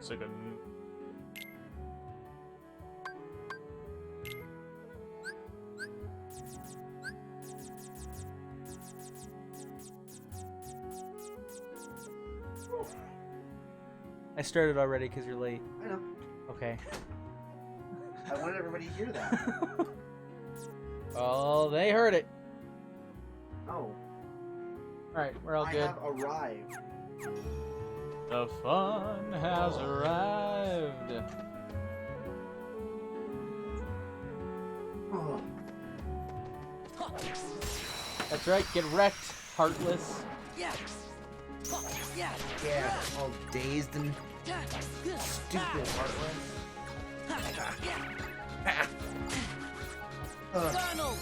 second. I started already because you're late. I know. Okay. I wanted everybody to hear that. Oh, they heard it. Oh. Alright, we're all I good. have arrived. The fun has arrived. Oh. That's right, get wrecked, heartless. Yeah, all dazed and stupid, heartless. Donald!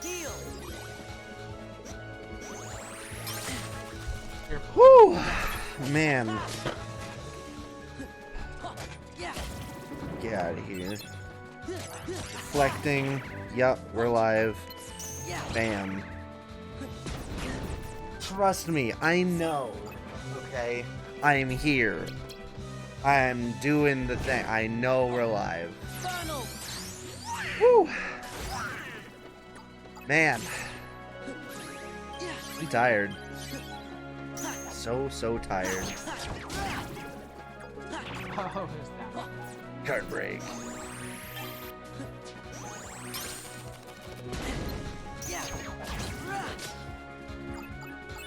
Heal! Whew! Man. Get out of here. Reflecting. Yup, we're live. Bam. Trust me, I know. Okay? I am here. I am doing the thing. I know we're live. Whew! Man. I'm tired. So tired. Oh, there's that one. Card break.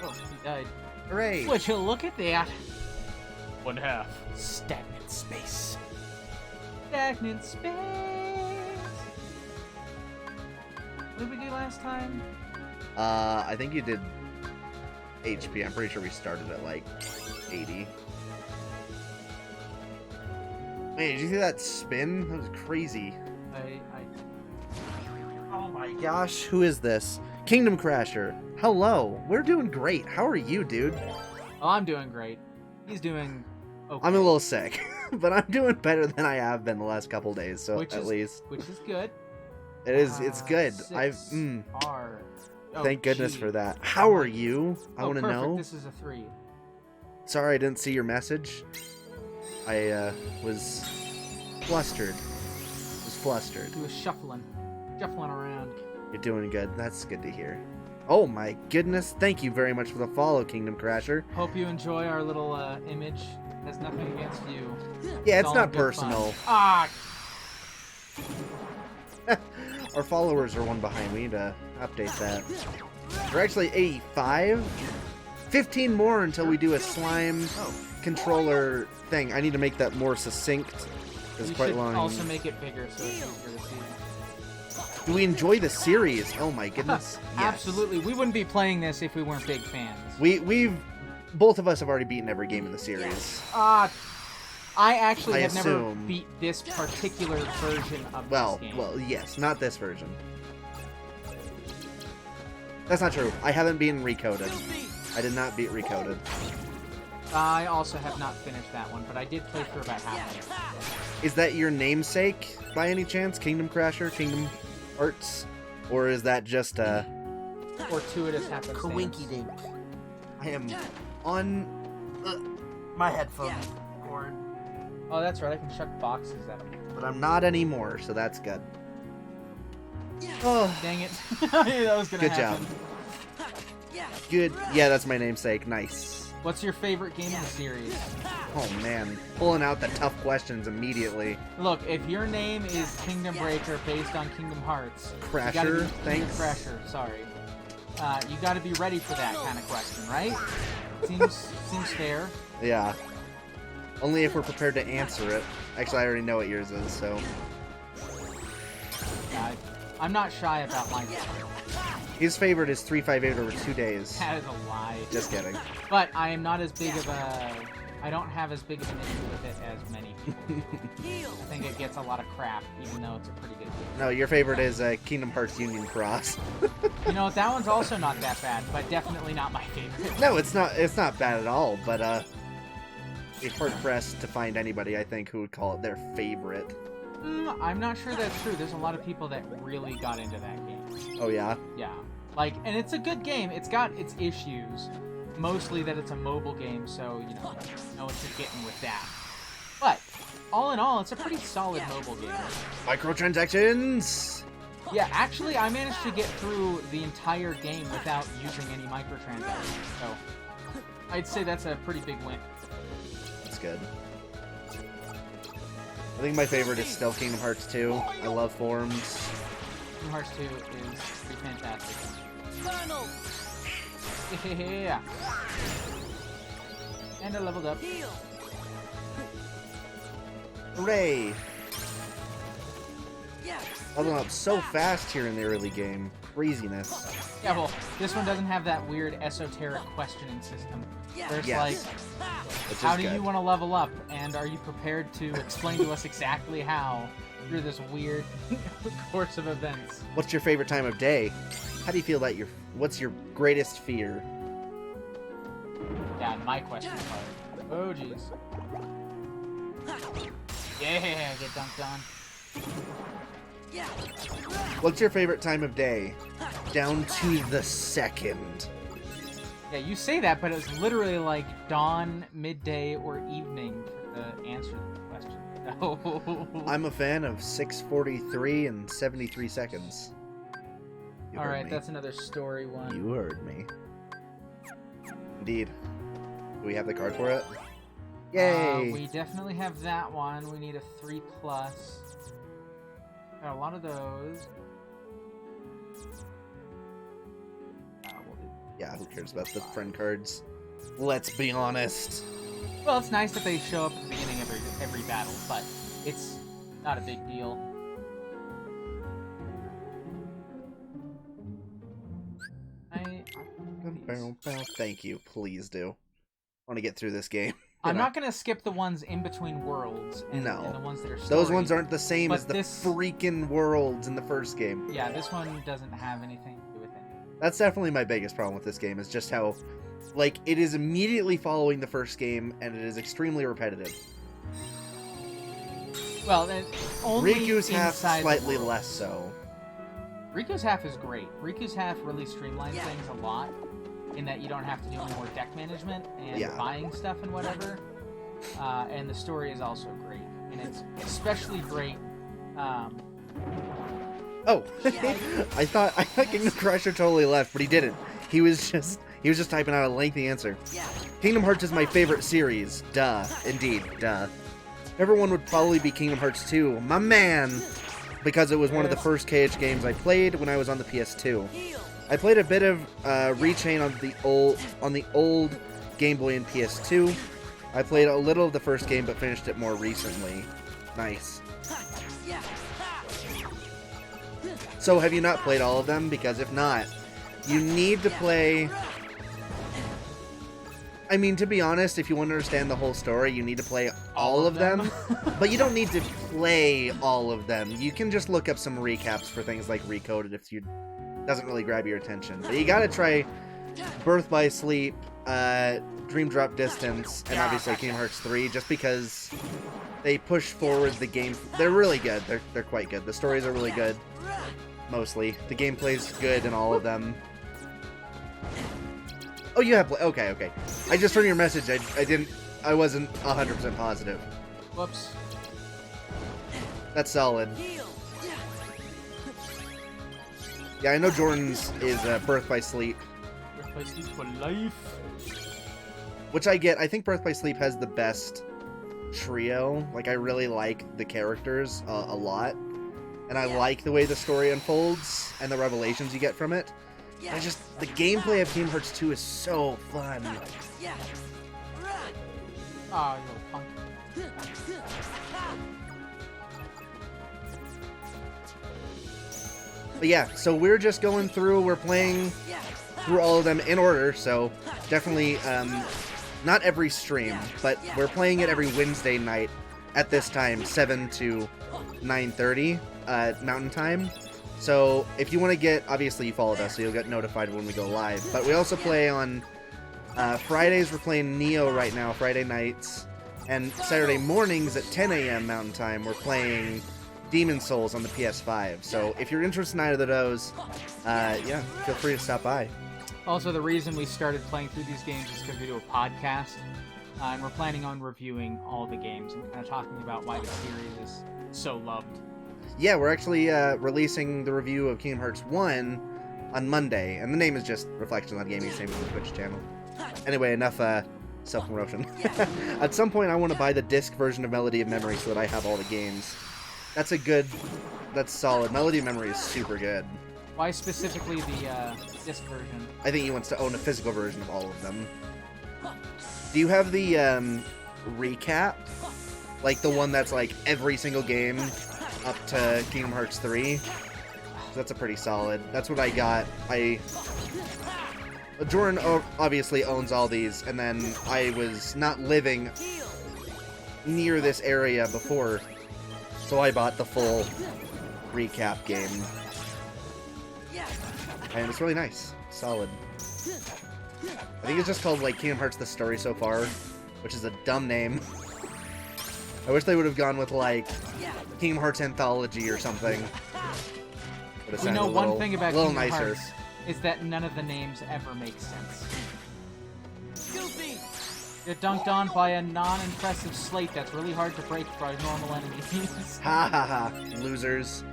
Oh, he died. Hooray! Would you look at that? 1/2. Stagnant space. Stagnant space. What did we do last time? I think you did HP. I'm pretty sure we started at like 80. Man, did you see that spin? That was crazy. Oh my gosh, who is this? Kingdom Crasher. Hello. We're doing great. How are you, dude? Oh, I'm doing great. He's doing okay. I'm a little sick, but I'm doing better than I have been the last couple days, so Which at is- least. Which is good. It is, it's good. Six are... Oh, Thank goodness gee. for that. How are you? I Oh, want to perfect. know. This is a 3. Sorry I didn't see your message. I was flustered. He was shuffling around. You're doing good. That's good to hear. Oh my goodness. Thank you very much for the follow, Kingdom Crasher. Hope you enjoy our little image. Has nothing against you. Yeah, it's all not in good personal. fun. Ah! Our followers are one behind. We need to update that. We're actually 85. 15 more until we do a slime controller thing. I need to make that more succinct. It's You quite should long. also make it bigger so it's easier to see. Do we enjoy the series? Oh my goodness. Yes. Absolutely. We wouldn't be playing this if we weren't big fans. We've both of us have already beaten every game in the series. I actually I have never assume. beat this particular version of Well, this game. well, yes, not this version. That's not true. I haven't been recoded. I did not beat recoded. I also have not finished that one, but I did play through about half of it. Is that your namesake by any chance? Kingdom Crasher, Kingdom Hearts, or is that just a Fortuitous happenstance. coinky dink? I am on my headphone cord, Oh, that's right. I can chuck boxes at him. but I'm not anymore, so that's good. Oh, Dang it. That was gonna good happen. job. Good. Yeah, that's my namesake. Nice. What's your favorite game in the series? Oh man, pulling out the tough questions immediately. Look, if your name is Kingdom Breaker based on Kingdom Hearts, Crasher, you gotta be, thanks. Crasher, sorry. You gotta be ready for that kind of question, right? Seems fair. Yeah. Only if we're prepared to answer it. Actually, I already know what yours is, so. I'm not shy about my. His favorite is 358 over 2 days. That is a lie. Just kidding. But I am not as big of a. I don't have as big of an issue with it as many people. I think it gets a lot of crap, even though it's a pretty good game. No, your favorite is Kingdom Hearts Union Cross. You know, that one's also not that bad, but definitely not my favorite. No, it's not. It's not bad at all. But be hard-pressed to find anybody, I think, who would call it their favorite. I'm not sure that's true. There's a lot of people that really got into that game. Oh, yeah? Yeah. Like, and it's a good game. It's got its issues. Mostly that it's a mobile game, so, you know what you're getting with that. But, all in all, it's a pretty solid mobile game. Microtransactions! Yeah, actually, I managed to get through the entire game without using any microtransactions, so I'd say that's a pretty big win. That's good. I think my favorite is still Kingdom Hearts 2. I love forms. Kingdom Hearts 2 is pretty fantastic. Yeah. And I leveled up. Hooray! Leveling up so fast here in the early game. Craziness. Yeah, well, this one doesn't have that weird esoteric questioning system. There's like, how do you want to level up? And are you prepared to explain to us exactly how through this weird course of events? What's your favorite time of day? How do you feel about what's your greatest fear? Yeah, my question part. Oh, jeez. Yeah, get dunked on. What's your favorite time of day? Down to the second. Yeah, you say that, but it's literally like dawn, midday, or evening for the answer to the question. No. I'm a fan of 6:43 and 73 seconds. All right, that's another story one. You heard me. Indeed. Do we have the card for it? Yay! We definitely have that one. We need a 3+. Got a lot of those. Yeah, who cares about the friend cards? Let's be honest. Well, it's nice that they show up at the beginning of every battle, but it's not a big deal. Thank you, please do. I want to get through this game. I'm not going to skip the ones in between worlds and the ones that are story. Those ones aren't the same as the freaking worlds in the first game. Yeah, this one doesn't have anything to do with it. That's definitely my biggest problem with this game, is just how, like, it is immediately following the first game, and it is extremely repetitive. Well, only Riku's half slightly less so. Riku's half is great. Riku's half really streamlines things a lot, in that you don't have to do any more deck management and buying stuff and whatever. And the story is also great, and it's especially great. Oh, I thought Kingdom Crusher totally left, but he didn't. He was just typing out a lengthy answer. Kingdom Hearts is my favorite series. Duh, indeed, duh. Number one would probably be Kingdom Hearts 2, my man, because it was one of the first KH games I played when I was on the PS2. I played a bit of Rechain on the old Game Boy and PS2. I played a little of the first game, but finished it more recently. Nice. So have you not played all of them? Because if not, you need to play... I mean, to be honest, if you want to understand the whole story, you need to play all of them. But you don't need to play all of them. You can just look up some recaps for things like Recoded if you... doesn't really grab your attention. But you gotta try Birth by Sleep, Dream Drop Distance, and obviously Kingdom Hearts 3, just because they push forward the game. They're really good. They're quite good. The stories are really good, mostly. The gameplay's good in all of them. Oh, you have... Okay. I just heard your message. I wasn't 100% positive. Whoops. That's solid. Yeah, I know Jordan's is Birth by Sleep. Birth by Sleep for life. Which I get. I think Birth by Sleep has the best trio. Like, I really like the characters a lot. And I like the way the story unfolds and the revelations you get from it. The gameplay of Kingdom Hearts 2 is so fun. Oh, you little punk. But yeah, so we're just going through, we're playing through all of them in order, so definitely, not every stream, but we're playing it every Wednesday night at this time, 7 to 9:30 Mountain Time. So if you want to get, obviously you followed us, so you'll get notified when we go live, but we also play on Fridays. We're playing Neo right now, Friday nights, And Saturday mornings at 10 a.m. Mountain Time, we're playing Demon Souls on the PS5. So if you're interested in either of those, yeah, feel free to stop by. Also, the reason we started playing through these games is because we do a podcast, and we're planning on reviewing all the games and kind of talking about why the series is so loved. Yeah, we're actually releasing the review of Kingdom Hearts 1 on Monday, and the name is just Reflections on Gaming, same as the Twitch channel. Anyway, enough self-promotion. At some point, I want to buy the disc version of Melody of Memory so that I have all the games. That's solid. Melody of Memory is super good. Why specifically the disc version? I think he wants to own a physical version of all of them. Do you have the recap? Like the one that's like every single game up to Kingdom Hearts 3? That's a pretty solid. That's what I got. Jordan obviously owns all these, and then I was not living near this area before, so I bought the full recap game. And it's really nice. Solid. I think it's just called, like, Kingdom Hearts The Story So Far, which is a dumb name. I wish they would have gone with, like, Kingdom Hearts Anthology or something. We know one thing about Kingdom Hearts is that none of the names ever make sense. Get dunked on by a non-impressive slate that's really hard to break for our normal enemies. Ha ha ha. Losers.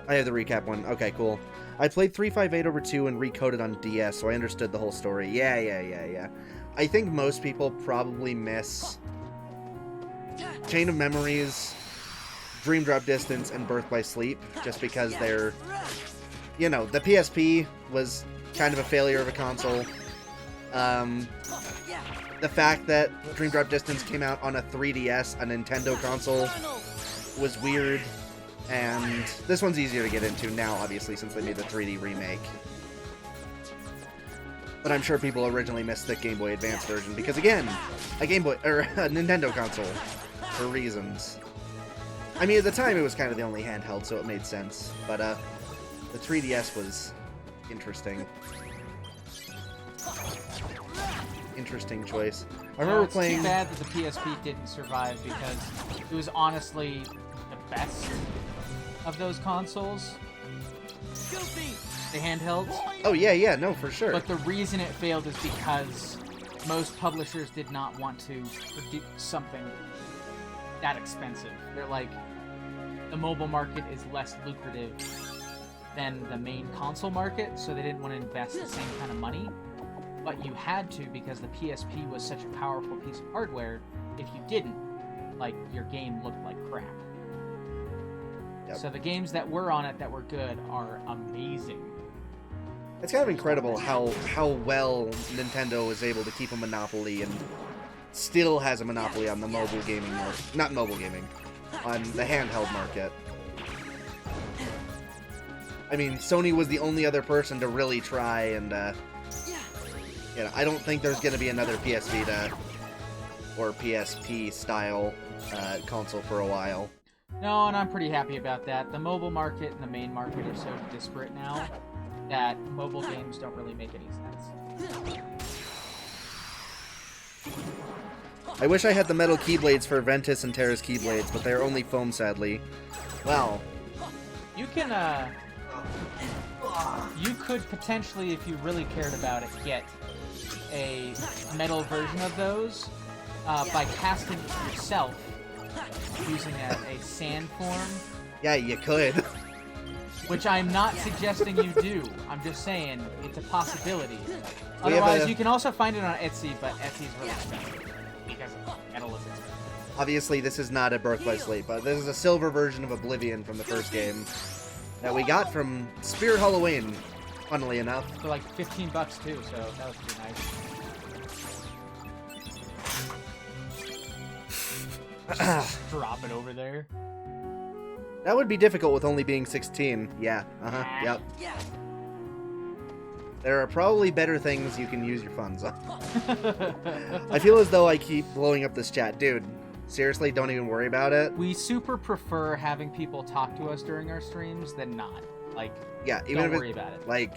I have the recap one. Okay, cool. I played 358/2 and recoded on DS, so I understood the whole story. Yeah. I think most people probably miss Chain of Memories, Dream Drop Distance, and Birth by Sleep, just because they're... You know, the PSP was kind of a failure of a console. The fact that Dream Drop Distance came out on a 3DS, a Nintendo console, was weird. And this one's easier to get into now, obviously, since they made the 3D remake. But I'm sure people originally missed the Game Boy Advance version, because again, a Nintendo console, for reasons. I mean, at the time, it was kind of the only handheld, so it made sense. But, the 3DS was interesting. Interesting choice. I remember playing... It's too bad that the PSP didn't survive, because it was honestly the best of those consoles. The handhelds. Oh, yeah, no, for sure. But the reason it failed is because most publishers did not want to produce something that expensive. They're like, the mobile market is less lucrative than the main console market, so they didn't want to invest the same kind of money. But you had to, because the PSP was such a powerful piece of hardware. If you didn't, like, your game looked like crap. Yep. So the games that were on it that were good are amazing. It's kind of incredible how well Nintendo was able to keep a monopoly and still has a monopoly on the mobile gaming market. Not mobile gaming, on the handheld market. I mean, Sony was the only other person to really try, and, you know, I don't think there's going to be another PS Vita or PSP-style console for a while. No, and I'm pretty happy about that. The mobile market and the main market are so disparate now that mobile games don't really make any sense. I wish I had the metal keyblades for Ventus and Terra's keyblades, but they're only foam, sadly. Wow. You can, you could potentially, if you really cared about it, get a metal version of those by casting it yourself using a sand form. Yeah, you could. Which I'm not suggesting you do. I'm just saying it's a possibility. Otherwise, you can also find it on Etsy, but Etsy's really expensive because metal is expensive. Obviously, this is not a Birth by Sleep, but this is a silver version of Oblivion from the first game that we got from Spirit Halloween, funnily enough. For like $15 too, so that was pretty nice. Just drop it over there. That would be difficult with only being 16. Yeah, yep. There are probably better things you can use your funds on. I feel as though I keep blowing up this chat. Dude, seriously, don't even worry about it. We super prefer having people talk to us during our streams than not. Like, yeah, even don't if worry about it. Like,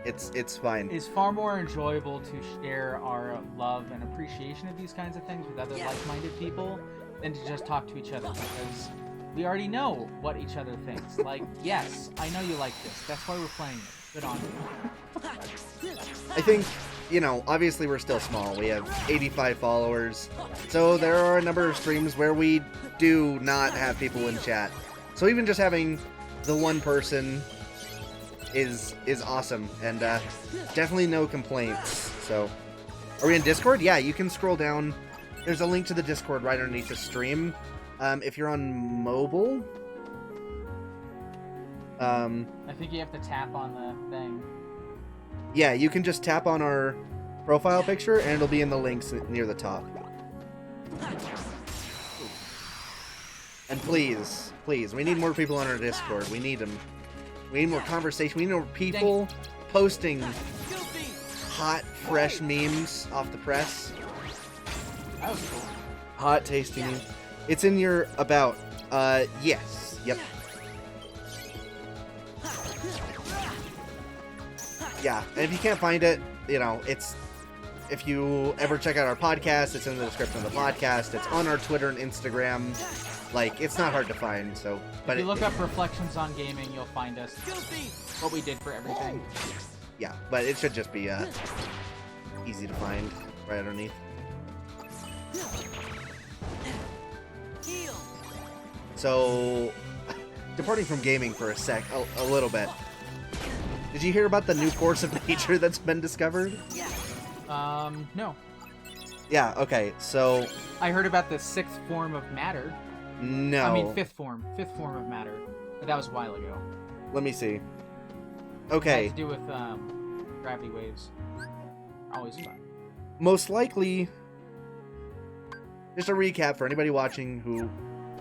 It's fine. It's far more enjoyable to share our love and appreciation of these kinds of things with other like-minded people than to just talk to each other, because we already know what each other thinks. Like, yes, I know you like this. That's why we're playing it. Good on you. I think, you know, obviously we're still small. We have 85 followers. So there are a number of streams where we do not have people in chat. So even just having the one person is awesome, and definitely no complaints. So, are we in Discord? Yeah, you can scroll down. There's a link to the Discord right underneath the stream. If you're on mobile, I think you have to tap on the thing. yeah, you can just tap on our profile picture, and it'll be in the links near the top. And please, we need more people on our Discord. We need them. We need more conversation. We need more people posting hot, fresh memes off the press. That was cool. Hot, tasty memes. It's in your about. Yes. Yep. Yeah, and if you can't find it, you know, it's... If you ever check out our podcast, it's in the description of the podcast. It's on our Twitter and Instagram. Like, it's not hard to find, so... But if you look up Reflections on Gaming, you'll find us. What we did for everything. Yeah, but it should just be easy to find right underneath. So, departing from gaming for a little bit. Did you hear about the new force of nature that's been discovered? No. Yeah, okay, so... I heard about the sixth form of matter. No. I mean, fifth form of matter. But that was a while ago. Let me see. Okay. It had to do with gravity waves. Always fun. Most likely, just a recap for anybody watching who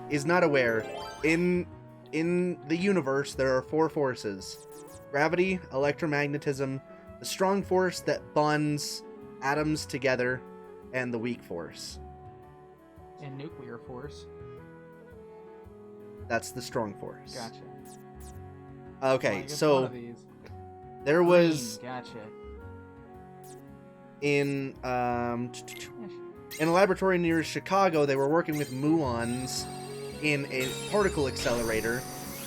is not aware, in the universe there are 4 forces: gravity, electromagnetism, the strong force that bonds atoms together, and the weak force. And nuclear force. That's the strong force. Gotcha. Okay, Well, I guess one so of these. there was Gotcha. in a laboratory near Chicago, they were working with muons in a particle accelerator,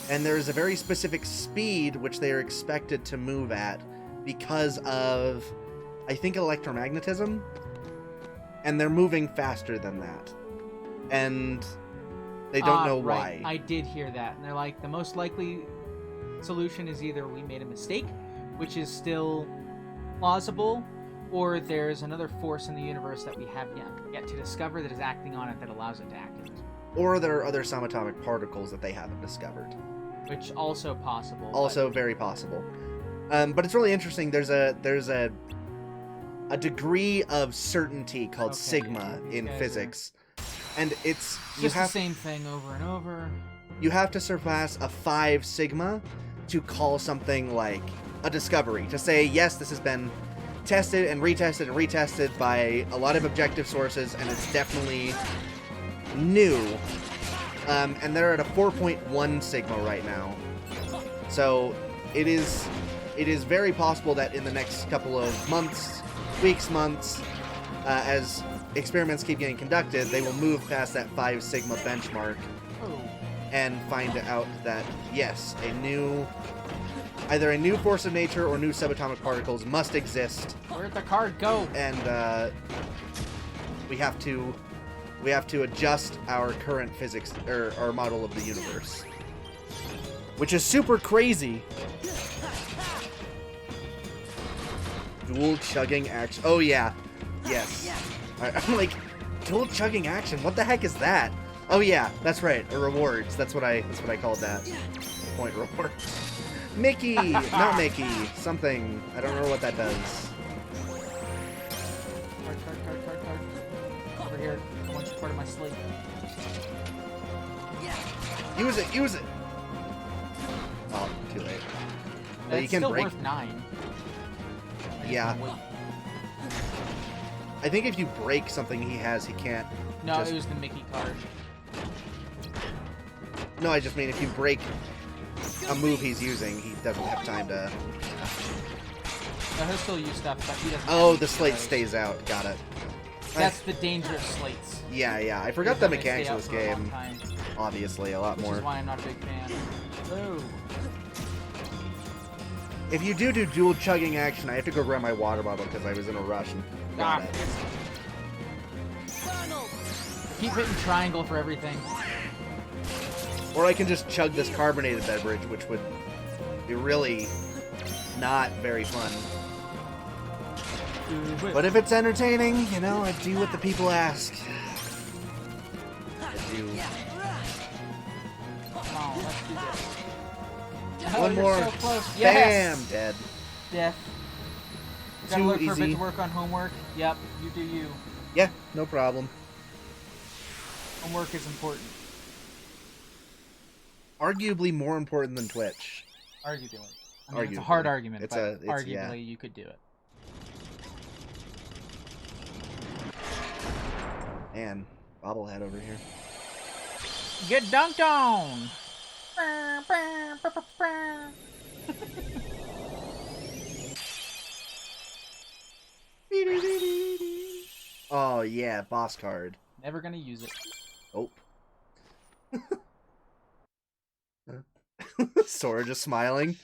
and there's a very specific speed which they are expected to move at because of, I think, electromagnetism, and they're moving faster than that, and they don't know right. why. I did hear that, and they're like, the most likely solution is either we made a mistake, which is still plausible, or there's another force in the universe that we have yet to discover that is acting on it that allows it to act it. Or there are other subatomic particles that they haven't discovered. Which also possible. Also very possible. But it's really interesting. There's a degree of certainty called sigma in physics, and it's just the same thing over and over. You have to surpass a 5 sigma to call something like a discovery, to say, yes, this has been tested and retested by a lot of objective sources, and it's definitely new. And they're at a 4.1 sigma right now. So it is very possible that in the next couple of months, as experiments keep getting conducted, they will move past that 5 sigma benchmark and find out that, yes, either a new force of nature or new subatomic particles must exist. Where'd the card go? And we have to adjust our current physics, or our model of the universe, which is super crazy. Dual chugging action. Oh yeah, yes. I'm like, dual chugging action. What the heck is that? Oh yeah, that's right. Rewards. That's what I called that. Point reward. Mickey, not Mickey. Something. I don't know what that does. Card. Over here. I want you part of my slate. Use it. Oh, too late. That's you can still break. worth 9. Yeah. I think if you break something he has, he can't. No, it was the Mickey card. No, I just mean if you break a move he's using, he doesn't have time to No, he'll still use stuff, but he doesn't. Oh, have the slate those. stays out. Got it. That's the danger of slates. Yeah. I forgot Is the that they stay mechanics of out this for a long game. time, Obviously, a lot which more. is why I'm not a big fan. Oh. If you do dual chugging action, I have to go grab my water bottle because I was in a rush and got it. Keep hitting triangle for everything. Or I can just chug this carbonated beverage, which would be really not very fun. But if it's entertaining, you know, I do what the people ask. I do. Come on, let's do this. One you're more. So close. Bam! Yes! Dead. Death. Gotta Too look for a bit easy. to work on homework. Yep, you do you. Yeah, no problem. Homework is important. Arguably more important than Twitch. Arguably. I mean, it's a Arguably. hard argument, It's but arguably yeah. you could do it. Man, bobblehead over here. Get dunked on! Oh yeah, boss card. Never gonna use it. Oh. Sora just smiling.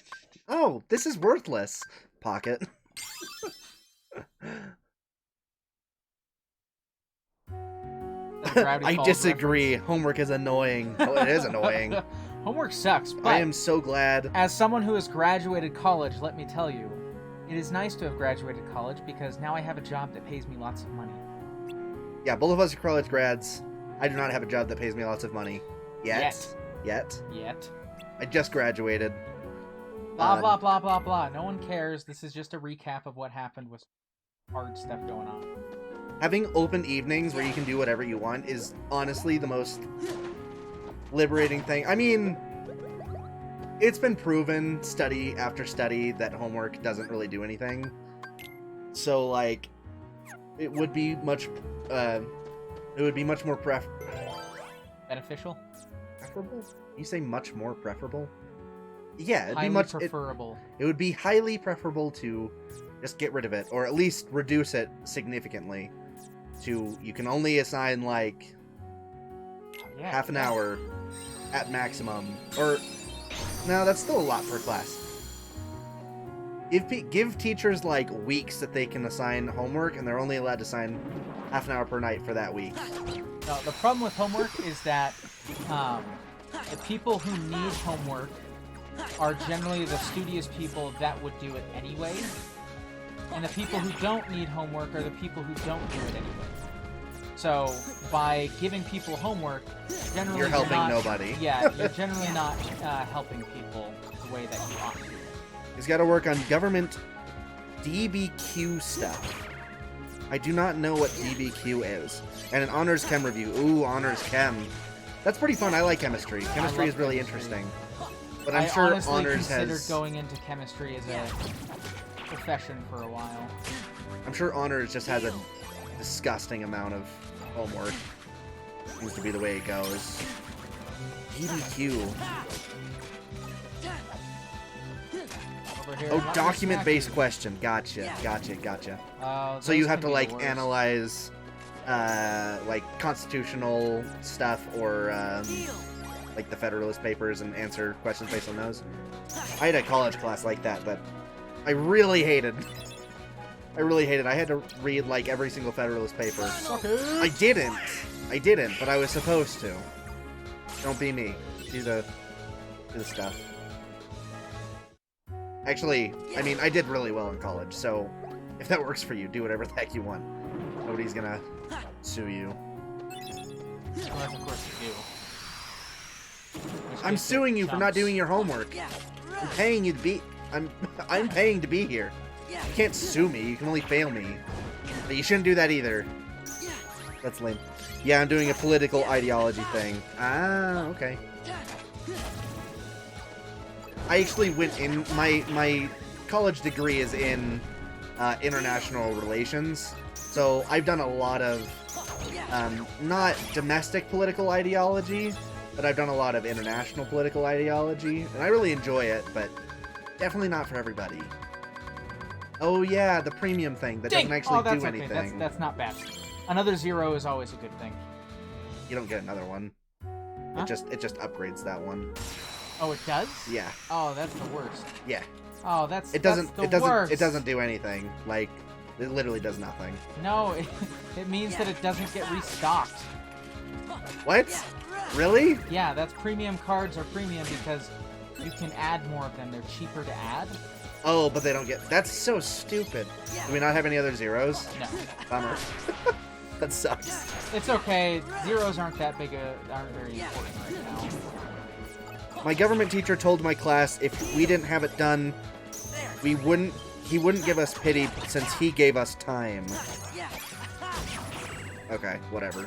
Oh, this is worthless. Pocket. I disagree. Reference. Homework is annoying. Oh, it is annoying. Homework sucks, but I am so glad. as someone who has graduated college, let me tell you, it is nice to have graduated college because now I have a job that pays me lots of money. Yeah, both of us are college grads. I do not have a job that pays me lots of money. Yet. Yet. I just graduated. Blah, blah, blah, blah, blah. No one cares. This is just a recap of what happened with hard stuff going on. Having open evenings where you can do whatever you want is honestly the most liberating thing. I mean, it's been proven study after study that homework doesn't really do anything. So, like, it would be much more Beneficial? preferable? You say much more preferable? Yeah, it'd Highly be much preferable. It would be highly preferable to just get rid of it, or at least reduce it significantly. To you can only assign like Yeah, half an hour at maximum, or no, that's still a lot per class. Give teachers like weeks that they can assign homework, and they're only allowed to assign half an hour per night for that week. No, the problem with homework is that the people who need homework are generally the studious people that would do it anyway. And the people who don't need homework are the people who don't do it anyway. So, by giving people homework, generally You're helping not, nobody. Yeah, you're generally not helping people the way that you ought to. He's got to work on government DBQ stuff. I do not know what DBQ is. And an honors chem review. Ooh, honors chem. That's pretty fun. I like chemistry. Chemistry is really interesting. But I'm sure honestly honors considered has. going into chemistry as a profession for a while. I'm sure honors just has a disgusting amount of homework. Seems to be the way it goes. DBQ. Over here, Oh, not document-based smacking. question. Gotcha. So Those you have can to be like the worst. analyze, like constitutional stuff or like the Federalist Papers and answer questions based on those. I had a college class like that, but I really hated. I had to read like every single Federalist paper. I didn't, but I was supposed to. Don't be me. Do the stuff. Actually, I mean, I did really well in college, so if that works for you, do whatever the heck you want. Nobody's gonna sue you. Unless, of course, you do. Which I'm gives it suing you for not chumps. doing your homework. I'm paying you to be. I'm paying to be here. You can't sue me. You can only fail me. But you shouldn't do that either. That's lame. Yeah, I'm doing a political ideology thing. Ah, okay. I actually went in. My college degree is in international relations, so I've done a lot of not domestic political ideology, but I've done a lot of international political ideology, and I really enjoy it, but definitely not for everybody. Oh yeah, the premium thing that Ding! doesn't actually that's do okay. anything. That's not bad. Another 0 is always a good thing. You don't get another one. Huh? It just upgrades that one. Oh, it does? Yeah. Oh, that's the worst. Yeah. Oh, that's It the worst. it doesn't do anything. Like it literally does nothing. No, it means that it doesn't get restocked. What? Really? Yeah, that's premium cards are premium because you can add more of them. They're cheaper to add. Oh, but they don't get. That's so stupid. Do we not have any other zeros? No. Bummer. That sucks. It's okay. Zeros aren't that big aren't very important right now. My government teacher told my class if we didn't have it done, he wouldn't give us pity since he gave us time. Okay, whatever.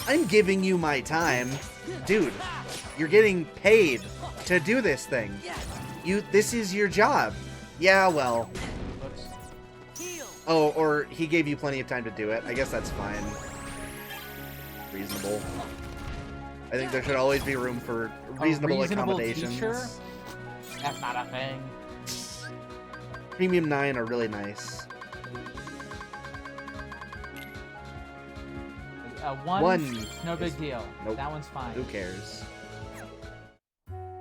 I'm giving you my time. Dude, you're getting paid to do this thing. This is your job. Yeah, well. Oh, or he gave you plenty of time to do it. I guess that's fine. Reasonable. I think there should always be room for reasonable accommodations. Teacher? That's not a thing. Premium 9 are really nice. One. No big deal. Nope. That one's fine. Who cares?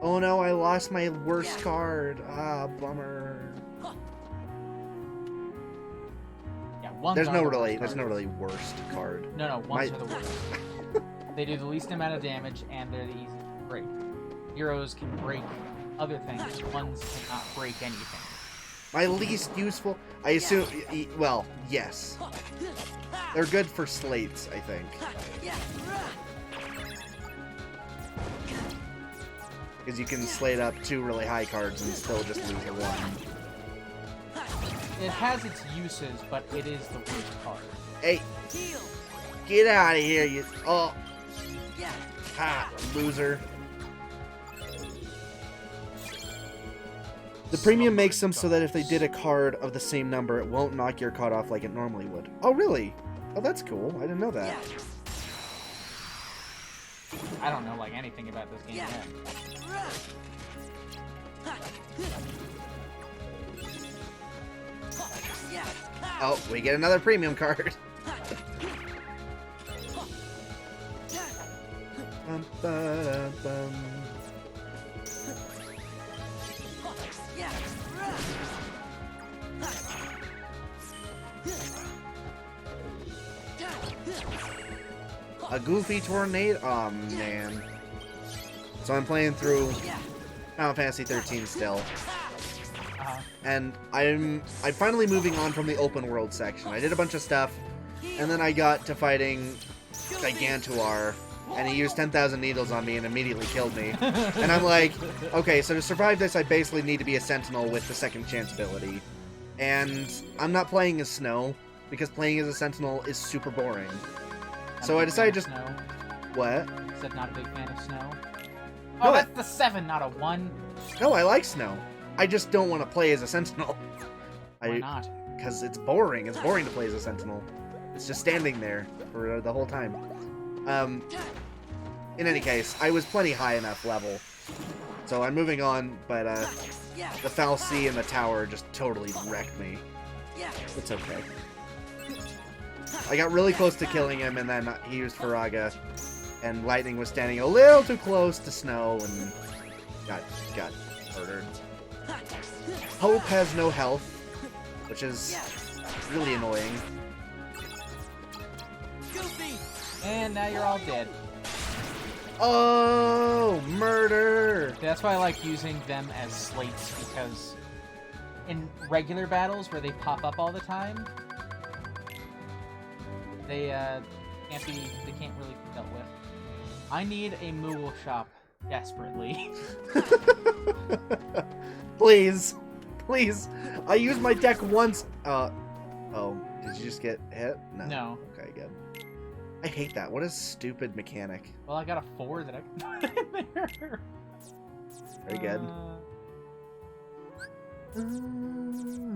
Oh no, I lost my worst card. Ah, bummer. Yeah, ones There's are no the really worst worst card. No, ones are the worst. They do the least amount of damage, and they're the easiest to break. Heroes can break other things. Ones cannot break anything. My least useful. I assume. Well, yes. They're good for slates, I think. Because you can slate up 2 really high cards and still just lose a 1. It has its uses, but it is the worst card. Hey, get out of here, you. Oh. Ha, loser. The premium makes them so that if they did a card of the same number, it won't knock your card off like it normally would. Oh, really? Oh, that's cool. I didn't know that. I don't know like anything about this game yet. Oh, we get another premium card. Bum, ba, bum. A goofy tornado? Oh man. So I'm playing through Final Fantasy 13 still. And I'm finally moving on from the open world section. I did a bunch of stuff, and then I got to fighting Gigantuar, and he used 10,000 needles on me and immediately killed me. And I'm like, okay, so to survive this, I basically need to be a sentinel with the second chance ability. And I'm not playing as Snow, because playing as a sentinel is super boring. So I decided just... Snow. What? Said not a big fan of Snow. No, Oh, that's the 7, not a 1. No, I like Snow. I just don't want to play as a sentinel. Why not? Because it's boring. It's boring to play as a sentinel. It's just standing there for the whole time. In any case, I was plenty high enough level. So I'm moving on, but the Foul Sea and the tower just totally wrecked me. It's okay. I got really close to killing him, and then he used Faraga, and Lightning was standing a little too close to Snow, and got murdered. Hope has no health, which is really annoying. And now you're all dead. Oh, murder! That's why I like using them as slates, because in regular battles where they pop up all the time, they can't really be dealt with. I need a Moogle shop desperately. Please. Please. I used my deck once. Oh, did you just get hit? No. Okay, good. I hate that. What a stupid mechanic. Well, I got a 4 that I can put in there. Very good.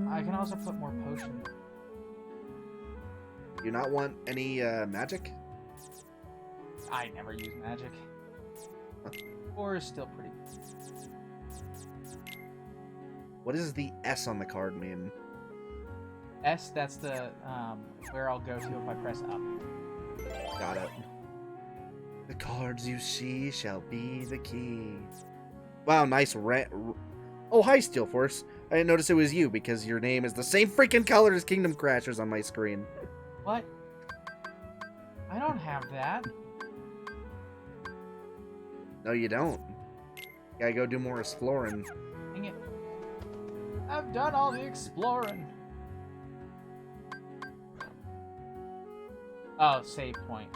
I can also put more potions. Do you not want any magic? I never use magic. 4 is still pretty good. What does the S on the card mean? S, that's the where I'll go to if I press up. Got it. The cards you see shall be the key. Wow, nice Oh, hi, Steel Force. I didn't notice it was you because your name is the same freaking color as Kingdom Crashers on my screen. What? I don't have that. No, you don't. Gotta go do more exploring. Dang it. I've done all the exploring. Oh, save point.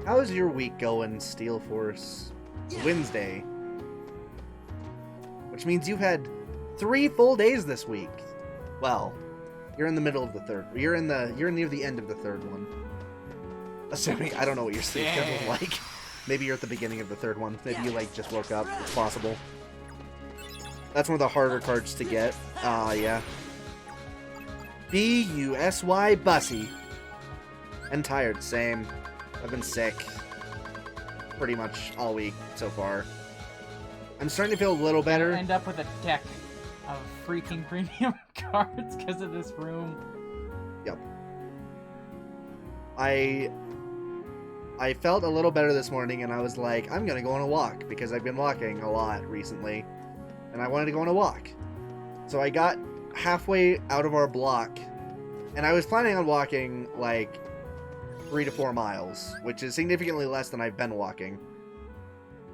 How's your week going, Steel Force? Wednesday. Which means you've had 3 full days this week. Well, you're in the middle of the third. You're near the end of the third one. Assuming I don't know what your sleep schedule is like. Maybe you're at the beginning of the third one. Maybe you like just woke up. It's possible. That's one of the harder cards to get. Yeah. B-U-S-Y Bussy. And tired, same. I've been sick pretty much all week so far. I'm starting to feel a little better. End up with a deck of freaking premium cards because of this room. Yep. I felt a little better this morning, and I was like, I'm gonna go on a walk because I've been walking a lot recently, and I wanted to go on a walk. So I got halfway out of our block, and I was planning on walking like 3 to 4 miles, which is significantly less than I've been walking.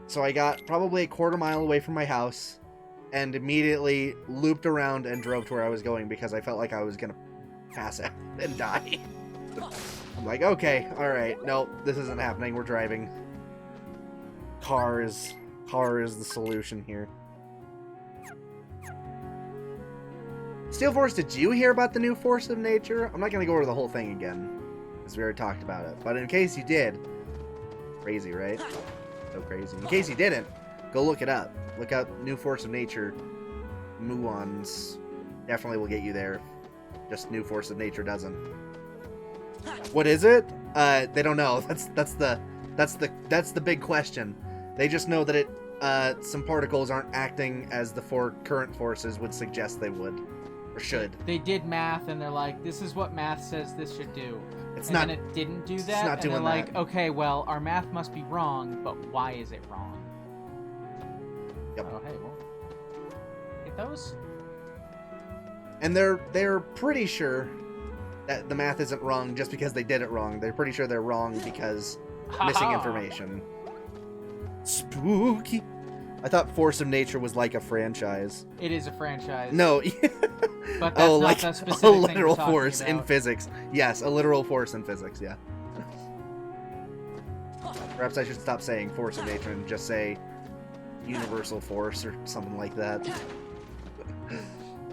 So I got probably a quarter mile away from my house and immediately looped around and drove to where I was going because I felt like I was gonna pass out and die. I'm like, okay, alright, no, this isn't happening, we're driving. Car is the solution here. Steel Force, did you hear about the new Force of Nature? I'm not gonna go over the whole thing again, because we already talked about it. But in case you did, crazy, right? So crazy. In case you didn't, go look it up. Look up New Force of Nature, Muons. Definitely will get you there. Just New Force of Nature doesn't. What is it? They don't know. That's the big question. They just know that some particles aren't acting as the 4 current forces would suggest they would. Or should. They did math, and they're like, this is what math says this should do. It's and not. then it didn't do that, It's not and doing they're like, that. okay, well, our math must be wrong, but why is it wrong? Yep. Oh, hey, well, get those. And they're pretty sure that the math isn't wrong just because they did it wrong. They're pretty sure they're wrong because missing information. Spooky. I thought Force of Nature was like a franchise. It is a franchise. No. But that's oh, not like the specific a thing literal we're talking force in about. physics. Yes, a literal force in physics, yeah. Perhaps I should stop saying Force of Nature and just say Universal Force or something like that.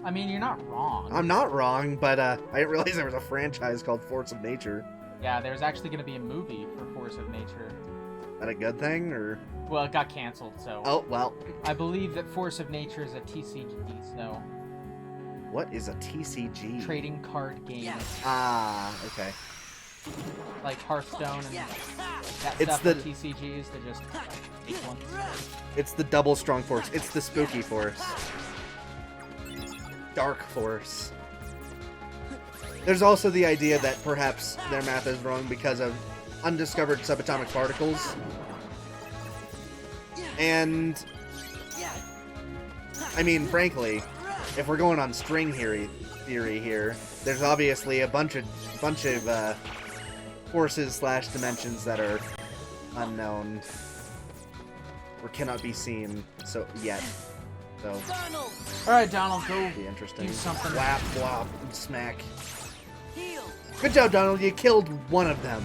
I mean, you're not wrong. I'm not wrong, but I didn't realize there was a franchise called Force of Nature. Yeah, there's actually going to be a movie for Force of Nature. Is that a good thing, or...? Well, it got canceled, so... Oh, well. I believe that Force of Nature is a TCG, so... What is a TCG? Trading card game. Ah, okay. Like Hearthstone and that It's stuff the- for TCGs, they're just fake ones. It's the double strong force. It's the spooky force. Dark force. There's also the idea that perhaps their math is wrong because of undiscovered subatomic particles. And I mean, frankly, if we're going on string theory here, there's obviously a bunch of forces / dimensions that are unknown or cannot be seen yet. So All right, Donald, go be interesting. do something. Whap, whap, and smack. Good job, Donald. You killed one of them.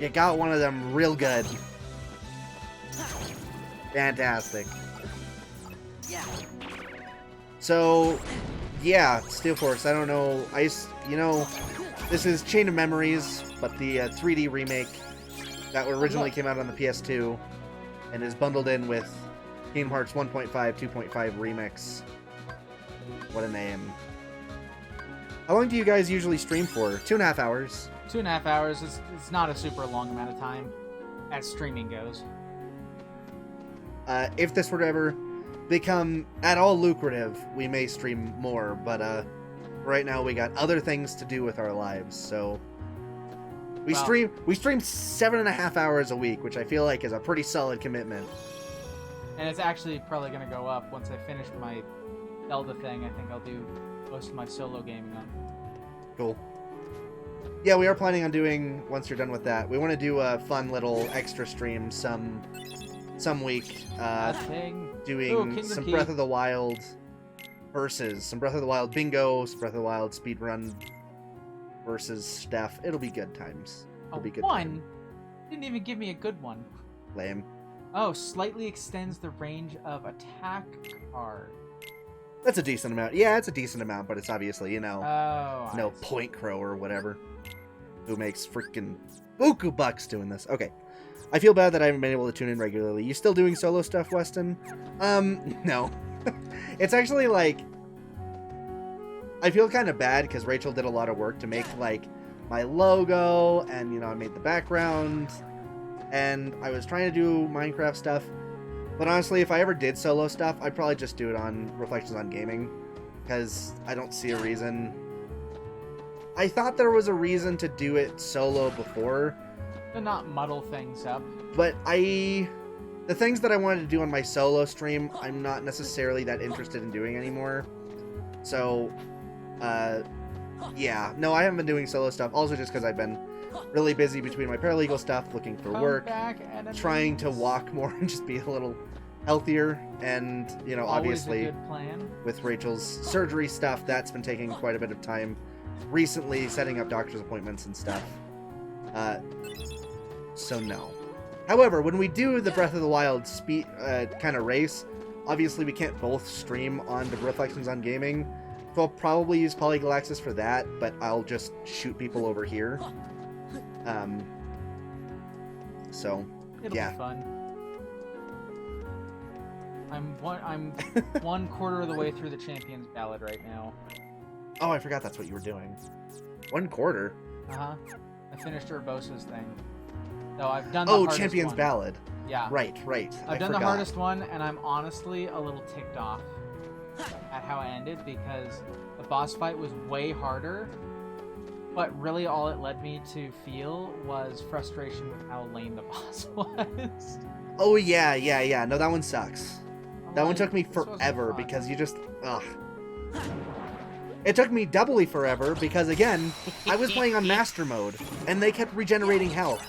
You got one of them real good. Fantastic. So, yeah, Steel Force. I don't know. This is Chain of Memories, but the 3D remake that originally came out on the PS2 and is bundled in with Kingdom Hearts 1.5, 2.5 Remix. What a name. How long do you guys usually stream for? 2.5 hours. 2.5 hours. It's not a super long amount of time, as streaming goes. If this were to ever become at all lucrative, we may stream more, but right now we got other things to do with our lives, so we stream 7.5 hours a week, which I feel like is a pretty solid commitment. And it's actually probably going to go up once I finish my Zelda thing. I think I'll do most of my solo gaming on. Cool. Yeah, we are planning on doing, once you're done with that, we want to do a fun little extra stream some week. Doing some Breath of the Wild versus some Breath of the Wild bingo, some Breath of the Wild speedrun versus stuff. It'll be good times. It'll be good one? Didn't even give me a good one. Lame. Oh, slightly extends the range of attack card. That's a decent amount. Yeah, it's a decent amount, but it's obviously, you know, no see. Point Crow or whatever, who makes freaking buku bucks doing this. Okay. I feel bad that I haven't been able to tune in regularly. You still doing solo stuff, Weston? No. It's actually, like, I feel kind of bad because Rachel did a lot of work to make, like, my logo, and, you know, I made the background, and I was trying to do Minecraft stuff, but honestly, if I ever did solo stuff, I'd probably just do it on Reflections on Gaming, because I don't see a reason. I thought there was a reason to do it solo before, To not muddle things up. but the things that I wanted to do on my solo stream, I'm not necessarily that interested in doing anymore. So, yeah. No, I haven't been doing solo stuff, also just because I've been really busy between my paralegal stuff, looking for work, trying to walk more and just be a little healthier, and, you know, Always obviously, a good plan. with Rachel's surgery stuff, that's been taking quite a bit of time recently, setting up doctor's appointments and stuff. So no. However, when we do the Breath of the Wild kind of race, obviously we can't both stream on the Reflections on Gaming, so I'll probably use Polygalaxis for that, but I'll just shoot people over here. So, It'll yeah. be fun. I'm 1/4 of the way through the Champions Ballad right now. Oh, I forgot that's what you were doing. 1/4? Uh-huh. I finished Urbosa's thing. So I've done the hardest Champions one. Ballad. Yeah. Right. I've done the hardest one, and I'm honestly a little ticked off at how it ended, because the boss fight was way harder, but really all it led me to feel was frustration with how lame the boss was. Oh, yeah. No, that one sucks. That one took me this wasn't forever fun. because you just... Ugh. It took me doubly forever because, again, I was playing on Master Mode, and they kept regenerating health.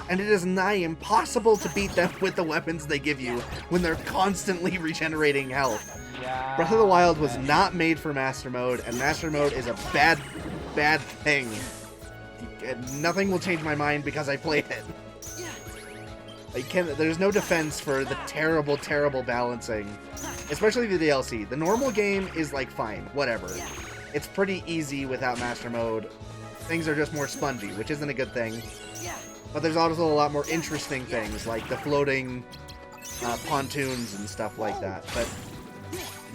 And it is nigh impossible to beat them with the weapons they give you when they're constantly regenerating health. Yeah. Breath of the Wild was not made for Master Mode, and Master Mode is a bad thing. And nothing will change my mind because I played it. There's no defense for the terrible, terrible balancing. Especially the DLC. The normal game is, like, fine. Whatever. It's pretty easy without Master Mode. Things are just more spongy, which isn't a good thing. But there's also a lot more interesting things, like the floating pontoons and stuff like that. But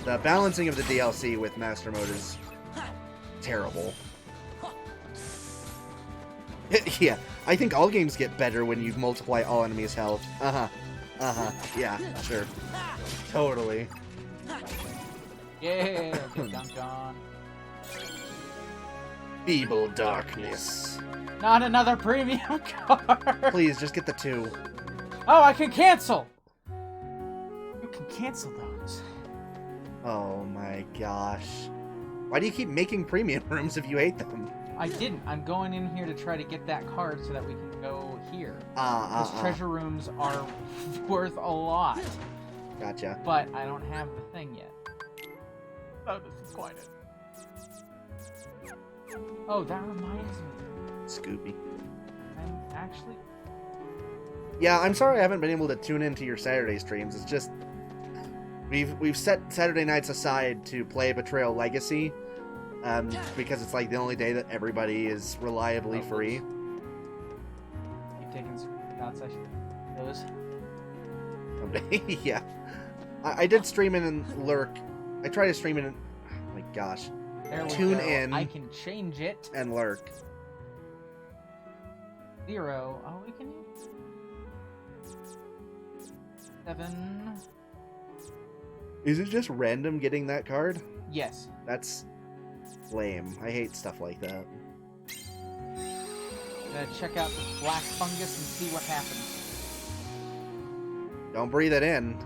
the balancing of the DLC with Master Mode is terrible. Yeah, I think all games get better when you multiply all enemies' health. Yeah, sure. Totally. Yeah, get dunked on. Feeble darkness. Not another premium card! Please, just get the 2. Oh, I can cancel! You can cancel those. Oh my gosh. Why do you keep making premium rooms if you hate them? I didn't. I'm going in here to try to get that card so that we can go here. Those treasure rooms are worth a lot. Gotcha. But I don't have the thing yet. I'm disappointed. Oh, that reminds me. Scooby. I'm actually... Yeah, I'm sorry I haven't been able to tune into your Saturday streams. It's just... We've set Saturday nights aside to play Betrayal Legacy. Because it's like the only day that everybody is reliably free. Keep taking screenshots, I should those. Yeah. I did stream in and lurk. I tried to stream in and... Oh my gosh. There we Tune go. in. I can change it. And lurk. 0. Oh, we can use 7. Is it just random getting that card? Yes. That's lame. I hate stuff like that. Gonna check out the black fungus and see what happens. Don't breathe it in.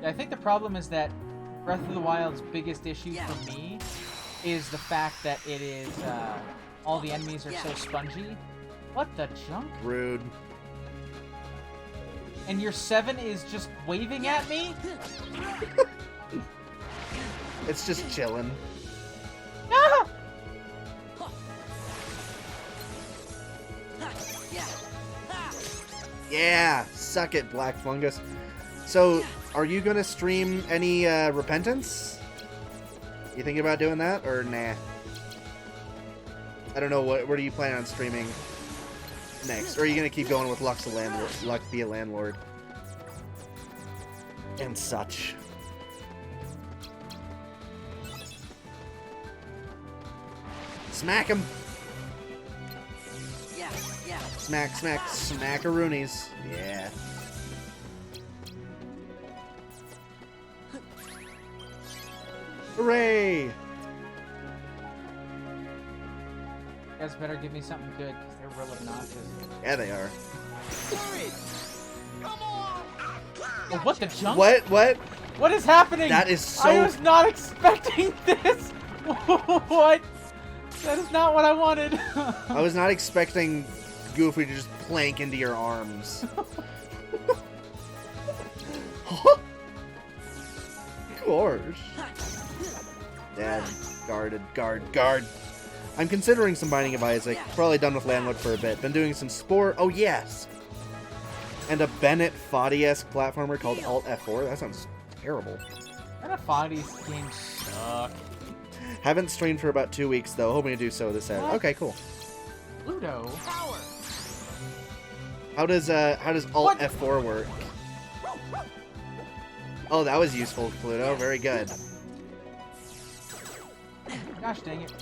I think the problem is that Breath of the Wild's biggest issue for me is the fact that it is, all the enemies are so spongy. What the junk? Rude. And your 7 is just waving at me? It's just chilling. Ah! Yeah! Suck it, Black Fungus. So, are you gonna stream any Repentance? You thinking about doing that, or nah? I don't know, what are you planning on streaming next? Or are you gonna keep going with Luck be a Landlord? And such. Smack him! Smack, smack, smackaroonies. Yeah. Hooray! You guys better give me something good, because they're real obnoxious. Yeah, they are. Oh, what the junk? What? What? What is happening? That is so... I was not expecting this! What? That is not what I wanted. I was not expecting Goofy to just plank into your arms. Of course. Dad, guarded, guard. I'm considering some Binding of Isaac. Probably done with Landlord for a bit. Been doing some Spore. Oh, yes! And a Bennett Foddy-esque platformer called Alt F4. That sounds terrible. Bennett Foddy's games suck. Haven't streamed for about 2 weeks, though. Hoping to do so this end. Okay, cool. Pluto? How does Alt F4 work? Oh, that was useful, Pluto. Very good. Gosh dang it.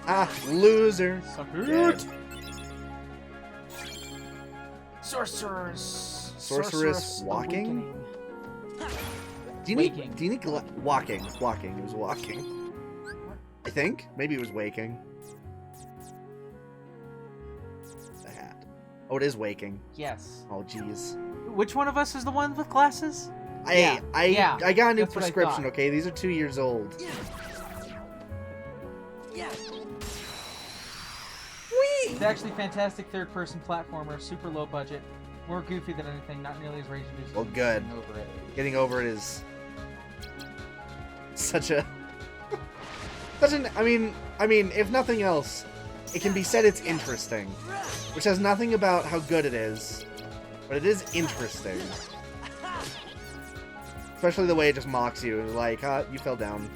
Ah, loser. Suck. Sorceress walking? Awakening. Do you need walking? Walking. It was walking. I think. Maybe it was waking. The hat. Oh, it is waking. Yes. Oh, jeez. Which one of us is the one with glasses? I got a new that's what I prescription, thought. okay? These are 2 years old. It's actually fantastic third-person platformer, super low budget, more goofy than anything, not nearly as rage-inducing. Well, good. Over it. Getting over it is such a I mean, if nothing else, it can be said it's interesting, which has nothing about how good it is, but it is interesting. Especially the way it just mocks you, like, you fell down.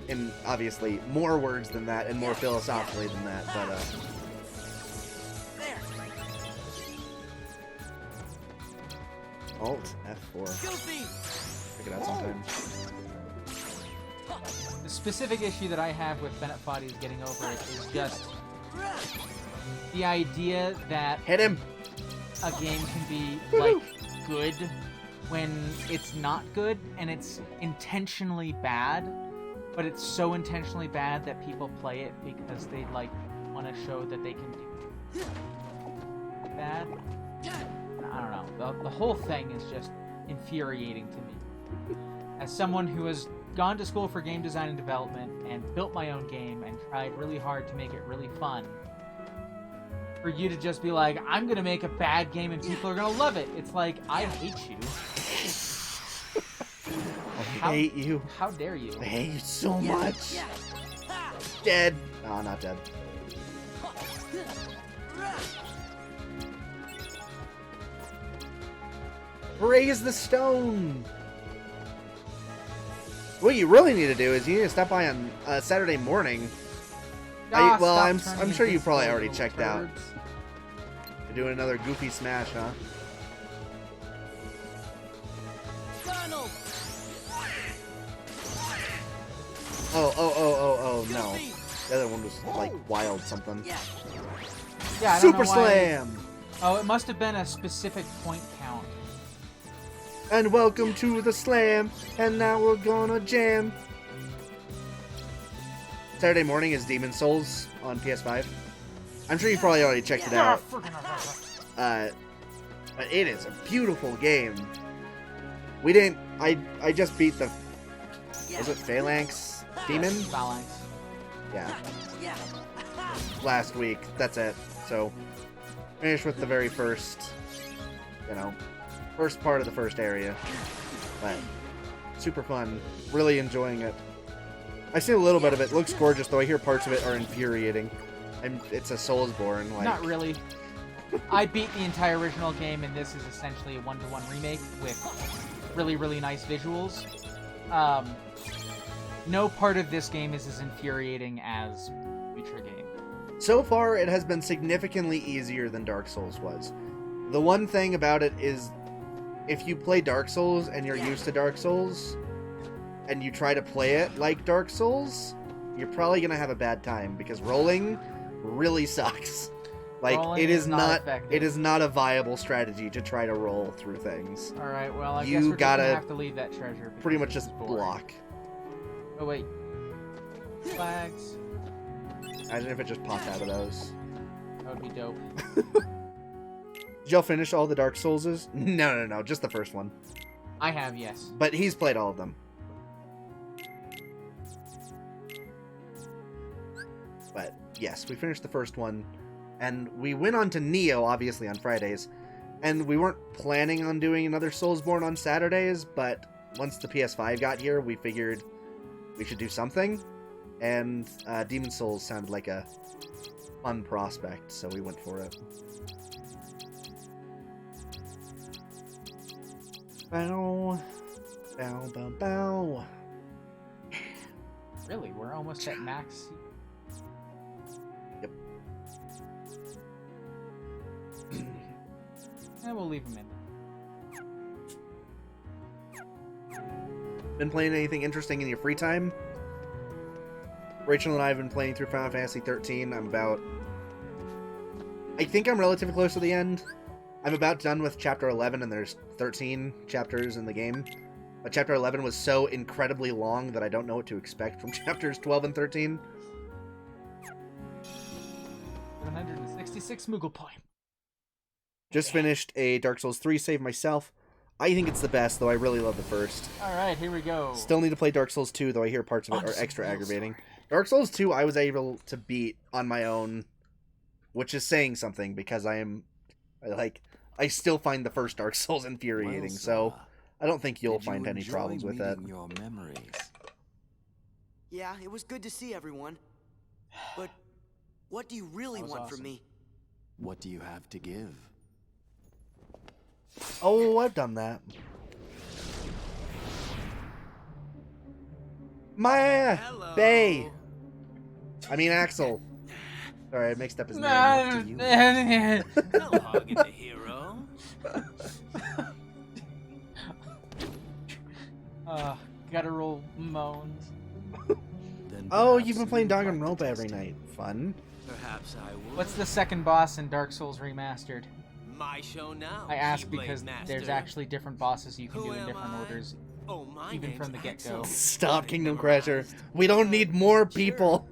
In, obviously, more words than that, and more philosophically than that, but, Alt F4. Check it out sometime. The specific issue that I have with Bennett Foddy's getting over it is just the idea that Hit him! a game can be, like, good when it's not good, and it's intentionally bad, but it's so intentionally bad that people play it because they, like, want to show that they can do bad. I don't know. The whole thing is just infuriating to me. As someone who has gone to school for game design and development and built my own game and tried really hard to make it really fun, for you to just be like, I'm going to make a bad game and people are going to love it. It's like, I hate you. I hate you. How dare you? I hate you so much. Dead. Oh, not dead. Raise the stone. What you really need to do is you need to stop by on Saturday morning. I'm sure you probably already checked out. You're doing another goofy smash, huh? Oh, no. The other one was, like, wild something. Yeah, I don't Super know why- Slam! Oh, it must have been a specific point count. And welcome to the slam, and now we're gonna jam. Saturday morning is Demon Souls on PS5. I'm sure you probably already checked it out. But it is a beautiful game. We didn't... I just beat the... Was it Phalanx Demon? Phalanx. Yeah. Last week. That's it. So, finished with the very first, first part of the first area. But, super fun. Really enjoying it. I see a little bit of it. Looks gorgeous, though I hear parts of it are infuriating. And it's a Soulsborne. Like... Not really. I beat the entire original game, and this is essentially a one-to-one remake with really, really nice visuals. No part of this game is as infuriating as Future game. So far, it has been significantly easier than Dark Souls was. The one thing about it is, if you play Dark Souls and you're used to Dark Souls, and you try to play it like Dark Souls, you're probably going to have a bad time, because rolling really sucks. Like, Rolling it is not effective. it is not a viable strategy to try to roll through things. Alright, well, I You guess we're just gotta gonna have to leave that treasure. because Pretty much this just is boring. block. Oh, wait. Flags. Imagine if it just popped out of those. That would be dope. Did y'all finish all the Dark Soulses? No, just the first one. I have, yes. But he's played all of them. But, yes, we finished the first one. And we went on to Neo, obviously, on Fridays. And we weren't planning on doing another Soulsborne on Saturdays, but once the PS5 got here, we figured we should do something. And Demon Souls sounded like a fun prospect, so we went for it. Bow. Bow, bow, bow. Really? We're almost at max? Yep. And we'll leave him in. Been playing anything interesting in your free time? Rachel and I have been playing through Final Fantasy 13. I think I'm relatively close to the end. I'm about done with Chapter 11, and there's 13 chapters in the game. But Chapter 11 was so incredibly long that I don't know what to expect from Chapters 12 and 13. 166 Moogle point. Just finished a Dark Souls 3 save myself. I think it's the best, though I really love the first. Alright, here we go. Still need to play Dark Souls 2, though I hear parts of it are extra aggravating. Dark Souls 2 I was able to beat on my own, which is saying something, because I still find the first Dark Souls infuriating, so I don't think you'll find any problems with that. Your memories? Yeah, it was good to see everyone. But what do you really want awesome. from me? What do you have to give? Oh, I've done that. Maya! Bay! I mean Axel. Sorry, I mixed up his name. What do you want? No hugging the hero. Guttural moans. Then Oh, perhaps you've been playing you'd like to Danganronpa test every it. night. Fun. Perhaps I will. What's the second boss in Dark Souls Remastered? My show now. I ask Keyblade because there's Master. actually different bosses you can Who do in am different I? orders. Oh, my even name's from the get-go. Axel. Stop, Kingdom Crasher. We don't need more people.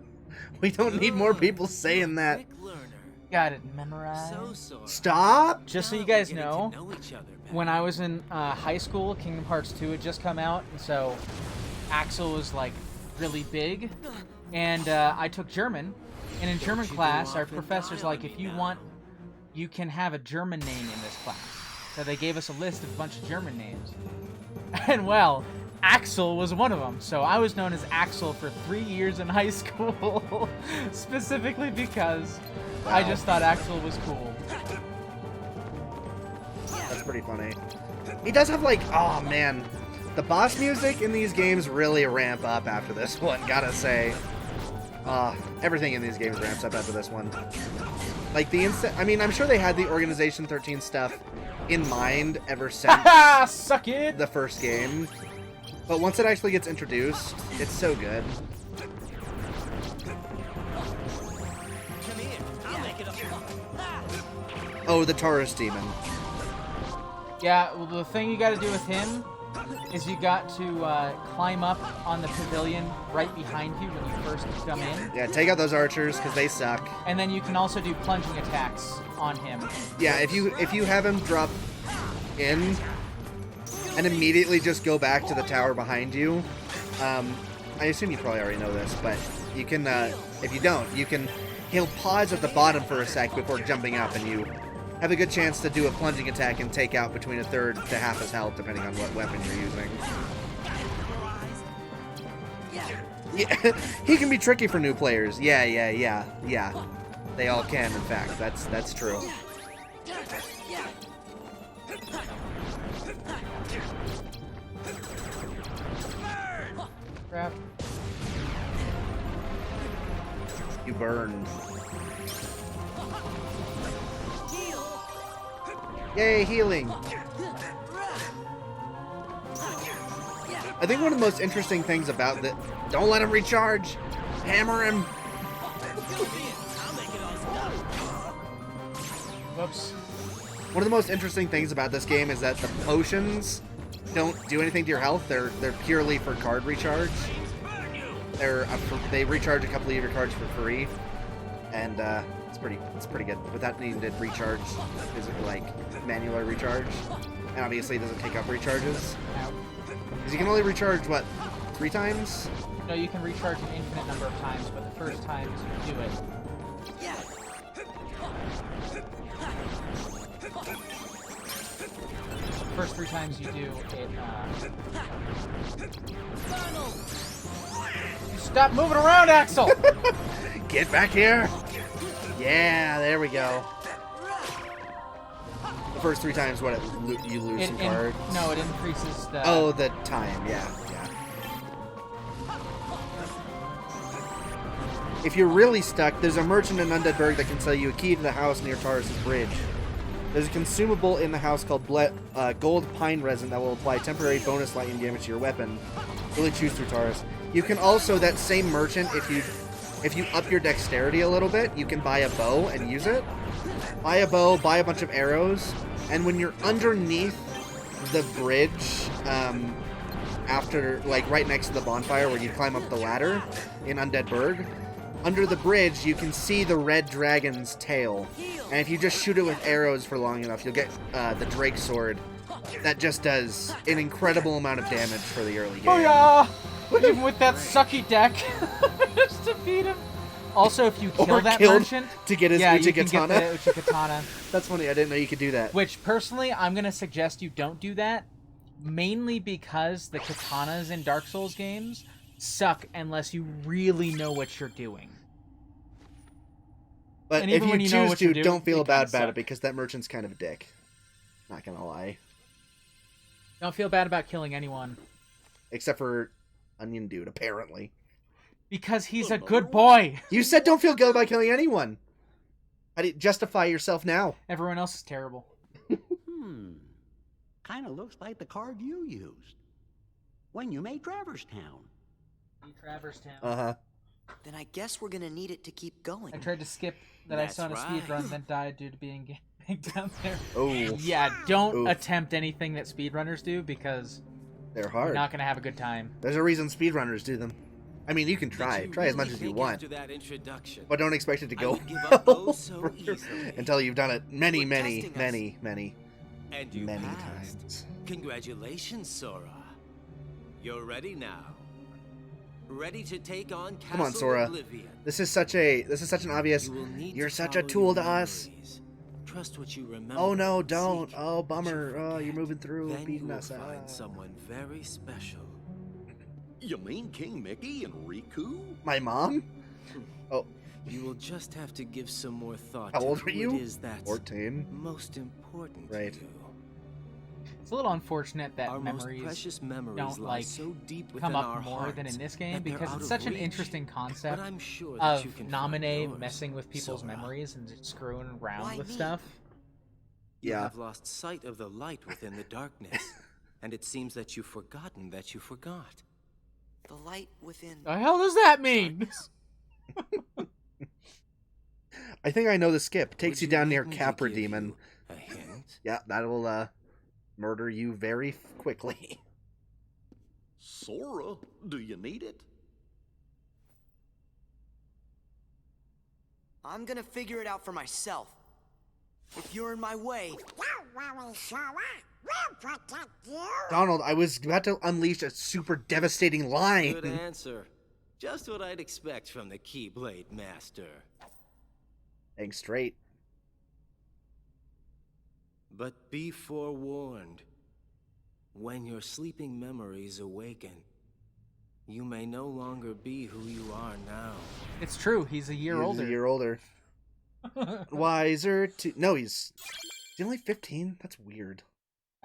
We don't need more people saying that. Quick learner. Got it memorized. So sorry. Stop! Just so you Now guys we're getting know, to know each other better. when I was in high school, Kingdom Hearts 2 had just come out, and so Axel was like really big, and I took German, and in German class, our professor's like, if you want, you can have a German name in this class. So they gave us a list of a bunch of German names, and well, Axel was one of them. So I was known as Axel for 3 years in high school, specifically because I just thought Axel was cool. That's pretty funny. He does have like, oh man, the boss music in these games really ramp up after this one, gotta say. Everything in these games ramps up after this one. Like the instant, I mean, I'm sure they had the Organization 13 stuff in mind ever since Haha, suck it! the first game. But once it actually gets introduced, it's so good. Oh, the Taurus demon. Yeah, well, the thing you gotta do with him is you got to climb up on the pavilion right behind you when you first come in. Yeah, take out those archers, because they suck. And then you can also do plunging attacks on him. Yeah, if you have him drop in and immediately just go back to the tower behind you, I assume you probably already know this, but you can, if you don't, he'll pause at the bottom for a sec before jumping up, and you have a good chance to do a plunging attack and take out between a third to half his health, depending on what weapon you're using. Yeah, he can be tricky for new players. Yeah. They all can, in fact. That's true. Crap. You burn. Yay, healing! I think one of the most interesting things about the... Don't let him recharge! Hammer him! Whoops. One of the most interesting things about this game is that the potions don't do anything to your health. They're purely for card recharge. They recharge a couple of your cards for free, and it's pretty good without needing to recharge, like manually recharge. And obviously it doesn't take up recharges because you can only recharge what 3 times. No, you can recharge an infinite number of times, but the first times you do it. The first 3 times you do it, You stop moving around, Axel! Get back here! Yeah, there we go. The first 3 times, what you lose some cards. No, it increases the. Oh, the time. Yeah. If you're really stuck, there's a merchant in Undead Burg that can sell you a key to the house near Taurus' bridge. There's a consumable in the house called gold pine resin that will apply temporary bonus lightning damage to your weapon. Really choose through Taurus. You can also, that same merchant, if you up your dexterity a little bit, you can buy a bow and use it. Buy a bow, buy a bunch of arrows, and when you're underneath the bridge, after, like, right next to the bonfire where you climb up the ladder in Undead Burg, under the bridge, you can see the red dragon's tail. And if you just shoot it with arrows for long enough, you'll get the Drake Sword. That just does an incredible amount of damage for the early game. Oh yeah! Even with that sucky deck, just to beat him. Also, if you kill that merchant to get his you Uchi can Katana. get the Uchi Katana. That's funny. I didn't know you could do that. Which, personally, I'm gonna suggest you don't do that, mainly because the katanas in Dark Souls games suck unless you really know what you're doing. But and if even when you you know choose what to, you're doing, don't feel it bad kinda about it suck. because that merchant's kind of a dick. Not gonna lie. Don't feel bad about killing anyone. Except for Onion Dude, apparently. Because he's a good boy! You said don't feel good about killing anyone! How do you justify yourself now? Everyone else is terrible. Kinda looks like the card you used when you made Traverstown. Traverstown. Uh-huh. Then I guess we're gonna need it to keep going. I tried to skip that I saw in a speedrun, then died due to being down there. Oh. Yeah, don't Oof. attempt anything that speedrunners do because They're hard. you're not gonna have a good time. There's a reason speedrunners do them. I mean, you can try. Try as much as you want. But don't expect it to go well until you've done it many times. Congratulations, Sora. You're ready now. Ready to take on Castle Come on, Sora. Oblivion. This is such an obvious. You're such a tool to us. Trust what you remember. Oh no, don't. Oh bummer. Oh, you're moving through, Then beating you will us. find someone very special. You mean King Mickey and Riku? My mom? Oh. You will just have to give some more thought How to old who are you? it is that's 14. most important Right. to you. It's a little unfortunate that Our most memories precious memories don't lie like so deep within come up our more than in hearts this game that they're because out it's of such an reach. interesting concept But I'm sure that you of can Nominee find yours, messing with people's Sora. memories and just screwing around Why with me? stuff. You Yeah. have lost sight of the light within the darkness, and it seems that you've forgotten that you forgot. The light within. The hell does that mean? I think I know the skip. Takes Would you down near like me to Capra give Demon. you a hint? Yeah, that'll murder you very quickly. Sora, do you need it? I'm gonna figure it out for myself. If you're in my way, Donald, I was about to unleash a super devastating Good line. answer. Just what I'd expect from the Keyblade Master. Hang straight. But be forewarned. When your sleeping memories awaken, you may no longer be who you are now. It's true. He's a year He's older. a year older. Wiser to... No, he's only 15? That's weird.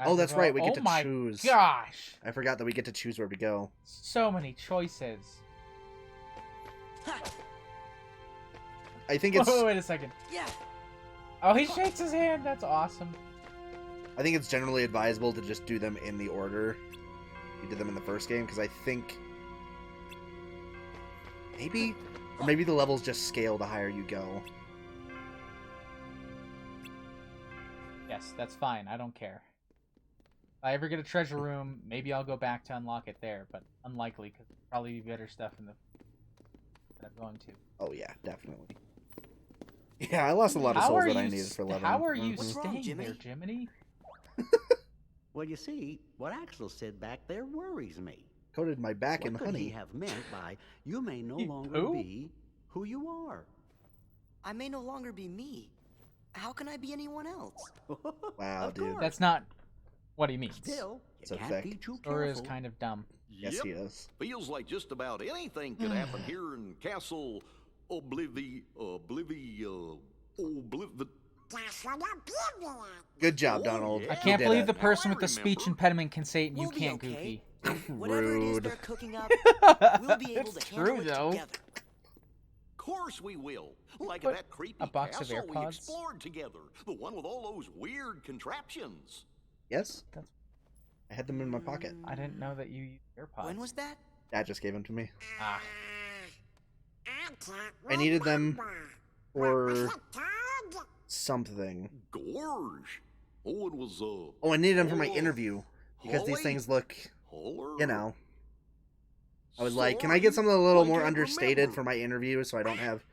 Oh, that's right. We get to choose. Oh my gosh! I forgot that we get to choose where we go. So many choices. I think it's... Wait a second. yeah. Oh, he shakes his hand. That's awesome. I think it's generally advisable to just do them in the order you did them in the first game, because I think... Maybe... Or maybe the levels just scale the higher you go. Yes, that's fine. I don't care. If I ever get a treasure room, maybe I'll go back to unlock it there, but unlikely, because there'll probably be better stuff in the that I'm going to. Oh yeah, definitely. Yeah, I lost a lot of souls that I needed for leveling. How are you What's wrong, staying there, Jiminy? Jiminy? Well, you see, what Axel said back there worries me. Coated my back What in could honey. he have meant by you may no He longer who? be who you are? I may no longer be me. How can I be anyone else? Wow, Of dude. course. That's not what he means. Still, you So can't thick. be too Sora is careful. kind of dumb. Yes, Yep. he is. Feels like just about anything could happen here in Castle Oblivi... Good job, Oh, Donald. yeah. I can't You did believe it. the person Now I with the speech remember. impediment can say it and you We'll be can't, okay. Goofy. Whatever it is Rude. they're cooking up, we'll be able It's to handle true, it though. together. Of course we will. Like Put that creepy a box of castle we AirPods? explored together. The one with all those weird contraptions. Yes? That's- I had them in my pocket. I didn't know that you used AirPods. When was that? Dad just gave them to me. Ah. I needed them for something. Gorge. Oh, it was, Oh, I needed them for my interview. Because these Holly? things look, Holler. you know. I was like, can I get something a little more I can't understated remember. for my interview so I don't have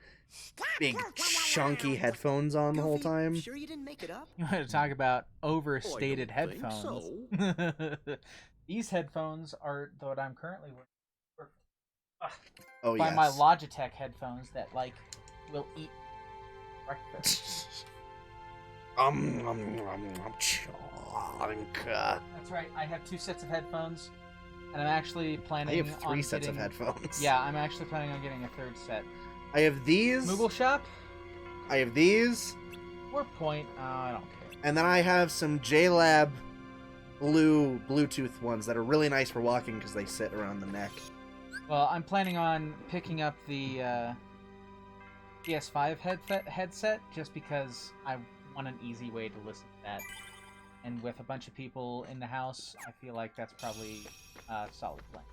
big, chunky headphones on the whole Goofy, time? Sure you didn't make it up? You want to talk about overstated I don't think headphones? These headphones are what I'm currently wearing. Oh, By yes. my Logitech headphones that like will eat breakfast. Chunk. That's right. I have 2 sets of headphones, and I'm actually planning. I have 3 on sets of getting- headphones. Yeah, I'm actually planning on getting a 3rd set. I have these. Moogle Shop? I have these. Or Point? I don't care. And then I have some JLab blue Bluetooth ones that are really nice for walking because they sit around the neck. Well, I'm planning on picking up the PS5 headset just because I want an easy way to listen to that. And with a bunch of people in the house, I feel like that's probably a solid plan.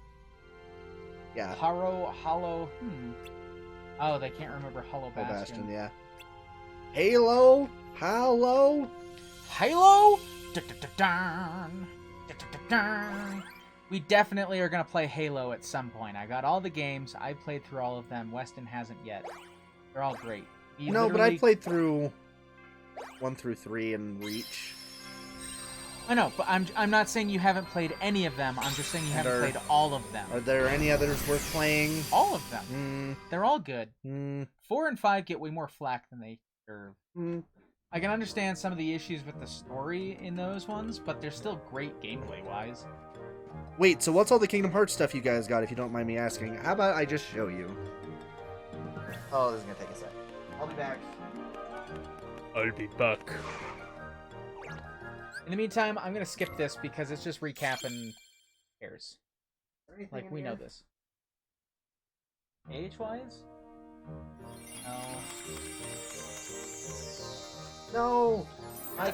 Yeah. Hollow. Oh, they can't remember Hollow Full Bastion. Bastion, yeah. Halo? Halo? Halo? Da-da-da-dun. Da-da-da-dun. We definitely are gonna play Halo at some point. I got all the games. I played through all of them. Weston hasn't yet. They're all great. He No, but I literally- played through 1 through 3 and Reach. I know, but I'm not saying you haven't played any of them. I'm just saying you And haven't are- played all of them. Are there any others worth playing? All of them. They're all good. 4 and 5 get way more flack than they deserve. I can understand some of the issues with the story in those ones, but they're still great gameplay-wise. Wait, so what's all the Kingdom Hearts stuff you guys got, if you don't mind me asking? How about I just show you? Oh, this is gonna take a sec. I'll be back. I'll be back. In the meantime, I'm gonna skip this because it's just recapping cares. Like, we know this. Age-wise? No! My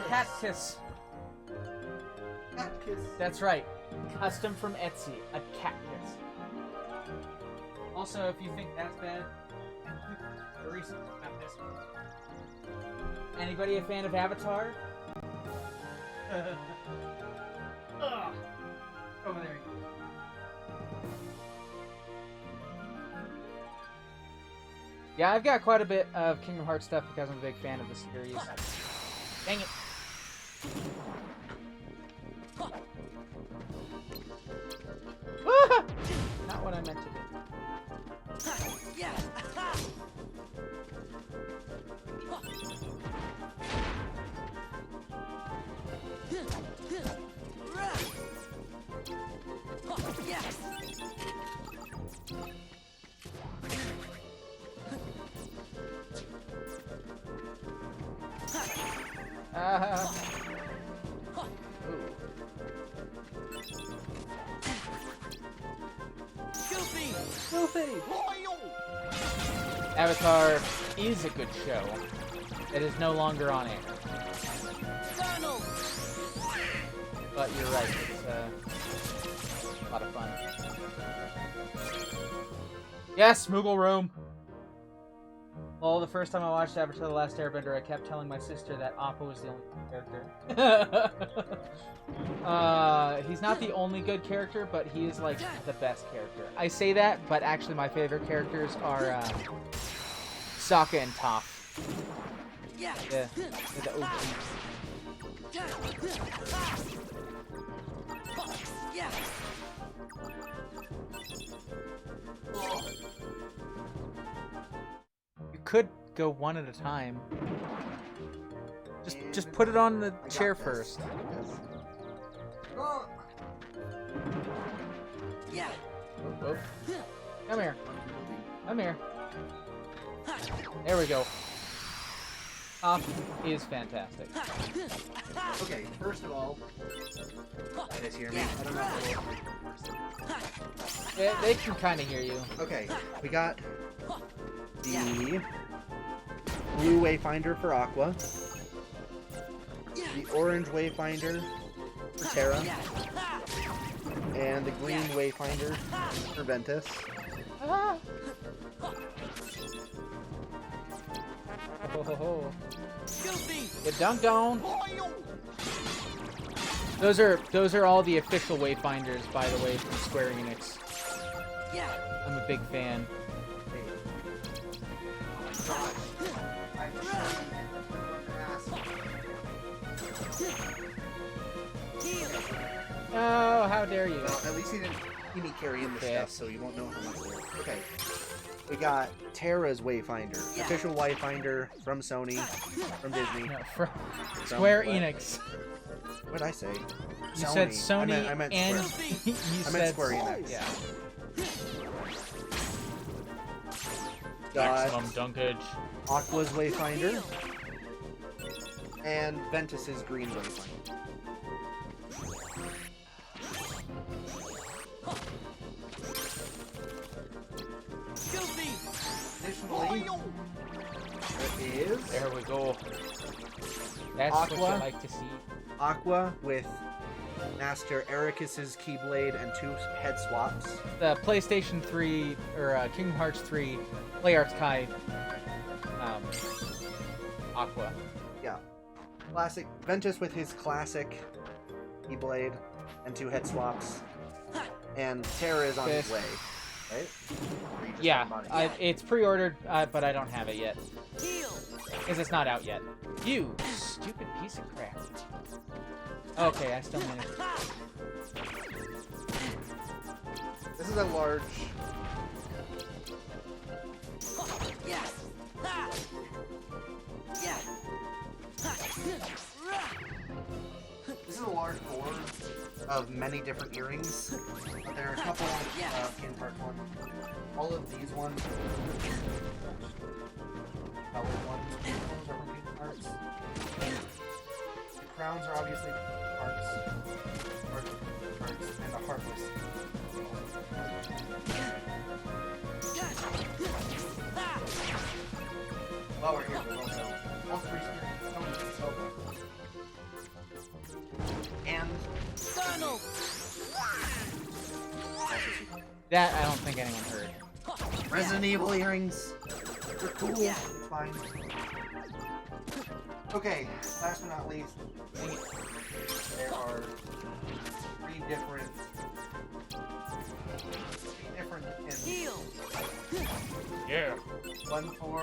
cactus! That's right. Custom from Etsy. A cactus. Also, if you think that's bad, you The recent, not this one. Anybody a fan of Avatar? Ugh. Over there. Yeah, I've got quite a bit of Kingdom Hearts stuff because I'm a big fan of the series. Dang it. Ah! Not what I meant to do. Avatar is a good show. It is no longer on air. But you're right, it's a lot of fun. Yes, Moogle Room! Well, the first time I watched Avatar The Last Airbender, I kept telling my sister that Appa was the only good character. He's not the only good character, but he is, like, the best character. I say that, but actually my favorite characters are, Sokka and Toph. Yeah, they're the OGs. You could go one at a time. Just put it on the chair first. Yeah. Oh. Come here. Come here. There we go. Toph is fantastic. Okay, first of all, that is hear me. I don't know. They can kind of hear you. Okay, we got the blue wayfinder for Aqua, the orange wayfinder for Terra, and the green wayfinder for Ventus. Oh. Get dunked on. Those are all the official wayfinders, by the way, from Square Enix. I'm a big fan. Oh, how dare you! Well, at least he didn't see me carrying the stuff, so you won't know how much it is. Okay. We got Terra's Wayfinder, official Wayfinder from Sony, from Disney. No, from Square Enix. What did I say? You said Sony I meant and Square. you I meant said Square Enix. Yeah. Maximum dunkage. Aqua's Wayfinder, and Ventus's Green Wayfinder. Additionally, there is There we go. That's Aqua. what you like to see. Aqua with Master Ericus's Keyblade and 2 head swaps. The PlayStation 3 or Kingdom Hearts 3 Play Arts Kai Aqua. Yeah. Classic Ventus with his classic Keyblade and 2 head swaps. And Terra is on his way, right? Or you just Yeah, haven't bought it yet? it's pre-ordered, but I don't have it yet. Because it's not out yet. You stupid piece of crap. Okay, I still managed. This is a large... This is a large board of many different earrings, but there are a couple Kingdom Hearts ones. All of these ones, colored ones, are from Kingdom Hearts. The crowns are obviously hearts, and the heartless. While we're here, there's also all 3 spirits, and That I don't think anyone heard. Resident Evil earrings. They're cool. It's fine. Okay, last but not least, there are three different pins. Yeah. One for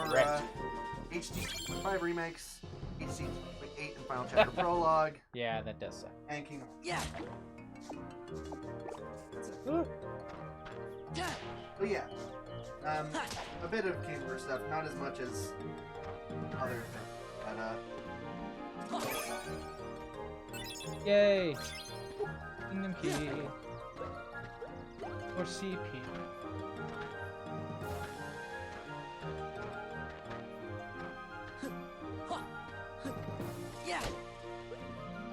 HD 5 remakes, HD 8 and Final Chapter Prologue, Yeah, that does suck. and Kingdom. But yeah, a bit of Kingdom stuff, not as much as other things. But Yay! Kingdom Key. Or CP.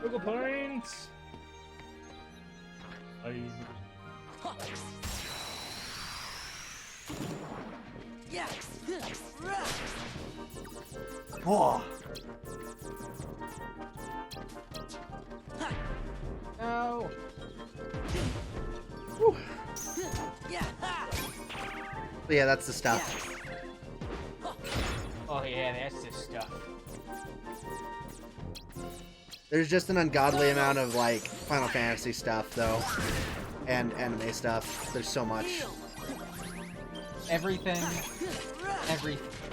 Local points. whoa! No! But yeah, that's the stuff. Oh yeah, that's the stuff. There's just an ungodly amount of like Final Fantasy stuff though, and anime stuff. There's so much. Everything.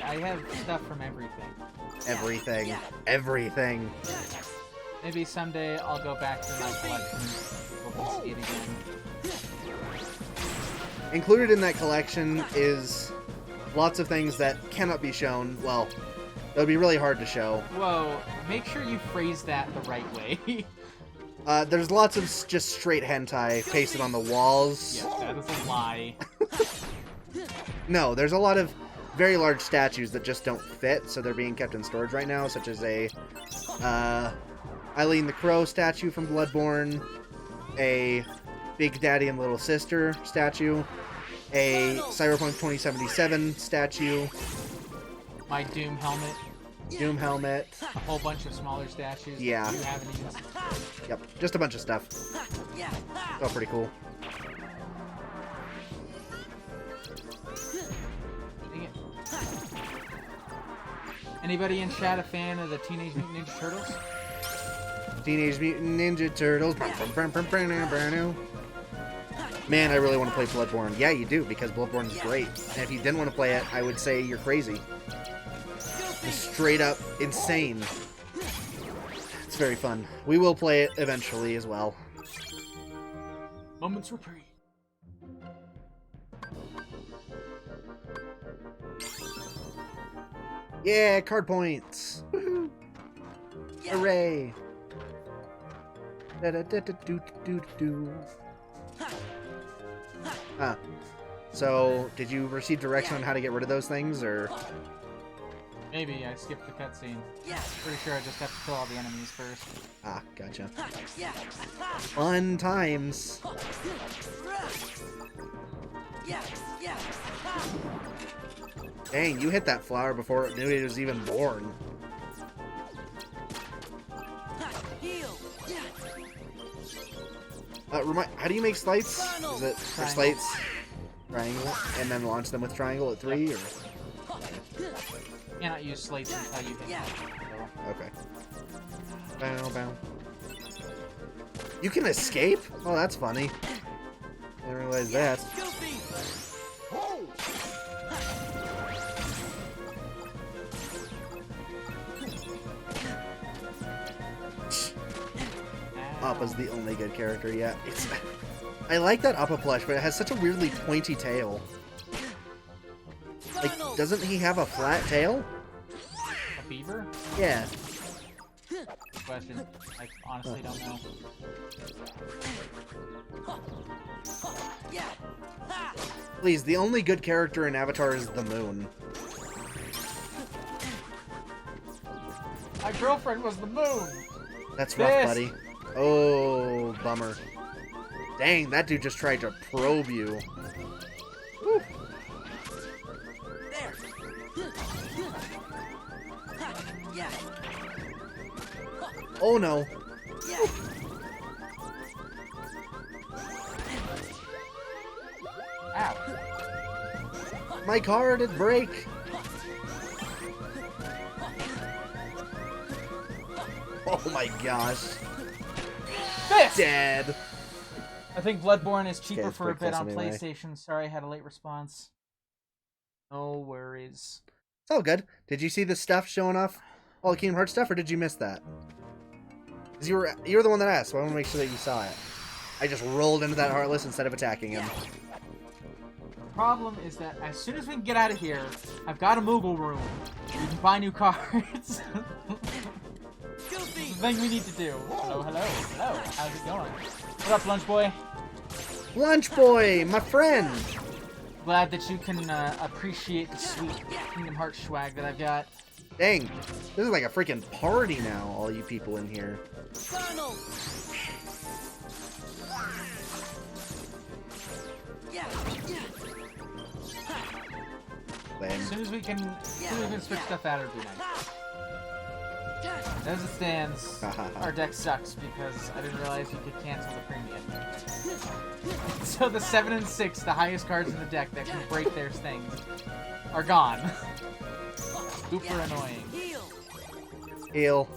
I have stuff from everything. Everything. Everything. Maybe someday I'll go back to my collection. We'll see it again. Included in that collection is lots of things that cannot be shown. Well, it would be really hard to show. Whoa, make sure you phrase that the right way. There's lots of just straight hentai pasted on the walls. Yes, that is a lie. No, there's a lot of very large statues that just don't fit, so they're being kept in storage right now, such as a Eileen the Crow statue from Bloodborne, a Big Daddy and Little Sister statue, a Cyberpunk 2077 statue, My Doom helmet, Doom helmet. a whole bunch of smaller statues Yeah. that you haven't even seen. Yep, just a bunch of stuff. Oh, pretty cool. Dang it. Anybody in chat a fan of the Teenage Mutant Ninja Turtles? Teenage Mutant Ninja Turtles. Man, I really want to play Bloodborne. Yeah, you do, because Bloodborne is great. And if you didn't want to play it, I would say you're crazy. Just straight up insane. It's very fun. We will play it eventually as well. Moments reprieve. Yeah, card points. Woohoo. Hooray. Da-da-da-da-do-do-do. Huh. So, did you receive direction on how to get rid of those things, or? Maybe I skipped the cutscene. Pretty sure I just have to kill all the enemies first. Ah, gotcha. Fun times. Dang, you hit that flower before it knew it was even born. How do you make slates? Is it for slates? Triangle? And then launch them with triangle at 3? Or? You cannot use slates until you hit Okay. Bow, bow. You can escape? Oh, that's funny. Didn't realize that. Appa's the only good character yet. I like that Appa plush, but it has such a weirdly pointy tail. Like, doesn't he have a flat tail? A beaver? Yeah. Good question. I honestly don't know. Please, the only good character in Avatar is the moon. My girlfriend was the moon! That's rough, buddy. Oh, bummer. Dang, that dude just tried to probe you. Whew. Oh no. Ow. My car did break. Oh my gosh. Fist! Dead. I think Bloodborne is cheaper it's for a pretty bit close on anyway. PlayStation. Sorry, I had a late response. No worries. It's all good. Did you see the stuff showing off? All the Kingdom Hearts stuff, or did you miss that? 'Cause you were the one that asked, so I want to make sure that you saw it. I just rolled into that Heartless instead of attacking him. The problem is that as soon as we can get out of here, I've got a Moogle room. We can buy new cards. It's the thing we need to do. Hello, hello, hello. How's it going? What up, Lunch Boy? Lunch Boy, my friend. Glad that you can appreciate the sweet Kingdom Hearts swag that I've got. Dang, this is like a freaking party now, all you people in here. As soon as we can switch stuff out, it'll be nice. As it stands, our deck sucks because I didn't realize you could cancel the premium. So the 7 and 6, the highest cards in the deck that can break their things, are gone. Super annoying. Heal.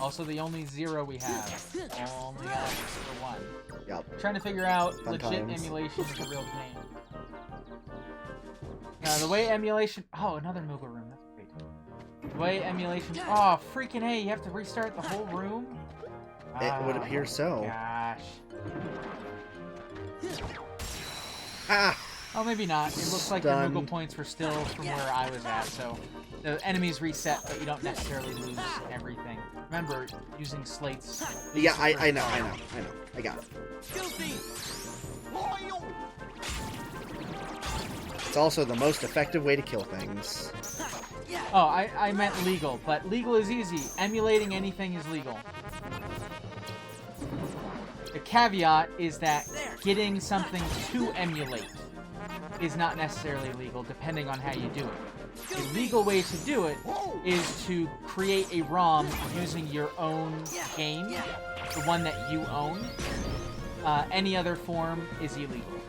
Also, the only 0 we have. Only got for 1. Yep. Trying to figure out Fun legit times. emulation is a real pain. Now, the way emulation... Oh, another Moogle room. That's great. The way emulation... Oh, freaking A, you have to restart the whole room? It would Oh, appear so. Gosh. Ah! Oh, maybe not. It looks like your Moogle points were still from where I was at, so... The enemies reset, but you don't necessarily lose everything. Remember, using slates... Yeah, I know. I got it. It's also the most effective way to kill things. Oh, I meant legal, but legal is easy. Emulating anything is legal. The caveat is that getting something to emulate is not necessarily legal, depending on how you do it. The legal way to do it is to create a ROM using your own game, the one that you own. Any other form is illegal.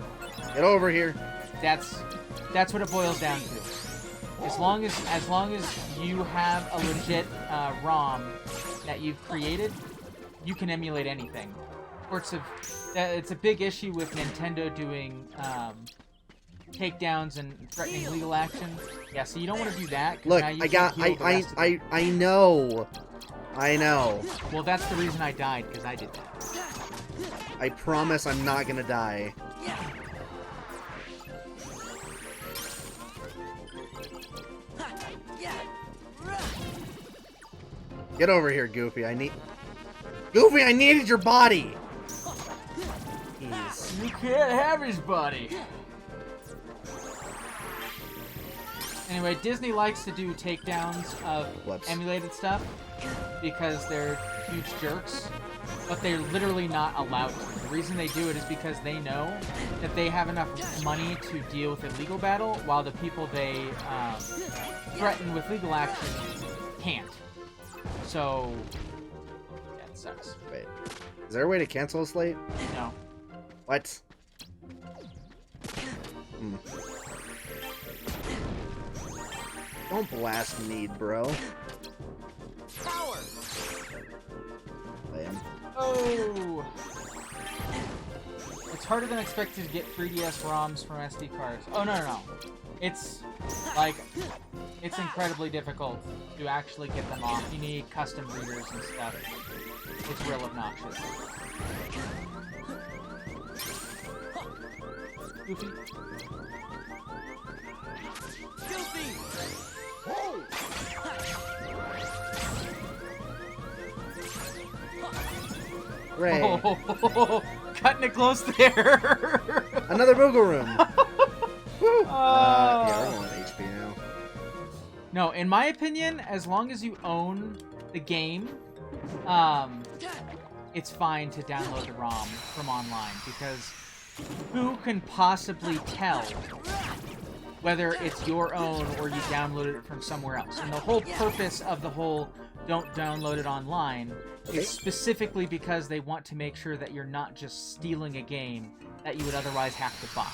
Get over here. That's what it boils down to. As long as you have a legit ROM that you've created, you can emulate anything. It's a big issue with Nintendo doing takedowns and threatening legal action. Yeah, so you don't want to do that. Look, now you I can't got, heal the rest of them. I know. I know. Well, that's the reason I died, because I did that. I promise I'm not gonna die. Get over here, Goofy. Goofy, I needed your body! Jeez. You can't have his body. Anyway, Disney likes to do takedowns of emulated stuff because they're huge jerks, but they're literally not allowed to. The reason they do it is because they know that they have enough money to deal with a legal battle, while the people they threaten with legal action can't. So, yeah, it sucks. Wait. Is there a way to cancel a slate? No. What? Don't blast me, bro. Power. Lame. Oh! It's harder than expected to get 3DS ROMs from SD cards. Oh, no. It's incredibly difficult to actually get them off. You need custom readers and stuff. It's real obnoxious. Goofy. Ray. Oh, cutting it close there. Another Moogle room. Woo. Yeah, we're going with HP now. No, in my opinion, as long as you own the game, it's fine to download the ROM from online, because who can possibly tell whether it's your own or you downloaded it from somewhere else? And the whole purpose of the whole don't download it online is specifically because they want to make sure that you're not just stealing a game that you would otherwise have to buy.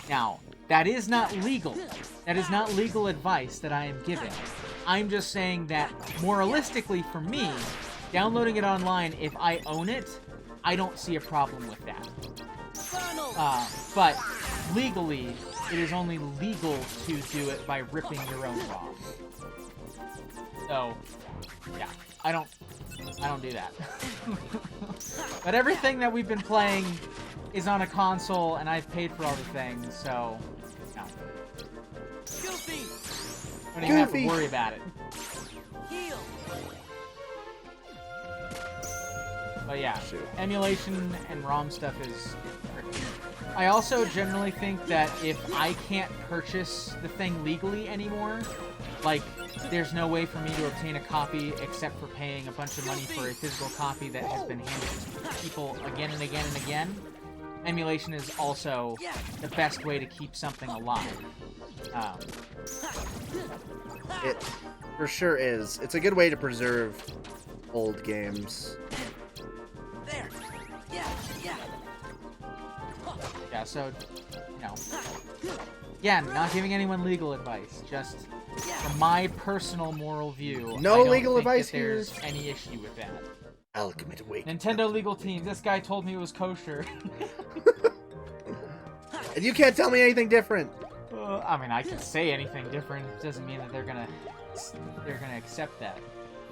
Now, that is not legal. That is not legal advice that I am giving. I'm just saying that moralistically for me, downloading it online, if I own it, I don't see a problem with that. But legally, it is only legal to do it by ripping your own ROM. So, yeah, I don't do that. But everything that we've been playing is on a console, and I've paid for all the things, so no. Don't even have to worry about it. But yeah, emulation and ROM stuff is tricky. I also generally think that if I can't purchase the thing legally anymore, like, there's no way for me to obtain a copy except for paying a bunch of money for a physical copy that has been handed to people again and again and again, emulation is also the best way to keep something alive. It for sure is. It's a good way to preserve old games. Yeah, so, you know, again, not giving anyone legal advice, just from my personal moral view, No I don't legal think advice that there's here. any issue with that. Ultimate Awakening. Nintendo legal team, this guy told me it was kosher. And you can't tell me anything different. I mean, I can say anything different. It doesn't mean that they're gonna accept that.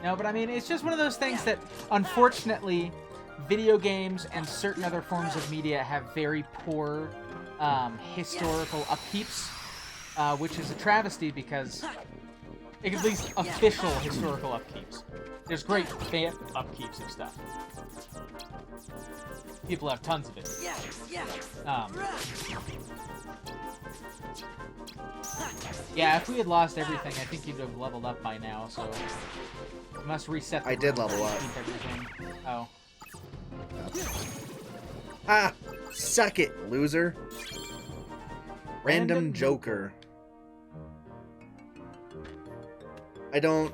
No, but I mean, it's just one of those things that, unfortunately, video games and certain other forms of media have very poor historical upkeeps, which is a travesty because, at least official historical upkeeps. There's great fan upkeeps of stuff. People have tons of it. Yeah, if we had lost everything, I think you'd have leveled up by now, so you must reset the I did room level to up. keep everything. Oh. Ah! Suck it, loser. Random Joker. I don't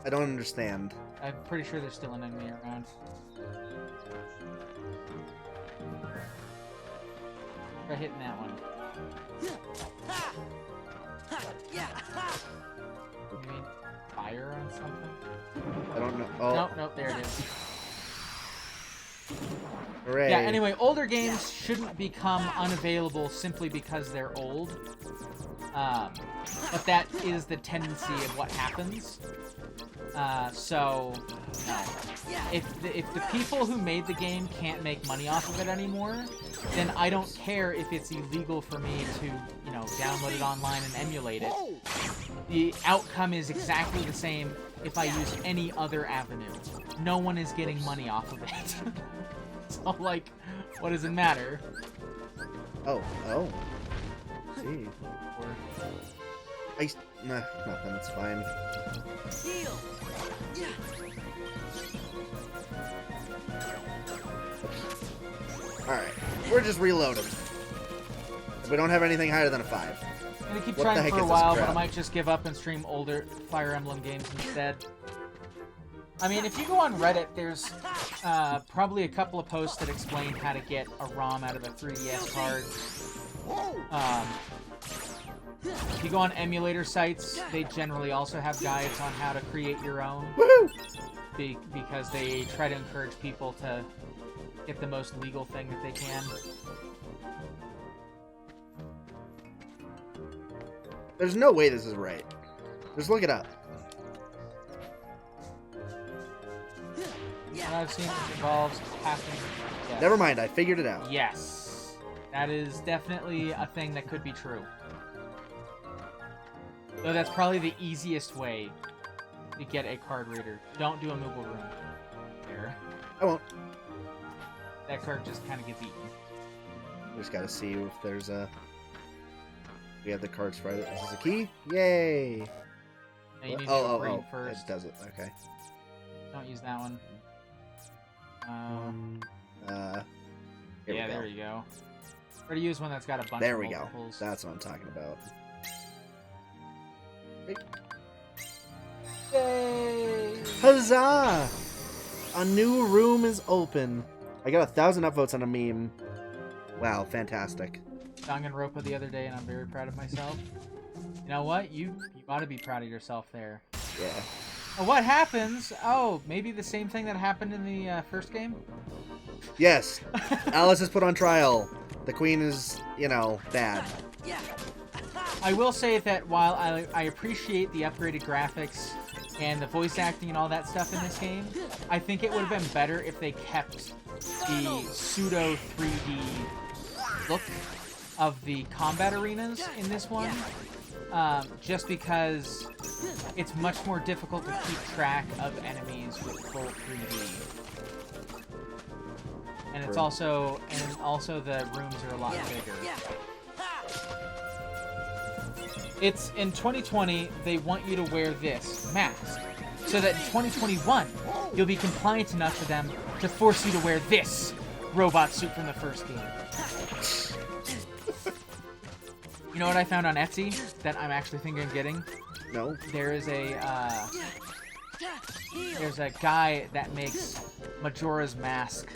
understand. I'm pretty sure there's still an enemy around. Try hitting that one. You mean fire on something? I don't know. Oh, Nope, there it is. hooray. Yeah, anyway, older games shouldn't become unavailable simply because they're old. But that is the tendency of what happens. So, no. If the people who made the game can't make money off of it anymore, then I don't care if it's illegal for me to, you know, download it online and emulate it. The outcome is exactly the same if I use any other avenue. No one is getting money off of it. So, like, what does it matter? Oh. See. Nah, nothing. It's fine. Alright, we're just reloading. We don't have anything higher than a 5. I'm gonna keep What the trying heck for a is this while, but I crap? might just give up and stream older Fire Emblem games instead. I mean, if you go on Reddit, there's probably a couple of posts that explain how to get a ROM out of a 3DS card. If you go on emulator sites, they generally also have guides on how to create your own. Woohoo! Because they try to encourage people to get the most legal thing that they can. There's no way this is right. Just look it up. What I've seen involves hacking. Yes. Never mind, I figured it out. Yes. That is definitely a thing that could be true. Though that's probably the easiest way to get a card reader. Don't do a Moogle room. There. I won't. That card just kind of gets eaten. Just gotta see if there's a... We have the cards for it. Is this a key? Yay! Now you need to read first. It does it. Okay. Don't use that one. Here Yeah, we go. there you go. Or to use one that's got a bunch There of we go. multiples. That's what I'm talking about. Yay! Huzzah! A new room is open. I got 1,000 upvotes on a meme. Wow, fantastic. Danganronpa the other day, and I'm very proud of myself. You know what? You ought to be proud of yourself there. Yeah. What happens? Oh, maybe the same thing that happened in the first game? Yes. Alice is put on trial. The queen is, you know, bad. I will say that while I appreciate the upgraded graphics and the voice acting and all that stuff in this game, I think it would have been better if they kept the pseudo 3D look of the combat arenas in this one. Just because it's much more difficult to keep track of enemies with full 3D. And it's also the rooms are a lot bigger. It's in 2020, they want you to wear this mask, so that in 2021, you'll be compliant enough to them to force you to wear this robot suit from the first game. You know what I found on Etsy that I'm actually thinking of getting? No. There's a guy that makes Majora's masks,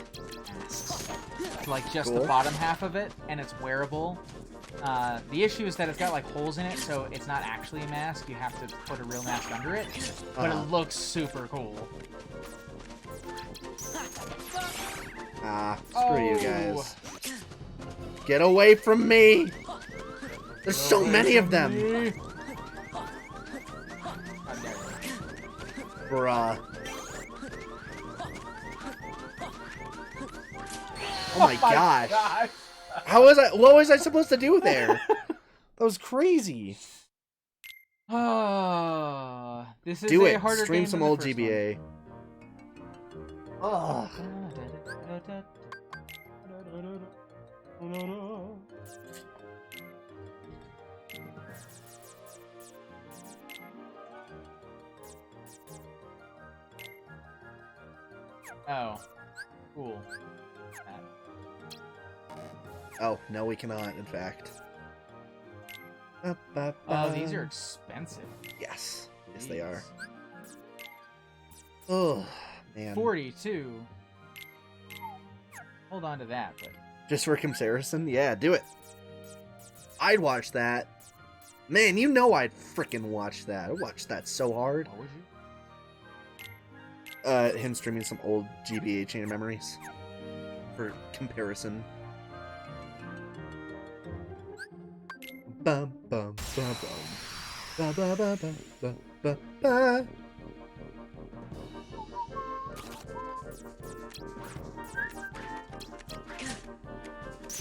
like just the bottom half of it, and it's wearable. The issue is that it's got like holes in it, so it's not actually a mask. You have to put a real mask under it, but it looks super cool. Screw you guys. Get away from me! There's so many of them! Bruh. Oh my gosh. How was I? What was I supposed to do there? That was crazy. This is Do a it. harder Stream game some than the old first GBA. one. Oh, cool. Oh, no, we cannot, in fact. Oh, these are expensive. Yes. Yes, they are. Oh, man. 42. Hold on to that, but... Just for comparison? Yeah, do it. I'd watch that. Man, you know I'd frickin' watch that. I'd watch that so hard. What would you? Him streaming some old GBA Chain of Memories. For comparison. Bum bum bum bum. Ba ba ba ba ba ba ba.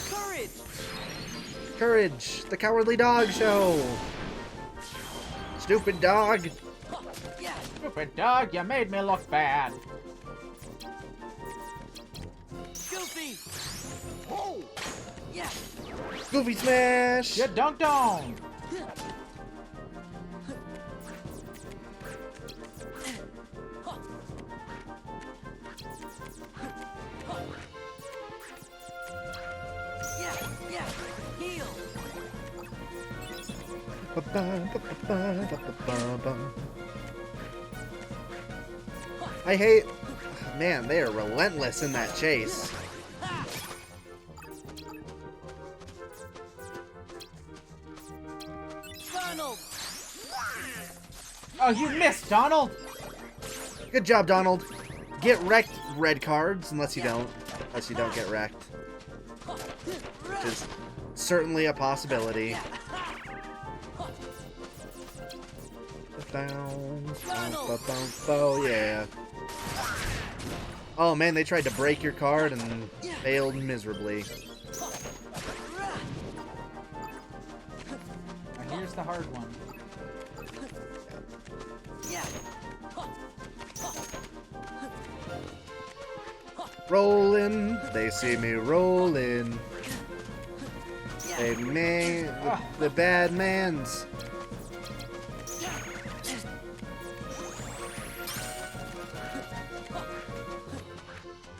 Courage! Courage! The Cowardly Dog Show! Stupid dog! Stupid dog, you made me look bad. Goofy! Oh! Yeah! Goofy Smash! You dunked on! Yeah! Heal! I hate... Man, they are relentless in that chase. Donald! Oh, you missed, Donald! Good job, Donald. Get wrecked, red cards, unless you don't. Unless you don't get wrecked. Which is certainly a possibility. Yeah. Oh man, they tried to break your card and failed miserably. Now here's the hard one. Rolling, they see me rolling. They man, the bad man's.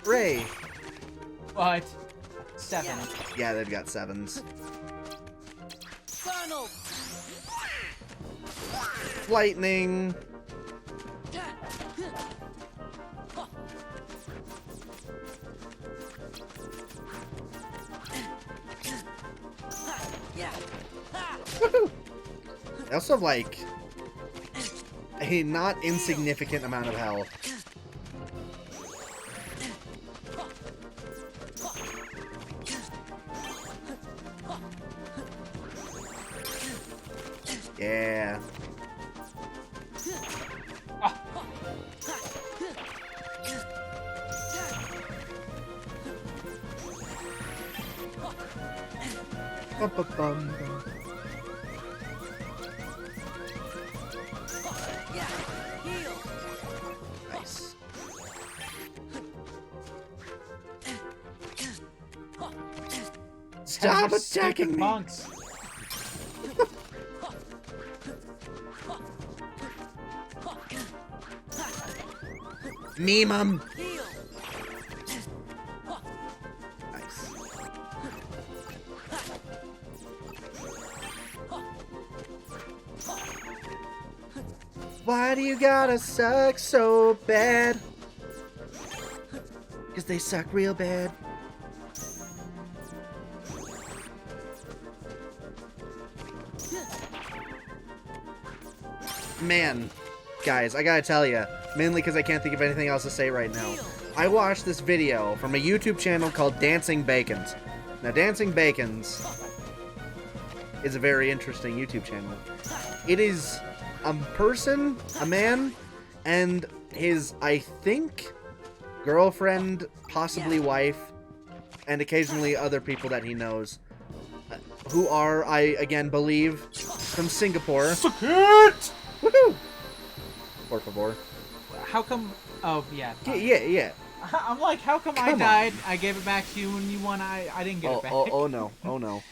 Ray. What? 7. Yeah, they've got 7s. Donald! Lightning. Woohoo! They also have like a not insignificant amount of health. Yeah. Bum. Nice. Stop attacking me! Monks. Meme 'em. Nice. Why do you gotta suck so bad? 'Cause they suck real bad. Man, guys, I gotta tell you, mainly because I can't think of anything else to say right now. I watched this video from a YouTube channel called Dancing Bacons. Now, Dancing Bacons is a very interesting YouTube channel. It is a person, a man, and his, I think, girlfriend, possibly wife, and occasionally other people that he knows, who are, I again believe, from Singapore. Suck it! Woohoo! Por favor. How come? Oh yeah. Yeah. I'm like, how come I died? I gave it back to you, and you won. I didn't get it back. Oh no!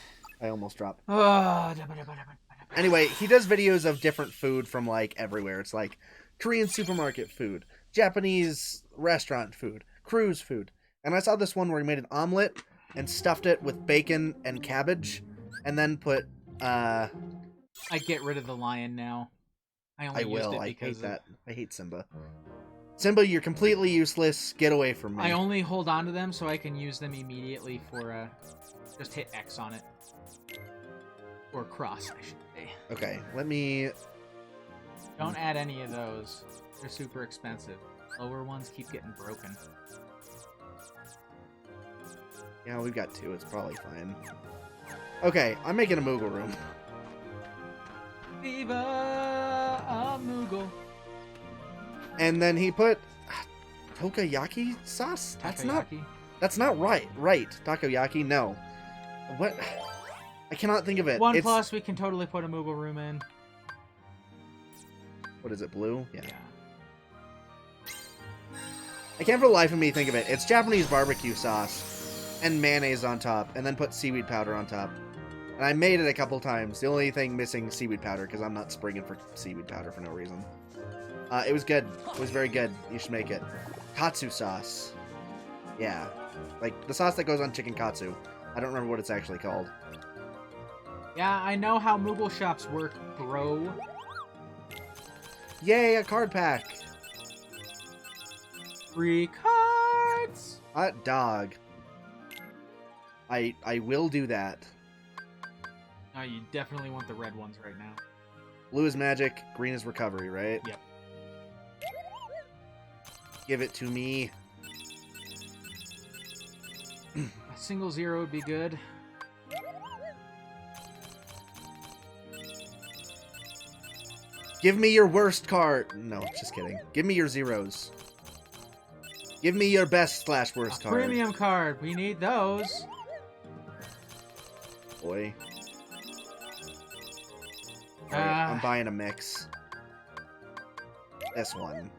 I almost dropped. Oh. Anyway, he does videos of different food from like everywhere. It's like Korean supermarket food, Japanese restaurant food, cruise food. And I saw this one where he made an omelet and stuffed it with bacon and cabbage, and then put I get rid of the lion now. I only used it I because hate that. I hate Simba. Simba, you're completely useless. Get away from me. I only hold on to them so I can use them immediately for just hit X on it. Or cross, I should say. Okay, let me... Don't add any of those. They're super expensive. Lower ones keep getting broken. Yeah, we've got two. It's probably fine. Okay, I'm making a Moogle room. Viva a Moogle. And then he put takoyaki sauce? That's not right. Right. Takoyaki? No. What? I cannot think of it. One plus, we can totally put a Moogle room in. What is it, blue? Yeah. Yeah. I can't for the life of me think of it. It's Japanese barbecue sauce and mayonnaise on top, and then put seaweed powder on top. And I made it a couple times. The only thing missing seaweed powder, because I'm not springing for seaweed powder for no reason. It was good. It was very good. You should make it. Katsu sauce. Yeah. Like, the sauce that goes on chicken katsu. I don't remember what it's actually called. Yeah, I know how Moogle shops work, bro. Yay, a card pack! Free cards! Hot dog. I will do that. Oh, you definitely want the red ones right now. Blue is magic, green is recovery, right? Yep. Give it to me. A single 0 would be good. Give me your worst card. No, just kidding. Give me your zeros. Give me your best / worst card. Premium card. We need those. Boy. Alright, I'm buying a mix. This one.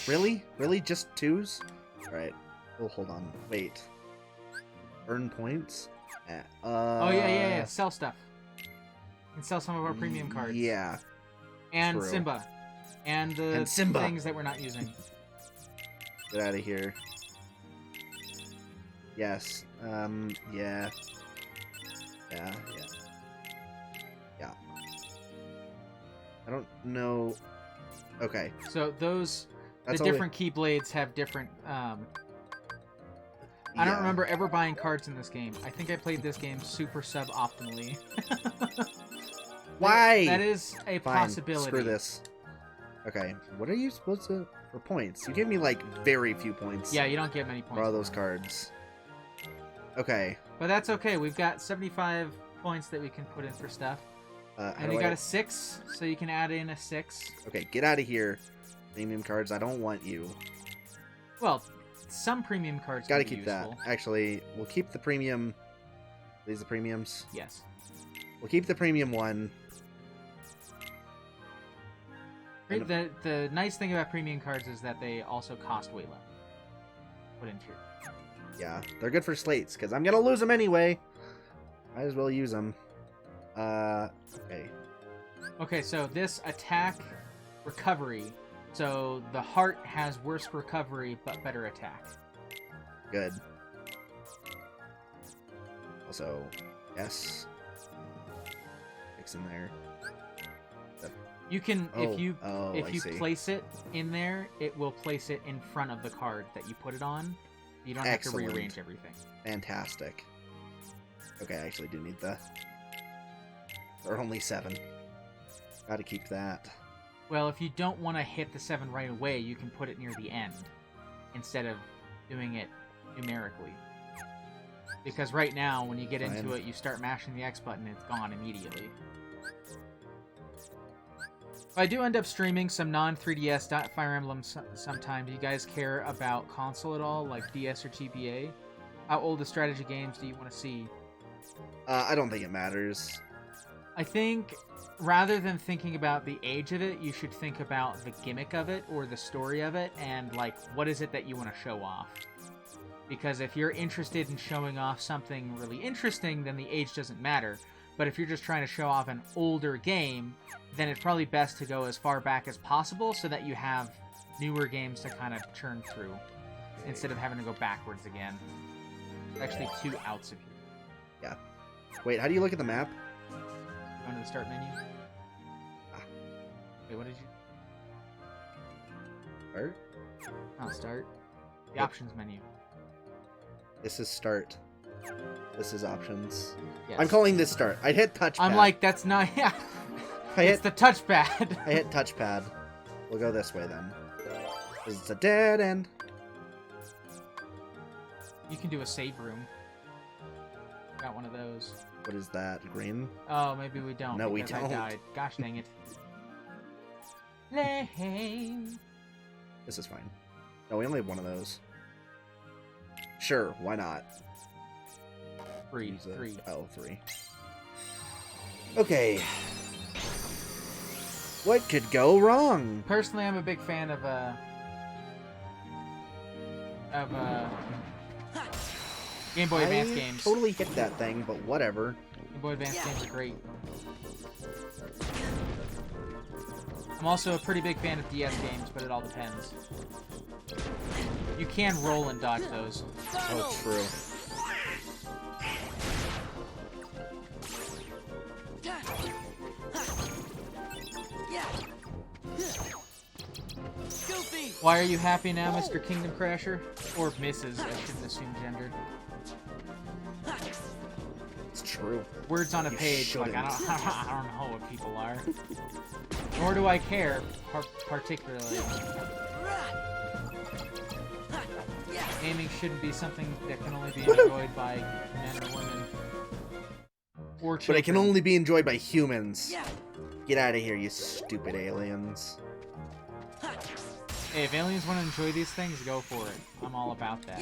Really? Really? Just twos? Alright. Oh, hold on. Wait. Earn points? Oh, yeah. Sell stuff. And sell some of our premium cards. Yeah. And true. Simba. And the things that we're not using. Get out of here. Yes. Yeah. Yeah. I don't know. Okay. So those... That's the different Keyblades have different I don't Yeah. remember ever buying cards in this game. I think I played this game super sub-optimally. Why? That is a Fine, possibility. screw this. Okay, what are you supposed to... for points? You gave me, like, very few points. Yeah, you don't get many points. For all those cards. Okay. But that's okay. We've got 75 points that we can put in for stuff. How And do you I- got a 6, so you can add in a 6. Okay, get out of here. Premium cards, I don't want you. Well, some premium cards Gotta can be keep useful. that. Actually, we'll keep the premium... These the premiums? Yes. We'll keep the premium one. The nice thing about premium cards is that they also cost way less. Put into your... Yeah, they're good for slates, because I'm gonna lose them anyway. Might as well use them. Okay. Okay, so this attack recovery. So the heart has worse recovery, but better attack. Good. Also, S. Fix in there. You can, if you I see. place it in there, it will place it in front of the card that you put it on. You don't have to Excellent. rearrange everything. Fantastic. Okay, I actually do need the... There are only 7. Gotta keep that. Well, if you don't want to hit the 7 right away, you can put it near the end instead of doing it numerically. Because right now, when you get into it, you start mashing the X button, it's gone immediately. I do end up streaming some non-3DS Fire Emblem sometime. Do you guys care about console at all, like DS or GBA? How old the strategy games do you want to see? I don't think it matters. I think rather than thinking about the age of it, you should think about the gimmick of it or the story of it and, like, what is it that you want to show off? Because if you're interested in showing off something really interesting, then the age doesn't matter. But if you're just trying to show off an older game, then it's probably best to go as far back as possible so that you have newer games to kind of churn through instead of having to go backwards again. Actually, 2 outs of you. Yeah. Wait, how do you look at the map? Go into the start menu. Wait, what did you... Start? Not start. The Yep. options menu. This is start. This is options. Yes. I'm calling this start. I hit touchpad. I'm like, that's not... Yeah. It's the touchpad. I hit touchpad. We'll go this way then. This is a dead end. You can do a save room. Got one of those. What is that? Green? Oh, maybe we don't. No, we because don't. I died. Gosh dang it. Lame. This is fine. No, we only have one of those. Sure, why not? 3. Use a- 3. Oh, 3. Okay. What could go wrong? Personally, I'm a big fan of Game Boy Advance I games. totally hit that thing, but whatever. Game Boy Advance games are great. I'm also a pretty big fan of DS games, but it all depends. You can roll and dodge those. Oh, true. Why are you happy now, Mr. Kingdom Crasher? Or Mrs. I shouldn't assume gendered. It's true. Words on a You page, like, I shouldn't. don't know what people are. Nor do I care, particularly. Gaming shouldn't be something that can only be enjoyed by men or women. Or children. But it can only be enjoyed by humans. Get out of here, you stupid aliens. Hey, if aliens want to enjoy these things, go for it. I'm all about that.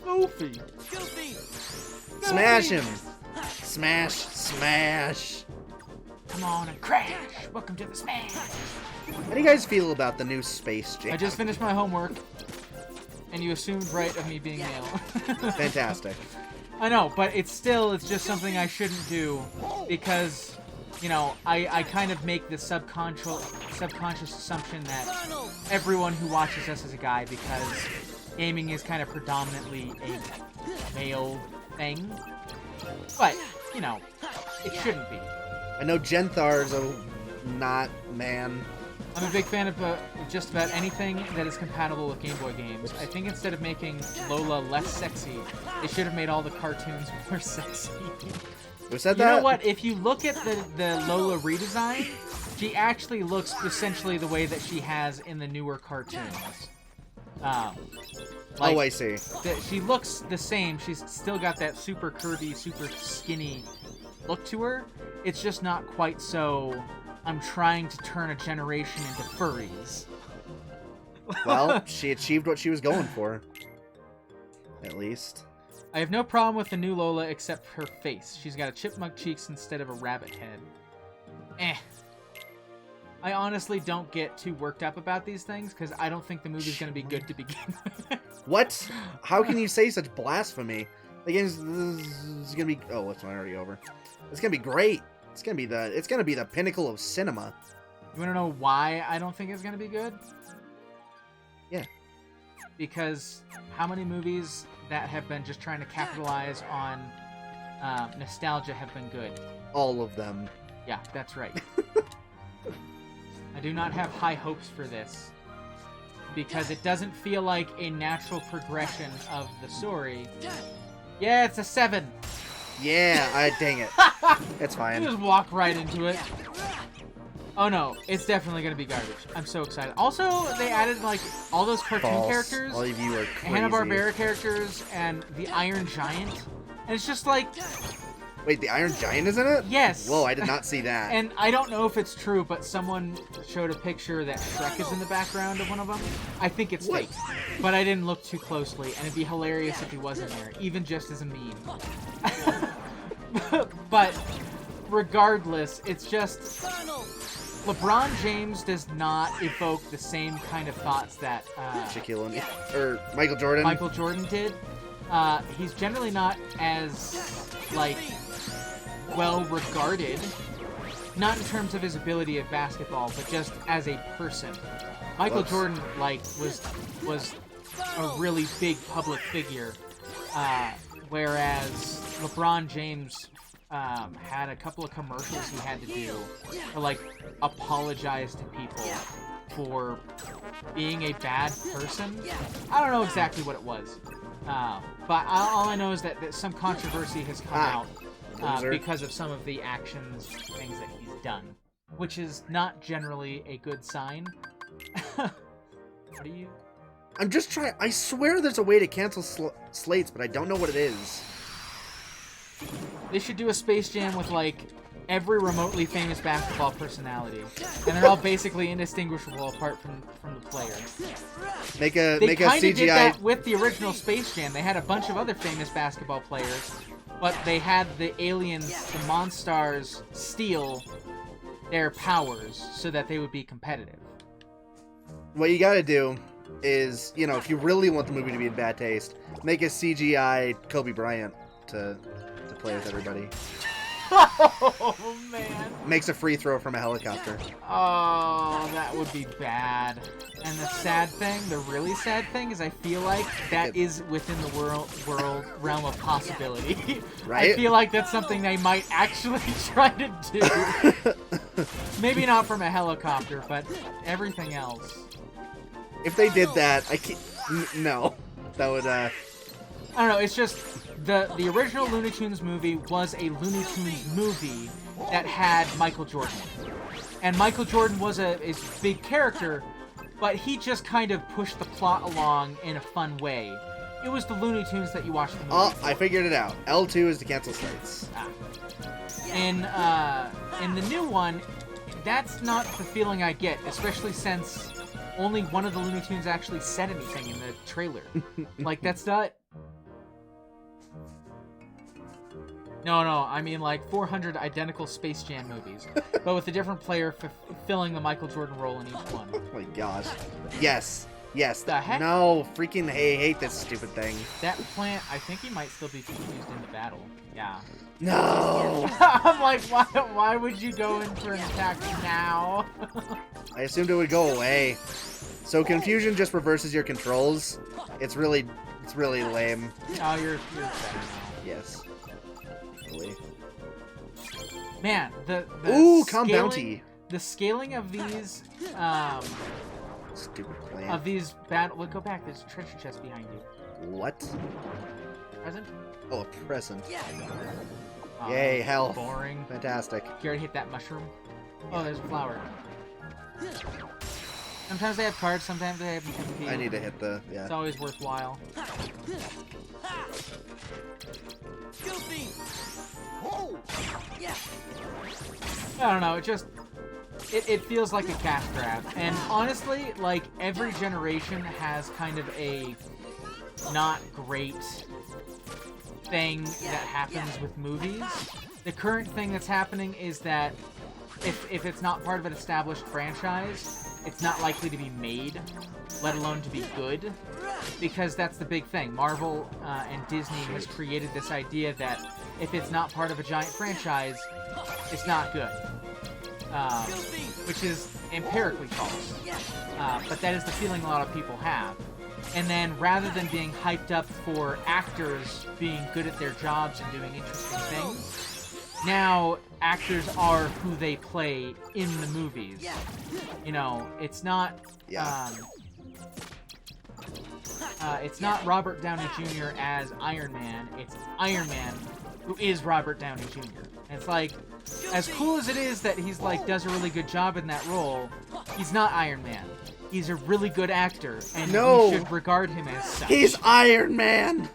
Goofy! Smash him! Smash, smash! Come on and crash! Welcome to the smash! How do you guys feel about the new Space Jam? I just finished my homework, and you assumed right of me being male. Fantastic. I know, but it's just something I shouldn't do, because, you know, I kind of make the subconscious assumption that everyone who watches us is a guy, because gaming is kind of predominantly a male thing. But, you know, it shouldn't be. I know Genthar's a not man. I'm a big fan of just about anything that is compatible with Game Boy games. I think instead of making Lola less sexy, they should have made all the cartoons more sexy. Who said You that? know what? If you look at the Lola redesign, she actually looks essentially the way that she has in the newer cartoons. Oh, I see. She looks the same. She's still got that super curvy, super skinny look to her. It's just not quite so, I'm trying to turn a generation into furries. Well, she achieved what she was going for. At least. I have no problem with the new Lola except her face. She's got a chipmunk cheeks instead of a rabbit head. Eh. I honestly don't get too worked up about these things because I don't think the movie's going to be good to begin with. What? How can you say such blasphemy? The game's gonna be. Oh, it's already over. It's gonna be great. It's gonna be the pinnacle of cinema. You want to know why I don't think it's going to be good? Yeah. Because how many movies that have been just trying to capitalize on nostalgia have been good? All of them. Yeah, that's right. I do not have high hopes for this because it doesn't feel like a natural progression of the story. Yeah, it's a 7. Yeah, dang it. It's fine. You just walk right into it. Oh no, it's definitely gonna be garbage. I'm so excited. Also, they added like all those cartoon False. characters, All of you are crazy. Hanna-Barbera characters, and the Iron Giant, and it's just like, wait, the Iron Giant is in it? yes. Whoa, I did not see that. And I don't know if it's true, but someone showed a picture that Shrek is in the background of one of them. I think it's fake, but I didn't look too closely, and it'd be hilarious if he wasn't there, even just as a meme. But regardless, it's just LeBron James does not evoke the same kind of thoughts that Shaquille O'Neal or Michael Jordan. Michael Jordan did. He's generally not as like well regarded, not in terms of his ability at basketball, but just as a person. Michael Jordan like was a really big public figure, whereas LeBron James had a couple of commercials he had to do to like apologize to people for being a bad person. I don't know exactly what it was, but all I know is that some controversy has come out because of some of the actions, things that he's done, which is not generally a good sign. What are you? I'm just trying. I swear there's a way to cancel slates, but I don't know what it is. They should do a Space Jam with like every remotely famous basketball personality, and they're all basically indistinguishable apart from the player. Make a They kind of CGI. did that with the original Space Jam. They had a bunch of other famous basketball players, but they had the aliens, the Monstars, steal their powers so that they would be competitive. What you gotta do is, you know, if you really want the movie to be in bad taste, make a CGI Kobe Bryant to play with everybody. Oh man! Makes a free throw from a helicopter. Oh, that would be bad. And the sad thing, the really sad thing, is I feel like that is within the world realm of possibility. Right? I feel like that's something they might actually try to do. Maybe not from a helicopter, but everything else. If they did that, I can't. No, that would. I don't know. It's just the original Looney Tunes movie was a Looney Tunes movie that had Michael Jordan, and Michael Jordan was a big character, but he just kind of pushed the plot along in a fun way. It was the Looney Tunes that you watched the movie. Oh, I figured it out. L2 is to cancel slates. In the new one, that's not the feeling I get, especially since only one of the Looney Tunes actually said anything in the trailer. Like, that's not... No, I mean like 400 identical Space Jam movies, but with a different player filling the Michael Jordan role in each one. Oh my gosh. Yes. The heck? No, freaking hate this stupid thing. That plant, I think he might still be used into battle. Yeah. No! I'm like, why would you go in for an attack now? I assumed it would go away. So confusion just reverses your controls. It's really lame. Oh, you're better now. Yes. Really. Man, the Ooh, scaling, Calm Bounty. the scaling of these Stupid plan. of these battle. Look, go back. There's a treasure chest behind you. What? Present. Oh, a present. Oh, Yay, health. Boring. Fantastic. You already hit that mushroom. Oh, there's a flower. Sometimes they have cards. Sometimes they have MP. I need to hit the It's always worthwhile. I don't know. It feels like a cash grab, and honestly, like every generation has kind of a not great thing that happens with movies. The current thing that's happening is that if it's not part of an established franchise, it's not likely to be made, let alone to be good, because that's the big thing. Marvel and Disney has created this idea that if it's not part of a giant franchise, it's not good, which is empirically false. But that is the feeling a lot of people have. And then rather than being hyped up for actors being good at their jobs and doing interesting things, now actors are who they play in the movies. You know, it's not it's not Robert Downey Jr. as Iron Man, it's Iron Man who is Robert Downey Jr. And it's like, as cool as it is that he's like does a really good job in that role, he's not Iron Man. He's a really good actor, and we should regard him as such. He's Iron Man!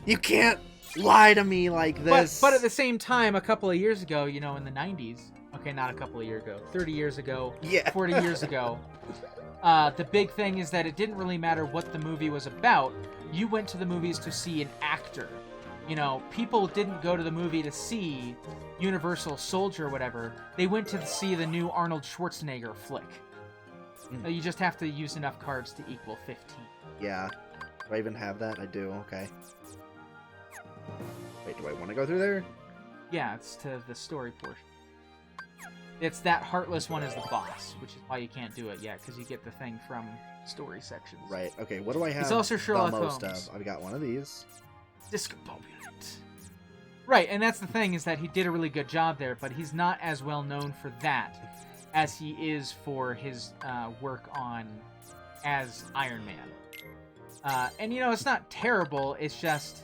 You can't lie to me like this. But at the same time, a couple of years ago, you know, in the 90s, okay, not a couple of years ago, 30 years ago, 40 years ago, the big thing is that it didn't really matter what the movie was about. You went to the movies to see an actor. You know, people didn't go to the movie to see Universal Soldier or whatever. They went to see the new Arnold Schwarzenegger flick. You just have to use enough cards to equal 15. Yeah. Do I even have that? I do. Okay. Wait, do I want to go through there? Yeah, it's to the story portion. It's that Heartless one is the boss, which is why you can't do it yet, because you get the thing from story sections. Right. Okay, what do I have It's also Sherlock the most Holmes. of? I've got one of these. Discombobulate. Right, and that's the thing, is that he did a really good job there, but he's not as well known for that as he is for his work on as Iron Man. And, you know, it's not terrible, it's just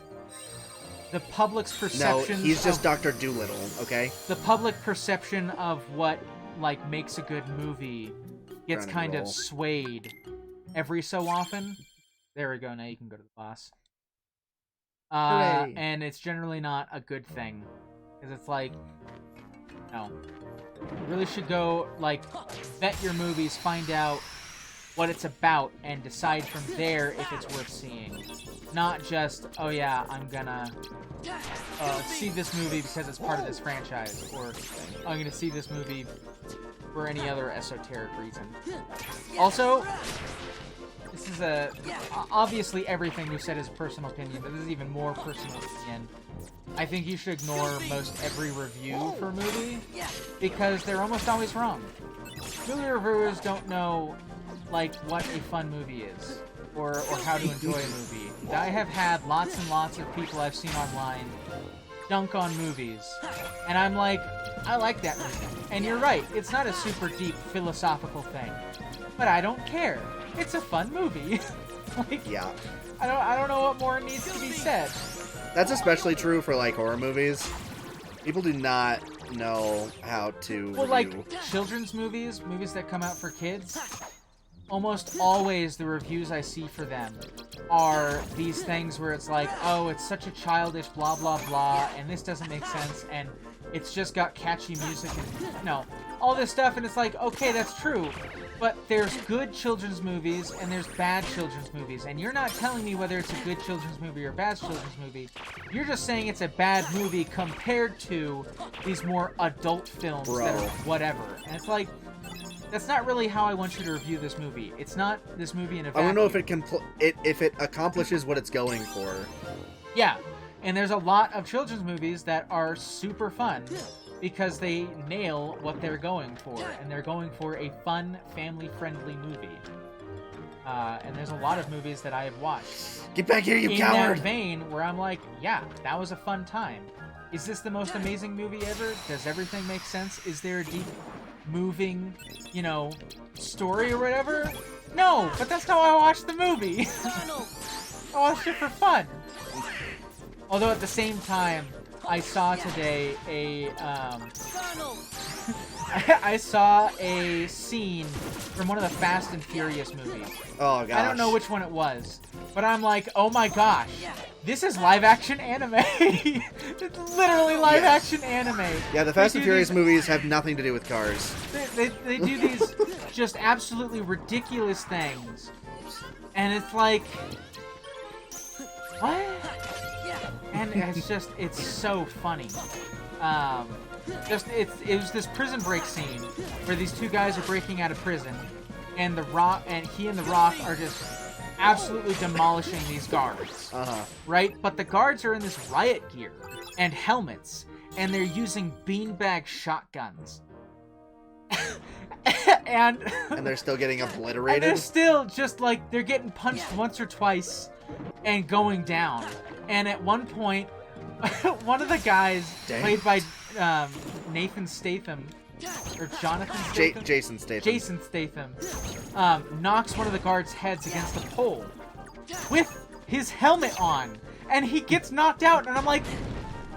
the public's perception. No, he's just Dr. Doolittle, okay? The public perception of what, like, makes a good movie gets Trying to kind of roll. swayed every so often. There we go, now you can go to the boss. Hooray. And it's generally not a good thing. Because it's like, no. You really should go, like, vet your movies, find out what it's about, and decide from there if it's worth seeing. Not just, oh yeah, I'm gonna see this movie because it's part of this franchise, or I'm gonna see this movie for any other esoteric reason. Also, this is obviously everything we've said is a personal opinion, but this is even more personal opinion. I think you should ignore most every review for a movie, because they're almost always wrong. Movie reviewers don't know, like, what a fun movie is, or how to enjoy a movie. I have had lots and lots of people I've seen online dunk on movies, and I'm like, I like that movie. And you're right, it's not a super deep philosophical thing, but I don't care. It's a fun movie. Like, Yeah. I don't know what more needs to be said. That's especially true for, like, horror movies. People do not know how to Well, review. like, children's movies that come out for kids, almost always the reviews I see for them are these things where it's like, oh, it's such a childish blah blah blah, and this doesn't make sense, and it's just got catchy music, and, you know, all this stuff, and it's like, okay, that's true, but there's good children's movies, and there's bad children's movies, and you're not telling me whether it's a good children's movie or a bad children's movie. You're just saying it's a bad movie compared to these more adult films that are whatever. And it's like, that's not really how I want you to review this movie. It's not this movie in a vacuum. I don't know if it can if it accomplishes what it's going for. Yeah, and there's a lot of children's movies that are super fun because they nail what they're going for, and they're going for a fun, family-friendly movie. And there's a lot of movies that I have watched. Get back here, you in coward! that vein, where I'm like, yeah, that was a fun time. Is this the most amazing movie ever? Does everything make sense? Is there a deep moving, you know, story or whatever. No, but that's how I watched the movie. I watched it for fun. Although at the same time, I saw today a I saw a scene from one of the Fast and Furious movies. Oh gosh. I don't know which one it was, but I'm like, oh my gosh, this is live-action anime. It's literally live-action anime. Yeah, the Fast and Furious movies have nothing to do with cars. They do these just absolutely ridiculous things, and it's like, what? And it's so funny. It was this prison break scene where these two guys are breaking out of prison, and he and the Rock are just absolutely demolishing these guards. Right? But the guards are in this riot gear and helmets, and they're using beanbag shotguns. and they're still getting obliterated. And they're still just like they're getting punched once or twice and going down. And at one point, one of the guys played by Nathan Statham, or Jonathan Statham? Jason Statham. Jason Statham knocks one of the guards' heads against a pole with his helmet on, and he gets knocked out. And I'm like,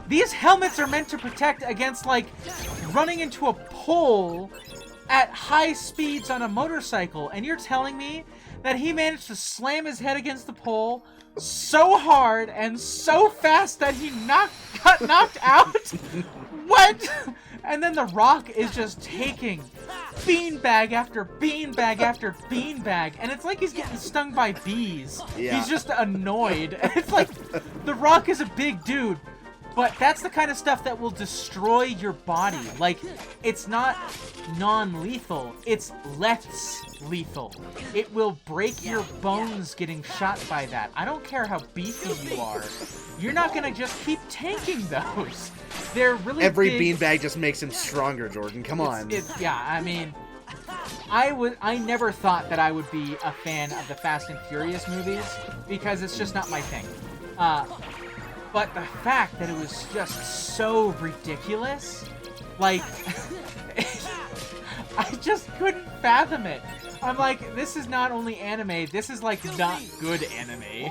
these helmets are meant to protect against like running into a pole at high speeds on a motorcycle, and you're telling me that he managed to slam his head against the pole so hard and so fast that he got knocked out? What? And then The Rock is just taking beanbag after beanbag after beanbag, and it's like he's getting stung by bees. Yeah. He's just annoyed. It's like The Rock is a big dude, but that's the kind of stuff that will destroy your body. Like, it's not non-lethal, it's less lethal. It will break your bones getting shot by that. I don't care how beefy you are. You're not gonna just keep tanking those. They're really Every big. beanbag just makes him stronger, Jordan. Come on. Yeah, I mean, I never thought that I would be a fan of the Fast and Furious movies because it's just not my thing. But the fact that it was just so ridiculous, like, I just couldn't fathom it. I'm like, this is not only anime, this is like not good anime.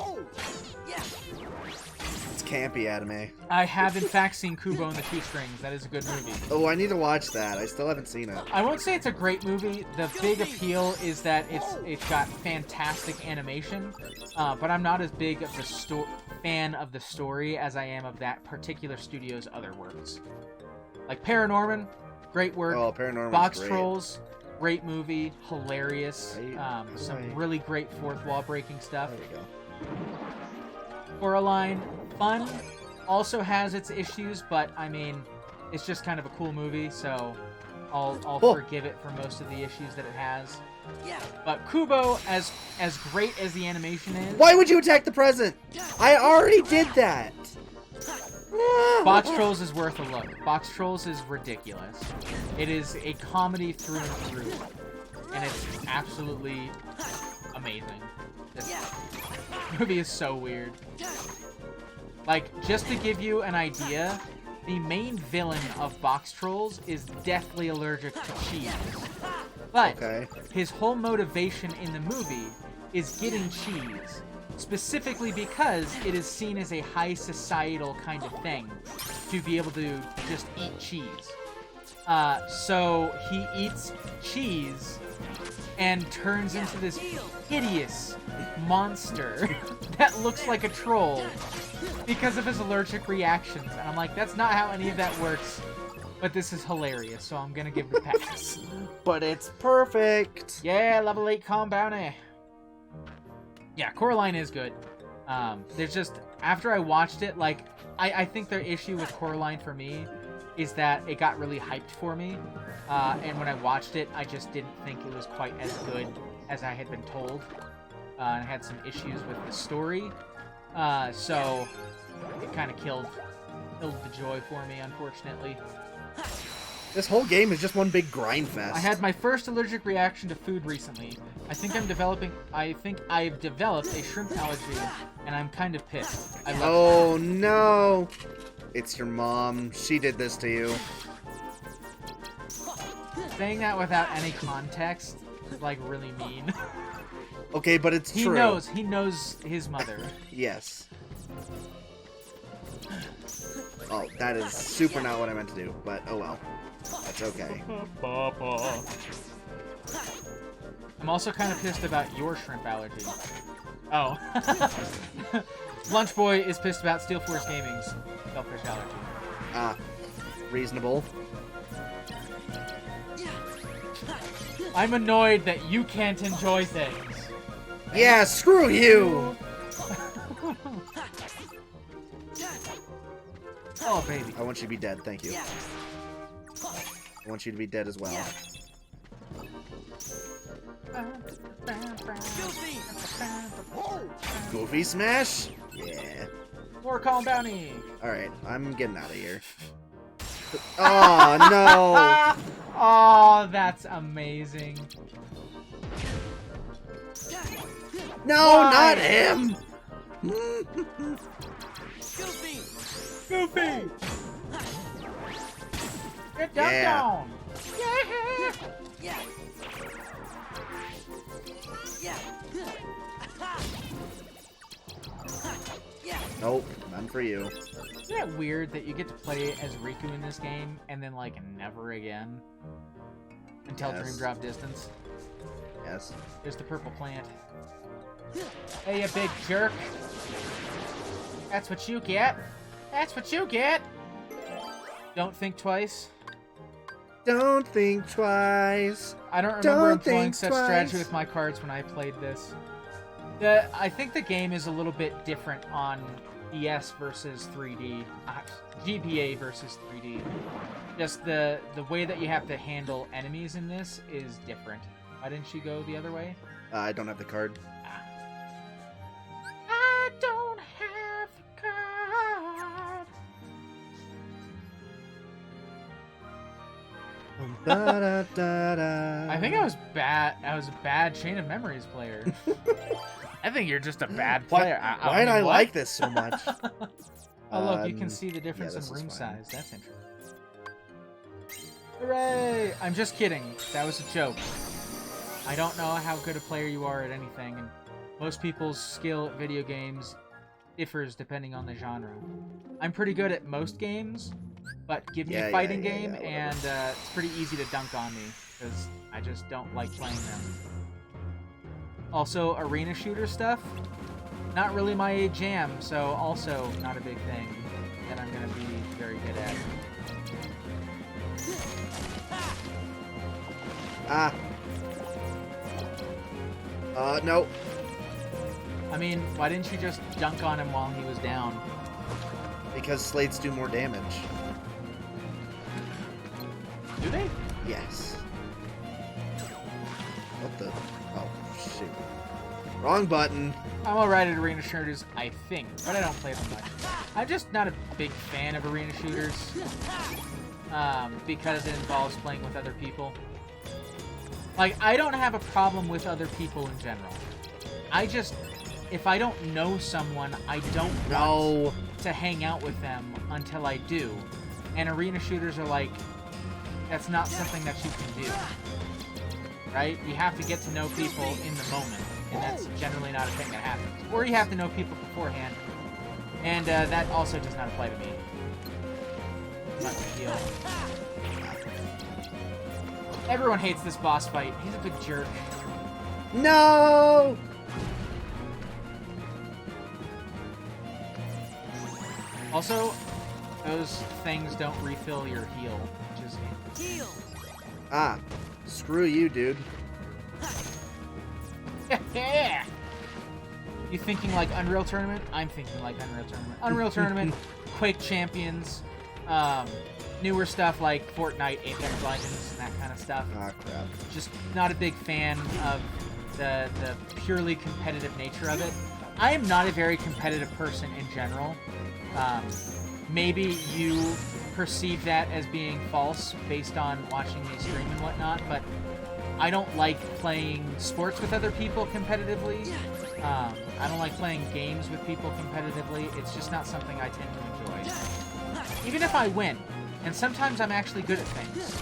It's campy anime. I have in fact seen Kubo and the Two Strings. That is a good movie. Oh, I need to watch that. I still haven't seen it. I won't say it's a great movie. The big appeal is that it's got fantastic animation, but I'm not as big of the fan of the story as I am of that particular studio's other works. Like Paranorman, great work. Oh, Paranorman's Box great. Trolls, great movie, hilarious. Right. Some really great fourth wall breaking stuff. There we go. Coraline, fun, also has its issues, but I mean, it's just kind of a cool movie, so I'll forgive it for most of the issues that it has. But Kubo, as great as the animation is... Why would you attack the present? I already did that! Box Trolls is worth a look. Box Trolls is ridiculous. It is a comedy through and through, and it's absolutely amazing. This movie is so weird. Like, just to give you an idea, the main villain of Box Trolls is deathly allergic to cheese. But his whole motivation in the movie is getting cheese, specifically because it is seen as a high societal kind of thing to be able to just eat cheese. So he eats cheese and turns into this hideous monster that looks like a troll because of his allergic reactions. And I'm like, that's not how any of that works. But this is hilarious, so I'm gonna give it a pass. But it's perfect! Yeah, level 8 calm bounty. Yeah, Coraline is good. There's just, after I watched it, like, I think the issue with Coraline for me is that it got really hyped for me. And when I watched it, I just didn't think it was quite as good as I had been told. And I had some issues with the story. So it kind of killed the joy for me, unfortunately. This whole game is just one big grind fest. I had my first allergic reaction to food recently. I think I've developed a shrimp allergy, and I'm kind of pissed. Oh no! It's your mom. She did this to you. Saying that without any context is like really mean. Okay, but it's true. He knows his mother. Yes. Oh, that is super not what I meant to do, but oh well. That's okay. I'm also kind of pissed about your shrimp allergy. Oh. Lunch Boy is pissed about Steel Force Gaming's shellfish allergy. Ah, reasonable. I'm annoyed that you can't enjoy things. Yeah, screw you! Oh, baby. I want you to be dead, thank you. I want you to be dead as well. Goofy smash? Yeah. More Calm Bounty. Alright, I'm getting out of here. Oh, no! Oh, that's amazing. No, Why? not him! Goofy! Goofy! Get down, Yeah. down! Yeah! Yeah! Yeah! Nope, none for you. Isn't it weird that you get to play as Riku in this game and then, like, never again? Until Yes. Dream Drop Distance. Yes. There's the purple plant. Hey, you big jerk! That's what you get! That's what you get! Don't think twice. Don't think twice. I don't remember Don't employing think such twice. strategy with my cards when I played this. I think the game is a little bit different on DS versus 3D. GBA versus 3D. Just the way that you have to handle enemies in this is different. Why didn't you go the other way? I don't have the card. I don't have the card. Da-da-da-da. I think I was bad. I was a bad Chain of Memories player. I think you're just a bad player. Why did I what? like this so much? Oh, look, you can see the difference this in is room fine. size. That's interesting. Hooray! I'm just kidding. That was a joke. I don't know how good a player you are at anything, and most people's skill at video games differs depending on the genre. I'm pretty good at most games, but give me a fighting game, and it's pretty easy to dunk on me, because I just don't like playing them. Also, arena shooter stuff, not really my jam, so also not a big thing that I'm going to be very good at. Ah. No. I mean, why didn't you just dunk on him while he was down? Because slates do more damage. Do they? Yes. What the? Oh, shoot. Wrong button. I'm alright at arena shooters, I think, but I don't play them much. I'm just not a big fan of arena shooters, because it involves playing with other people. Like, I don't have a problem with other people in general. I just, if I don't know someone, I don't want to hang out with them until I do. And arena shooters are like, that's not something that you can do. Right? You have to get to know people in the moment, and that's generally not a thing that happens. Or you have to know people beforehand, and that also does not apply to me. Not a big deal. Everyone hates this boss fight. He's a big jerk. No! Also, those things don't refill your heal, which is Heal! Ah. Screw you, dude. yeah. You thinking like Unreal Tournament? I'm thinking like Unreal Tournament. Unreal Tournament, Quake Champions, newer stuff like Fortnite, Apex Legends, and that kind of stuff. Ah, crap. Just not a big fan of the purely competitive nature of it. I am not a very competitive person in general. Maybe you perceive that as being false based on watching me stream and whatnot, but I don't like playing sports with other people competitively. I don't like playing games with people competitively. It's just not something I tend to enjoy. Even if I win, and sometimes I'm actually good at things.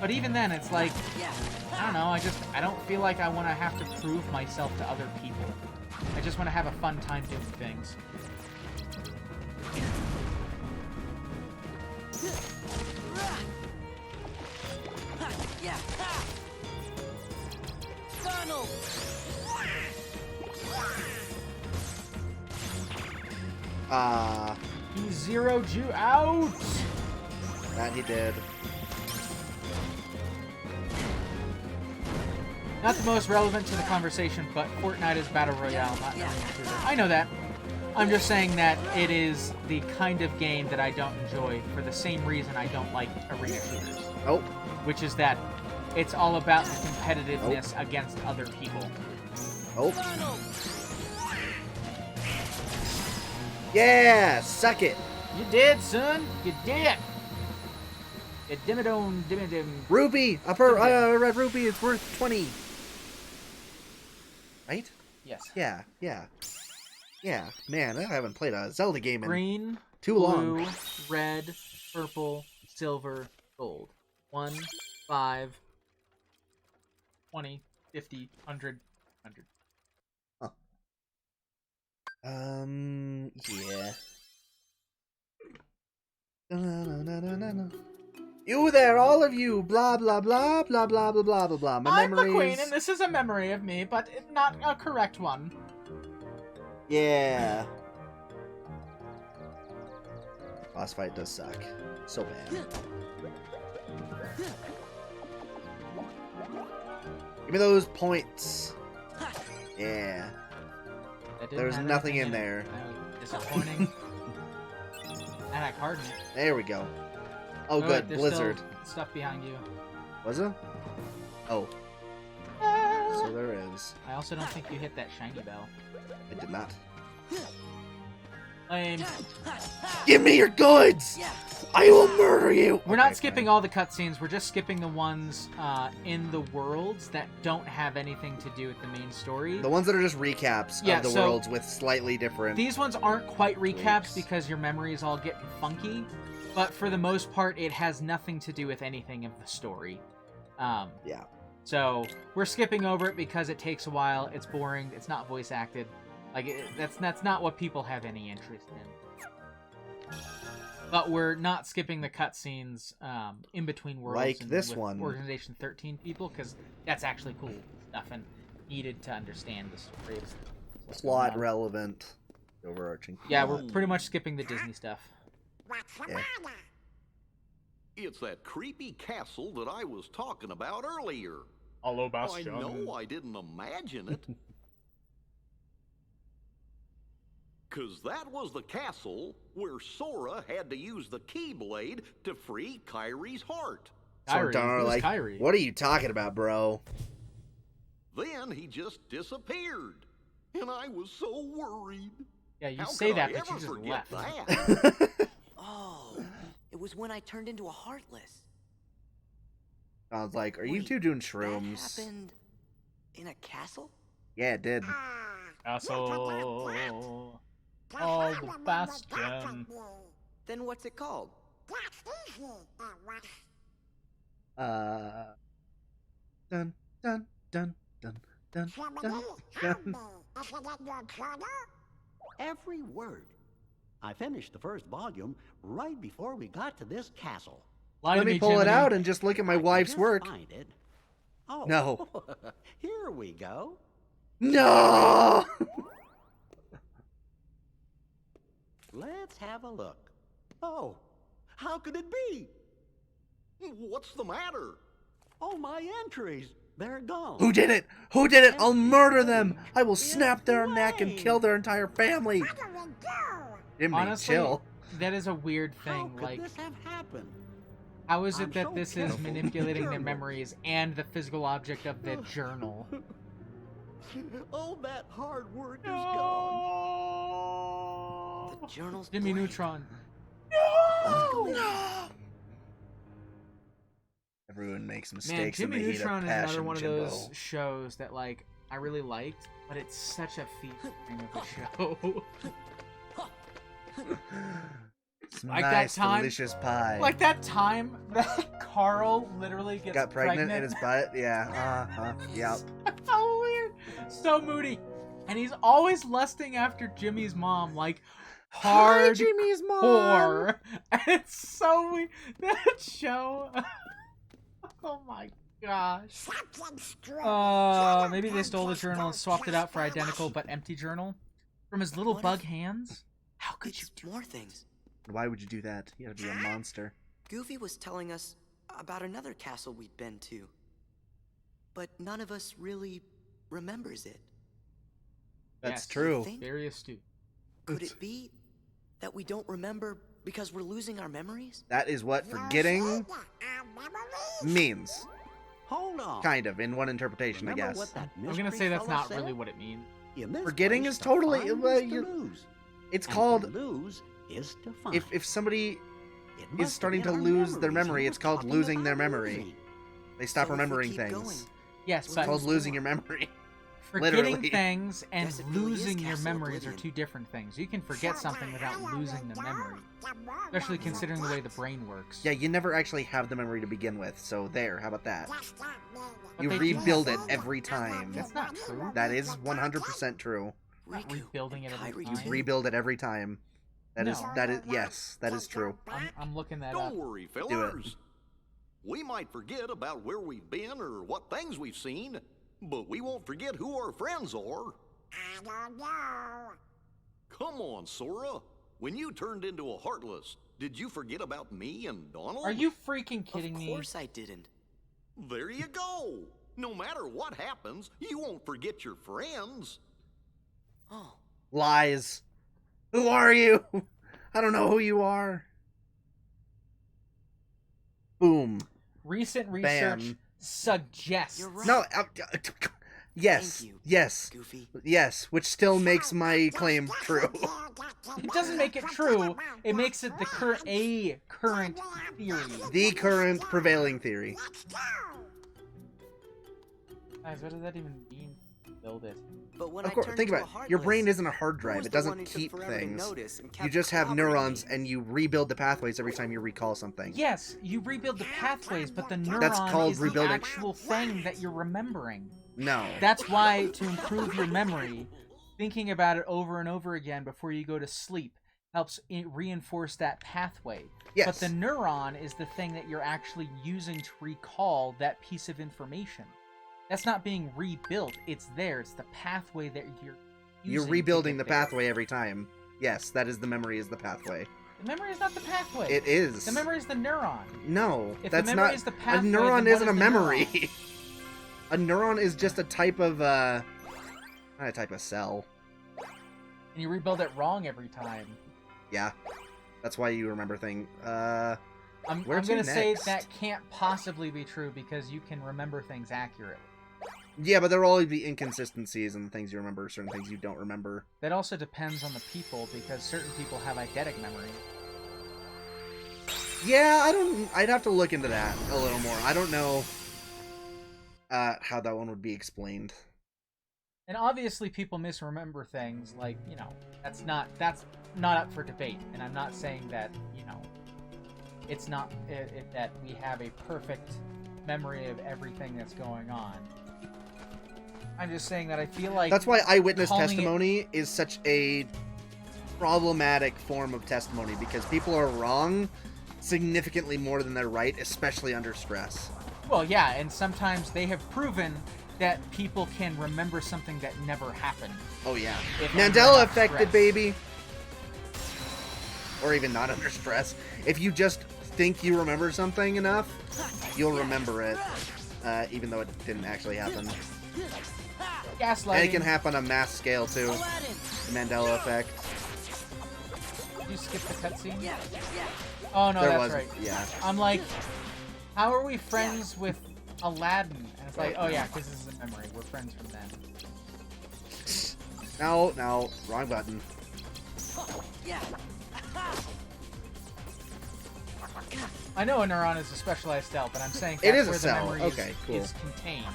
But even then, it's like, I don't know, I don't feel like I want to have to prove myself to other people. I just want to have a fun time doing things. He zeroed you out! That he did. Not the most relevant to the conversation, but Fortnite is Battle Royale, not arena shooter. I know that. I'm just saying that it is the kind of game that I don't enjoy for the same reason I don't like arena shooters. Oh. Which is that it's all about the competitiveness against other people. Oh. Yeah! Suck it! You did, son! You did! You dimmadome, dimmadim. Ruby! A red ruby is worth 20. Right? Yes. Yeah, yeah. Yeah, man, I haven't played a Zelda game in Green, too blue, long. red, purple, silver, gold. 1, 5, 20, 50, 100, 100. Huh. Yeah. You there, all of you! Blah, blah, blah, blah, blah, blah, blah, blah, blah. My I'm the memories... queen, and this is a memory of me, but not a correct one. Yeah. Boss fight does suck. So bad. Give me those points. Yeah. There's nothing in there. Disappointing. And I hardened. There we go. Oh, good. There's Blizzard. still stuff behind you. Was it? Oh. So there is. I also don't think you hit that shiny bell. I did not. Lame. Give me your goods! I will murder you! We're not skipping all the cutscenes, we're just skipping the ones in the worlds that don't have anything to do with the main story. The ones that are just recaps of the worlds with slightly different... These ones aren't quite recaps tweaks. because your memory is all getting funky, but for the most part, it has nothing to do with anything of the story. Yeah. So, we're skipping over it because it takes a while, it's boring, it's not voice acted. Like, that's not what people have any interest in. But we're not skipping the cutscenes in between worlds. Like and this with one. Organization 13 people, because that's actually cool stuff and needed to understand the story. Plot relevant. Overarching. Yeah, we're pretty much skipping the Disney stuff. Yeah. It's that creepy castle that I was talking about earlier. Hello, I Bastion. know I didn't imagine it. 'Cause that was the castle where Sora had to use the Keyblade to free Kyrie's heart. Kyrie, who's like, Kyrie? what are you talking about, bro? Then he just disappeared. And I was so worried. Yeah, you How say could that, I but you ever just forget left. that? Oh, it was when I turned into a Heartless. Sounds like, are you Wait, two doing That shrooms? happened in a castle? Yeah, it did. Asshole. Oh, the Bastion. Then what's it called? Dun, dun, dun, dun, dun, dun, dun. Every word. I finished the first volume right before we got to this castle. Lie Let to me me, pull it Jiminy. out and just look at my I can wife's just work. Find it. Oh, No. Here we go. No! Let's have a look. Oh, how could it be? What's the matter? Oh, my entries. They're gone. Who did it? Who did it? I'll murder them. I will snap their neck and kill their entire family. Jimmy, Honestly, chill. that is a weird How thing. could like, this have happened? how is it I'm that so this is careful. manipulating their Journal. memories and the physical object of the journal? All that hard work is gone. The journal's Jimmy blank. Neutron. Everyone makes Man, mistakes Jimmy in the heat Neutron of is passion, another one of Jimbo. those shows that, like, I really liked, but it's such a featuring of a show. It's Like nice, that time, delicious pie. Like that time that Carl literally gets Got pregnant in his butt? Yeah. Yep. So weird. So moody. And he's always lusting after Jimmy's mom, like hard Jimmy's mom. whore. And it's so weird. That show. Oh my gosh. Maybe they stole the journal and swapped it out for identical but empty journal from his little bug hands. How could you do more things? Why would you do that? You gotta be a monster. Goofy was telling us about another castle we'd been to. But none of us really remembers it. That's Yes, true. Very astute. Could it be that we don't remember because we're losing our memories? That is what forgetting means. Hold on. Kind of, in one interpretation, Remember I guess. what that I'm gonna mystery say that's fella not said? really what it means. In this Forgetting place, is to totally- find well, is to you're- lose. It's And called... to lose is to find. If somebody It is must starting have to been our lose their memories memory, he it's was called talking losing their about memory. losing. They stop So if we remembering keep things. going, Yes, It's but called losing your memory. forgetting literally. things and Guess it really is losing your Castle memories Oblivion. are two different things. You can forget something without losing the memory. Especially considering the way the brain works. Yeah, you never actually have the memory to begin with, so there, how about that? But You they do rebuild it have- every time. That's not true. That is 100% true. Not Riku, rebuilding it and every Kairi time. too. Rebuild it every time. No. Yes, that is true. I'm looking that Don't up. worry, Do it. fellers. We might forget about where we've been or what things we've seen, but we won't forget who our friends are. I don't know. Come on, Sora. When you turned into a Heartless, did you forget about me and Donald? Are you freaking kidding me? Of course I didn't. There you go. No matter what happens, you won't forget your friends. Oh, Lies. Who are you? I don't know who you are. Boom. Recent research Bam. suggests. you're right. No, yes, Thank you, yes, Goofy. yes, which still makes my claim true. It doesn't make it true. It makes it the current theory. The current prevailing theory. Guys, what does that even mean? Build it. But when Of I course, turned think into about a it. Your brain Heartless, isn't a hard who drive. was It the one doesn't who took keep forever to things. notice and You kept just have clobbering neurons, me? and you rebuild the pathways every time you recall something. Yes, you rebuild the pathways, but the neuron That's called is rebuilding. the actual thing that you're remembering. No. That's why, to improve your memory, thinking about it over and over again before you go to sleep helps reinforce that pathway. Yes. But the neuron is the thing that you're actually using to recall that piece of information. That's not being rebuilt. It's there. It's the pathway that you're using. You're to rebuilding get the there. pathway every time. Yes, that is the memory is the pathway. The memory is not the pathway. It is. The memory is the neuron. No, If that's the memory not. is the A pathway, neuron then what isn't is a the memory. neuron? A neuron is just a type of not a type of cell. And you rebuild it wrong every time. Yeah, that's why you remember things. I'm Where to going to say next? that can't possibly be true because you can remember things accurately. Yeah, but there will always be inconsistencies and things you remember, certain things you don't remember. That also depends on the people because certain people have eidetic memory. Yeah, I'd have to look into that a little more. I don't know how that one would be explained. And obviously people misremember things, like, you know, that's not up for debate. And I'm not saying that, you know, it's not that we have a perfect memory of everything that's going on. I'm just saying that I feel like That's why eyewitness calling testimony is such a problematic form of testimony, because people are wrong significantly more than they're right, especially under stress. Well, yeah, and sometimes they have proven that people can remember something that never happened. Oh yeah. If under Mandela enough affected, stress. baby. Or even not under stress. If you just think you remember something enough, you'll remember it, even though it didn't actually happen. Gaslighting. And it can happen on a mass scale too. The Mandela effect. Did you skip the cutscene? Oh no, There that's was, right. yeah. I'm like, how are we friends with Aladdin? And it's like, oh yeah, because this is a memory. We're friends from then. No, wrong button. I know a neuron is a specialized cell, but I'm saying It that's is a where cell. the memory Okay, cool. is contained.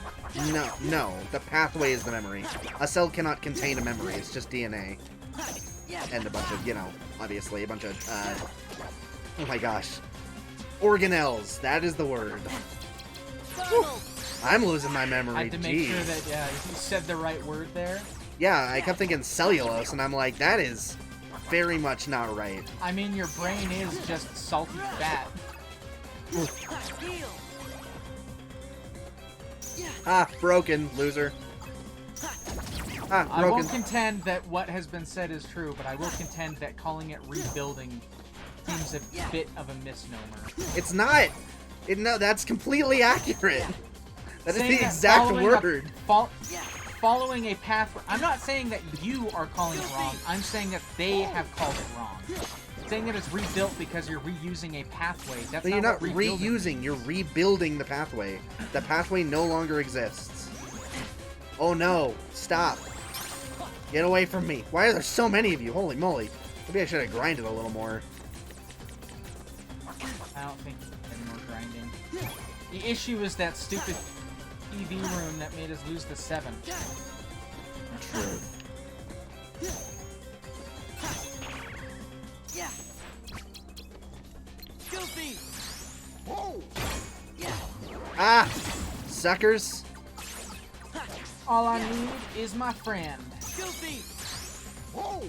No, the pathway is the memory. A cell cannot contain a memory, it's just DNA. and a bunch of, you know, obviously a bunch of, oh my gosh, organelles. That is the word. Whew. I'm losing my memory. I had to make sure that you said the right word there. Yeah, I kept thinking cellulose, and I'm like, that is very much not right. I mean, your brain is just salty fat. Ah, broken, loser. Ah, I broken. won't contend that what has been said is true, but I will contend that calling it rebuilding seems a bit of a misnomer. It's not. No, that's completely accurate. That is Saying the that exact word. Following a path. I'm not saying that you are calling it wrong. I'm saying that they have called it wrong. Saying that it's rebuilt because you're reusing a pathway. That's But you're not what reusing. You're rebuilding the pathway. The pathway no longer exists. Oh no! Stop! Get away from me! Why are there so many of you? Holy moly! Maybe I should have grinded a little more. I don't think any more grinding. The issue is that stupid EV room that made us lose the 7. True. Yeah. Goofy. Whoa! Yeah. Ah! Suckers! All I need is my friend. Goofy. Whoa!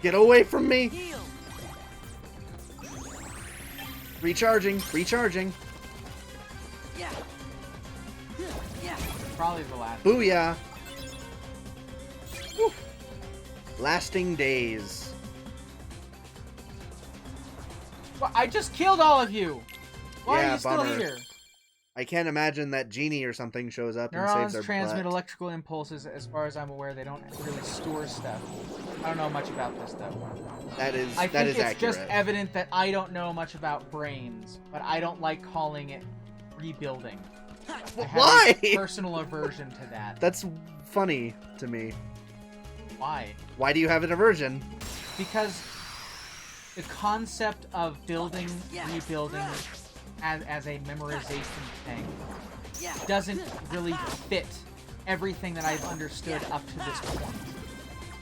Get away from me! Heal. Recharging! Recharging! Yeah. Yeah. Probably the last. Booyah! Whew. Lasting days. Well, I just killed all of you. Why Yeah, are you still bummer. here? I can't imagine that Genie or something shows up and Neurons saves our transmit butt. electrical impulses. As far as I'm aware, they don't really store stuff. I don't know much about this though. That is I think it's accurate. just evident that I don't know much about brains, but I don't like calling it rebuilding. I have Why? a personal aversion to that. That's funny to me. Why? Why do you have an aversion? Because the concept of building, rebuilding as a memorization thing doesn't really fit everything that I've understood up to this point.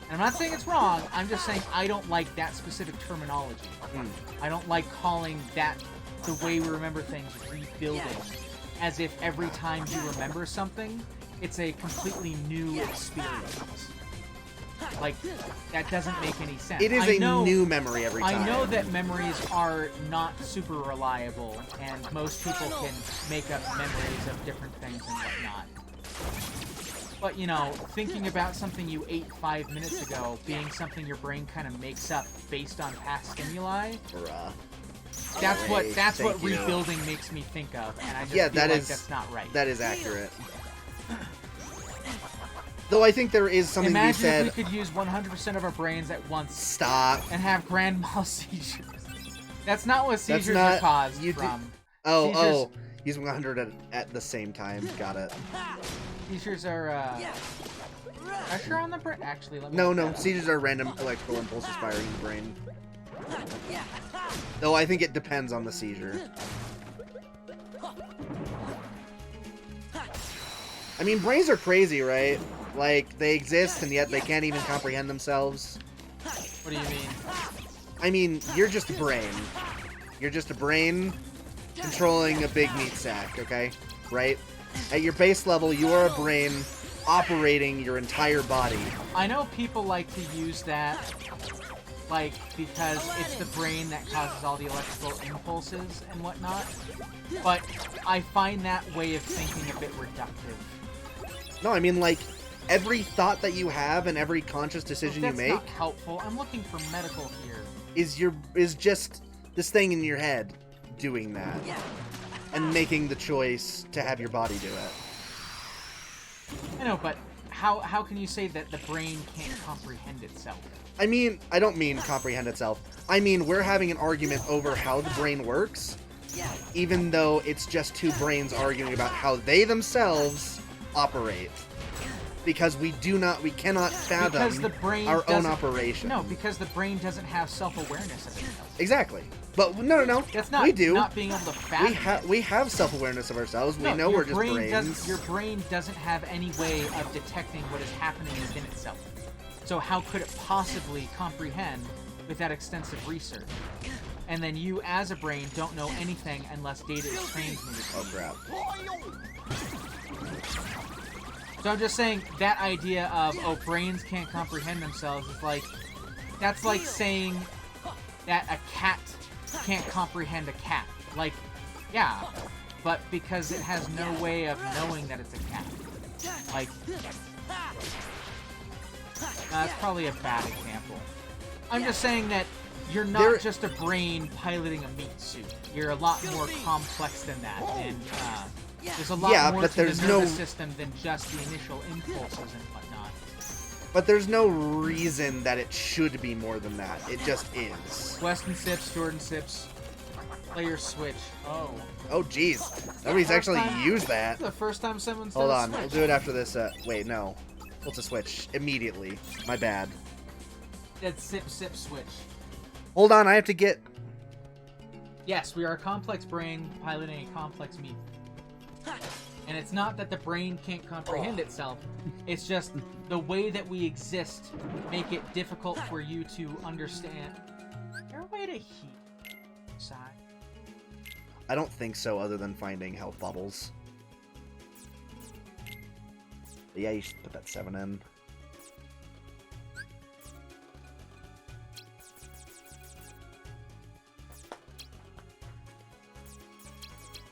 And I'm not saying it's wrong, I'm just saying I don't like that specific terminology. I don't like calling that the way we remember things rebuilding, as if every time you remember something, it's a completely new experience. Like, that doesn't make any sense. It is a new memory every time. I know that memories are not super reliable, and most people can make up memories of different things and whatnot. But, you know, thinking about something you ate 5 minutes ago being something your brain kind of makes up based on past stimuli, that's what rebuilding makes me think of, and I just feel like that's not right. That is accurate. Though I think there is something to be said. Imagine if we could use 100% of our brains at once. Stop. And have grand mal seizures. That's not what seizures are caused from. Oh, use 100 at the same time. Got it. Seizures are, pressure on the brain? Actually, let me No. Seizures are random electrical impulses firing in the brain. Though I think it depends on the seizure. I mean, brains are crazy, right? Like, they exist, and yet they can't even comprehend themselves. What do you mean? I mean, you're just a brain. You're just a brain controlling a big meat sack, okay? Right? At your base level, you are a brain operating your entire body. I know people like to use that, like, because it's the brain that causes all the electrical impulses and whatnot, but I find that way of thinking a bit reductive. No, I mean, like, every thought that you have and every conscious decision you make... That's not helpful. I'm looking for medical here. Is just this thing in your head doing that. And making the choice to have your body do it. I know, but how can you say that the brain can't comprehend itself? I mean, I don't mean comprehend itself. I mean, we're having an argument over how the brain works, even though it's just two brains arguing about how they themselves operate. because we cannot fathom because the brain our own doesn't- operation. No, because the brain doesn't have self-awareness of itself. Exactly. But no. That's not we do. not being able to fathom. We have self-awareness of ourselves. We No, know your we're just brain brains. Your brain doesn't have any way of detecting what is happening within itself. So how could it possibly comprehend with that extensive research? And then you, as a brain, don't know anything unless data is transmitted. Oh crap. So I'm just saying that idea of brains can't comprehend themselves is like, that's like saying that a cat can't comprehend a cat. Like, yeah, but because it has no way of knowing that it's a cat. Like, that's probably a bad example. I'm just saying that you're not just a brain piloting a meat suit. You're a lot more complex than that, and there's a lot more but to there's the nervous system than just the initial impulses and whatnot. But there's no reason that it should be more than that. It just is. Weston sips, Jordan sips. Player switch. Oh. Oh jeez. Nobody's actually used that. This is the first time someone said Hold a on. switch. We'll do it after this. Wait, no. What's a switch? Immediately. My bad. That's sip, switch. Hold on. I have to get... Yes, we are a complex brain piloting a complex meat. And it's not that the brain can't comprehend itself. It's just the way that we exist make it difficult for you to understand. Is there a way to heat inside? I don't think so, other than finding health bubbles. But yeah, you should put that 7 in.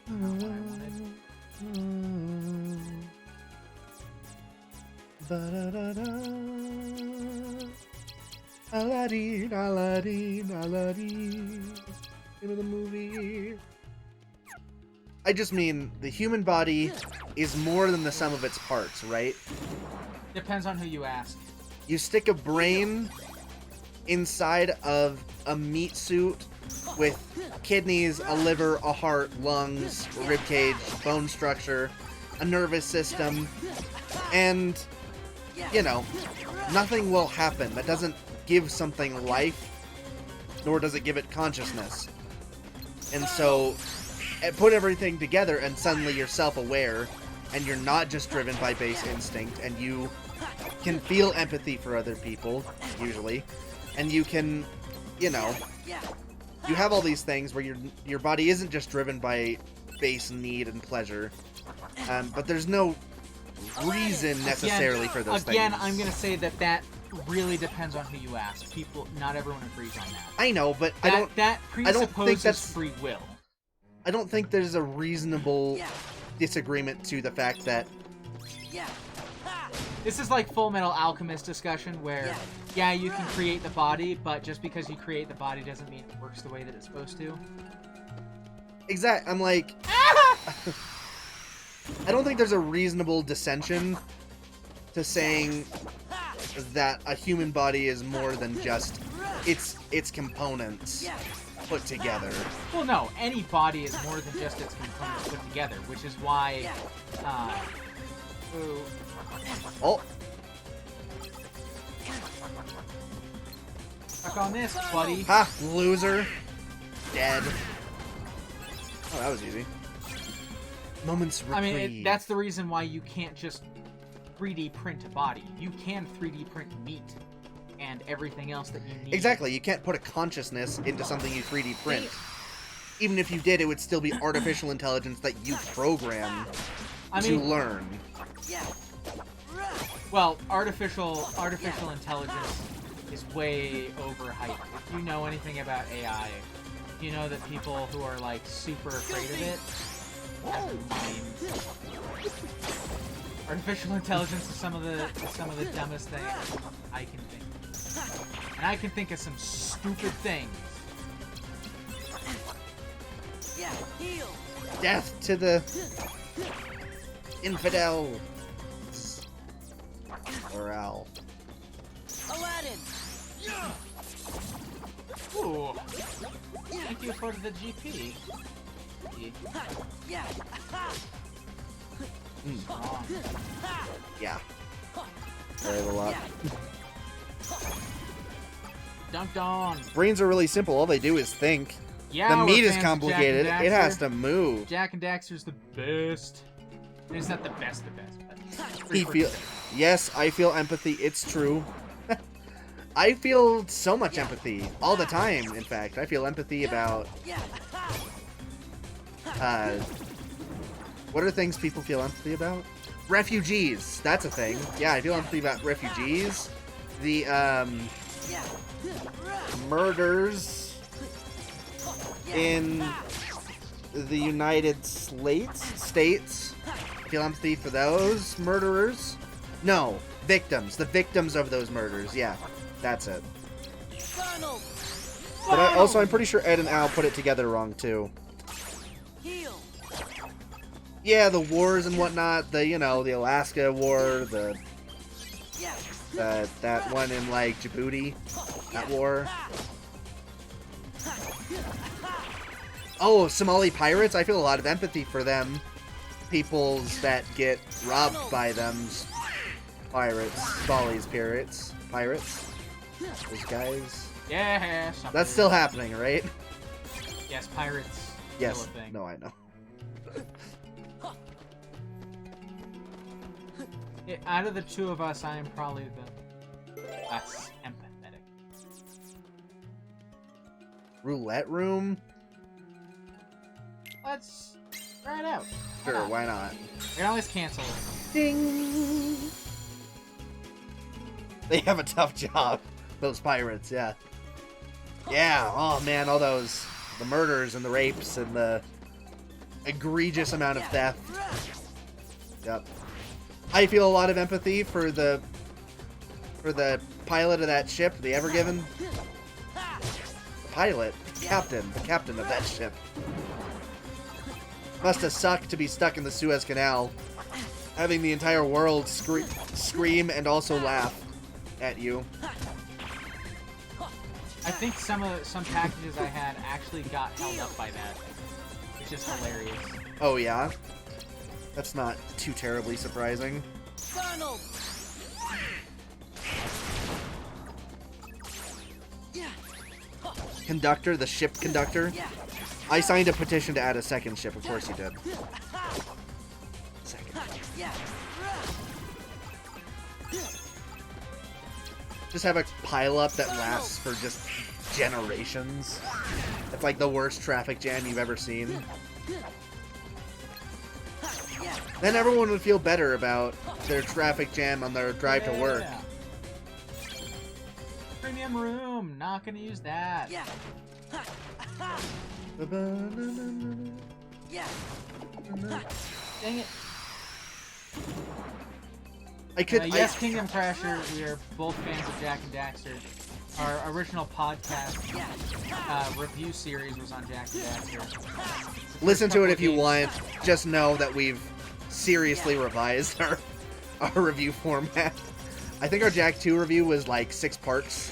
Not what I wanted. Aladdin, Aladdin, Aladdin. Name of the movie. I just mean the human body is more than the sum of its parts, right? Depends on who you ask. You stick a brain inside of a meat suit with kidneys, a liver, a heart, lungs, a rib cage, bone structure, a nervous system, and, you know, nothing will happen. That doesn't give something life, nor does it give it consciousness. And so, put everything together and suddenly you're self-aware, and you're not just driven by base instinct, and you can feel empathy for other people, usually, and you can, you know, you have all these things where your body isn't just driven by base need and pleasure, but there's no reason necessarily for those things. Again, I'm gonna say that really depends on who you ask. Not everyone agrees on that. I know, but That presupposes free will. I don't think there's a reasonable disagreement to the fact that... This is like Full Metal Alchemist discussion where, yeah, you can create the body, but just because you create the body doesn't mean it works the way that it's supposed to. Exactly. I'm like... I don't think there's a reasonable dissension to saying that a human body is more than just its components put together. Well, no, any body is more than just its components put together, which is why, Oh! Suck on this, buddy. Ha! Loser! Dead. Oh, that was easy. Moments reprieve. I mean, that's the reason why you can't just 3D print a body. You can 3D print meat and everything else that you need. Exactly, you can't put a consciousness into something you 3D print. Even if you did, it would still be artificial intelligence that you program to learn. Well, artificial intelligence is way overhyped. If you know anything about AI, you know that people who are like super afraid of it have minds. Artificial intelligence is some of the dumbest things I can think of. And I can think of some stupid things. Death to the infidel. Morale. Aladdin. Ooh. Thank you for the GP. Yeah. Sorry, level up. Dunked on. Brains are really simple. All they do is think. Yeah, The we're meat is fans of complicated. Jak and It has Daxter. to move. Jak and Daxter's the best. It's not the best, but He feel. Yes, I feel empathy. It's true. I feel so much empathy all the time. In fact, I feel empathy about. What are things people feel empathy about? Refugees. That's a thing. Yeah, I feel empathy about refugees. The murders in the United States. I feel empathy for those murderers. No, victims. The victims of those murders. Yeah, that's it. But I'm pretty sure Ed and Al put it together wrong too. Yeah, the wars and whatnot. The the Alaska War. That one in like Djibouti. That war. Oh, Somali pirates. I feel a lot of empathy for them. Peoples that get robbed by them. Pirates. Somalis pirates. Those guys. Yeah. That's still happening, right? Yes, pirates. Yes. Still a thing. No, I know. Yeah, out of the two of us, I am probably the less empathetic. Roulette room? Let's try it out. Sure, why not? We can always cancel it. Ding! They have a tough job. Those pirates, yeah. Yeah, oh man, all those... The murders and the rapes and the egregious amount of theft. Yep. I feel a lot of empathy for the pilot of that ship, the Ever Given. The pilot, the captain of that ship. Must have sucked to be stuck in the Suez Canal, having the entire world scream and also laugh at you. I think some packages I had actually got held up by that, which is hilarious. Oh yeah? That's not too terribly surprising. Conductor, the ship conductor. I signed a petition to add a second ship. Of course you did. Second. Just have a pileup that lasts for just generations. It's like the worst traffic jam you've ever seen. Then everyone would feel better about their traffic jam on their drive to work. Premium room, not gonna use that. Dang it. Yes, Kingdom Crasher, we are both fans of Jak and Daxter. Our original podcast review series was on Jak and Daxter. Listen to it if you want. Just know that we've seriously revised our review format. I think our Jak 2 review was like 6 parts,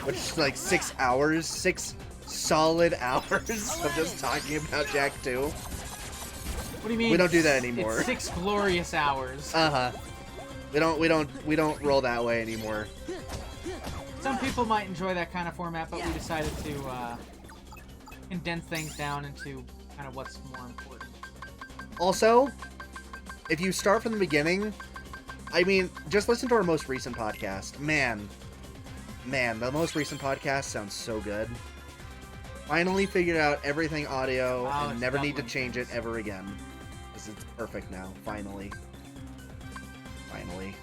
which is like 6 hours, 6 solid hours of just talking about Jak 2. What do you mean? We don't do that anymore. It's 6 glorious hours. We don't roll that way anymore. Some people might enjoy that kind of format, but we decided to condense things down into kind of what's more important. Also, if you start from the beginning, I mean, just listen to our most recent podcast. Man, the most recent podcast sounds so good. Finally figured out everything audio and never need to change it ever again. Because it's perfect now, finally. Finally.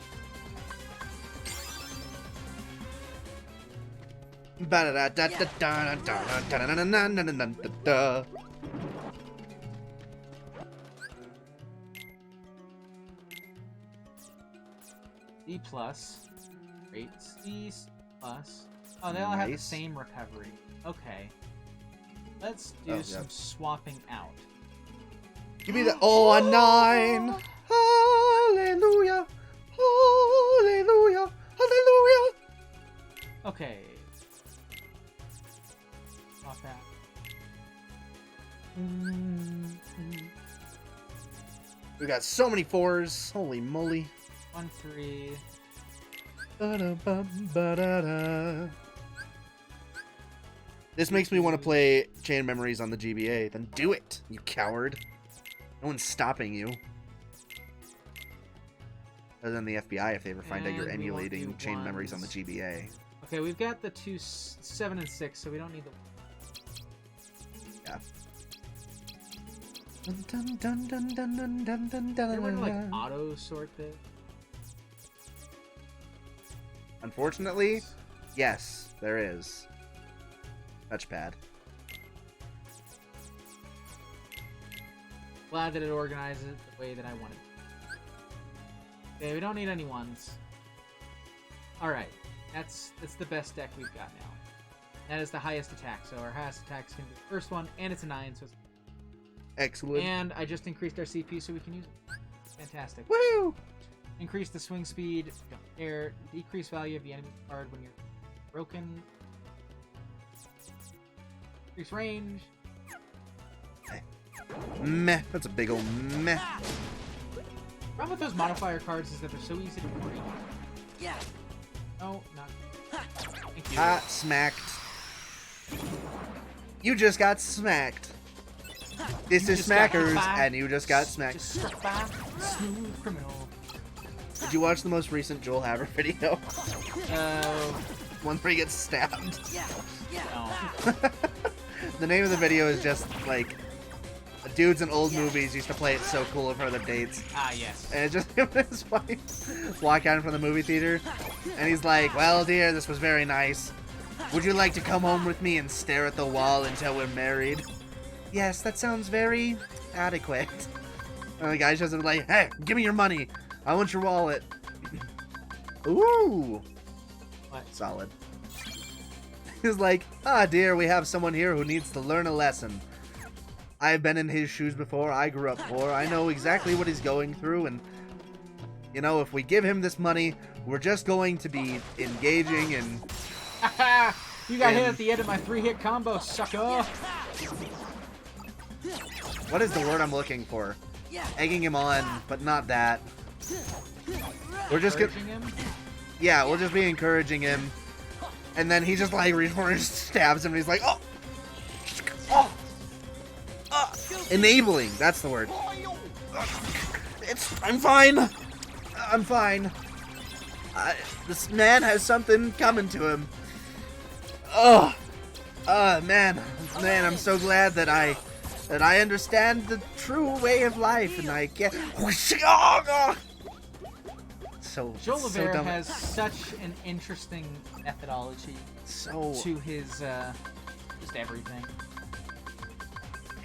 C plus. Great. C plus. Oh, they all have the same recovery. Okay. Let's do some swapping out. Give me the a 9. Hallelujah. Hallelujah. Hallelujah. Okay. Swap out. We got so many 4s. Holy moly. 1-3. Ba-da-bum-ba-da-da. This makes me want to play Chain of Memories on the GBA. Then do it, you coward. No one's stopping you. Other than the FBI if they ever find out you're And we won't emulating do Chain of Memories on the ones. GBA. Okay, we've got the 7 and 6, so we don't need the. Yeah. Dun, dun, dun, dun, dun, dun, dun, dun, Is there a way to, like, dun. auto sort this? Unfortunately, yes, there is. Touchpad. Glad that it organizes it the way that I want it. Okay, we don't need any ones. Alright, that's the best deck we've got now. That is the highest attack, so our highest attack is going to be the first one, and it's a 9, so it's... Excellent. And I just increased our CP so we can use it. Fantastic. Woo! Increase the swing speed, air, decrease value of the enemy card when you're broken. Increase range. Meh. That's a big old meh. Problem with those modifier cards is that they're so easy to break. Yeah. No, not. Thank you. Ah, smacked. You just got smacked. This is just got Smackers, hit by- and you just got smacked. Just struck by a smooth criminal. Did you watch the most recent Joel Haver video? One where he gets stabbed. No. The name of the video is just like dudes in old movies used to play it so cool in front of their dates. Ah, yes. And it's just him and his wife walk out from the movie theater, and he's like, "Well, dear, this was very nice. Would you like to come home with me and stare at the wall until we're married?" "Yes, that sounds very adequate." And the guy shows up like, "Hey, give me your money. I want your wallet." Ooh. What? Solid. He's like, "Ah, dear, we have someone here who needs to learn a lesson. I've been in his shoes before. I grew up poor. I know exactly what he's going through, and, you know, if we give him this money, we're just going to be engaging and..." You got hit And- at the end of my 3-hit combo, sucker! What is the word I'm looking for? Egging him on, but not that. We're just gonna... Encouraging him? Yeah, we'll just be encouraging him. And then he just like reaches for and stabs him and he's like, "Oh! Oh! Enabling, that's the word. I'm fine. I'm fine. This man has something coming to him. Oh! Man, I'm so glad that I understand the true way of life and I get... So Joel so Rivera dumb. has such an interesting methodology So to his, just everything.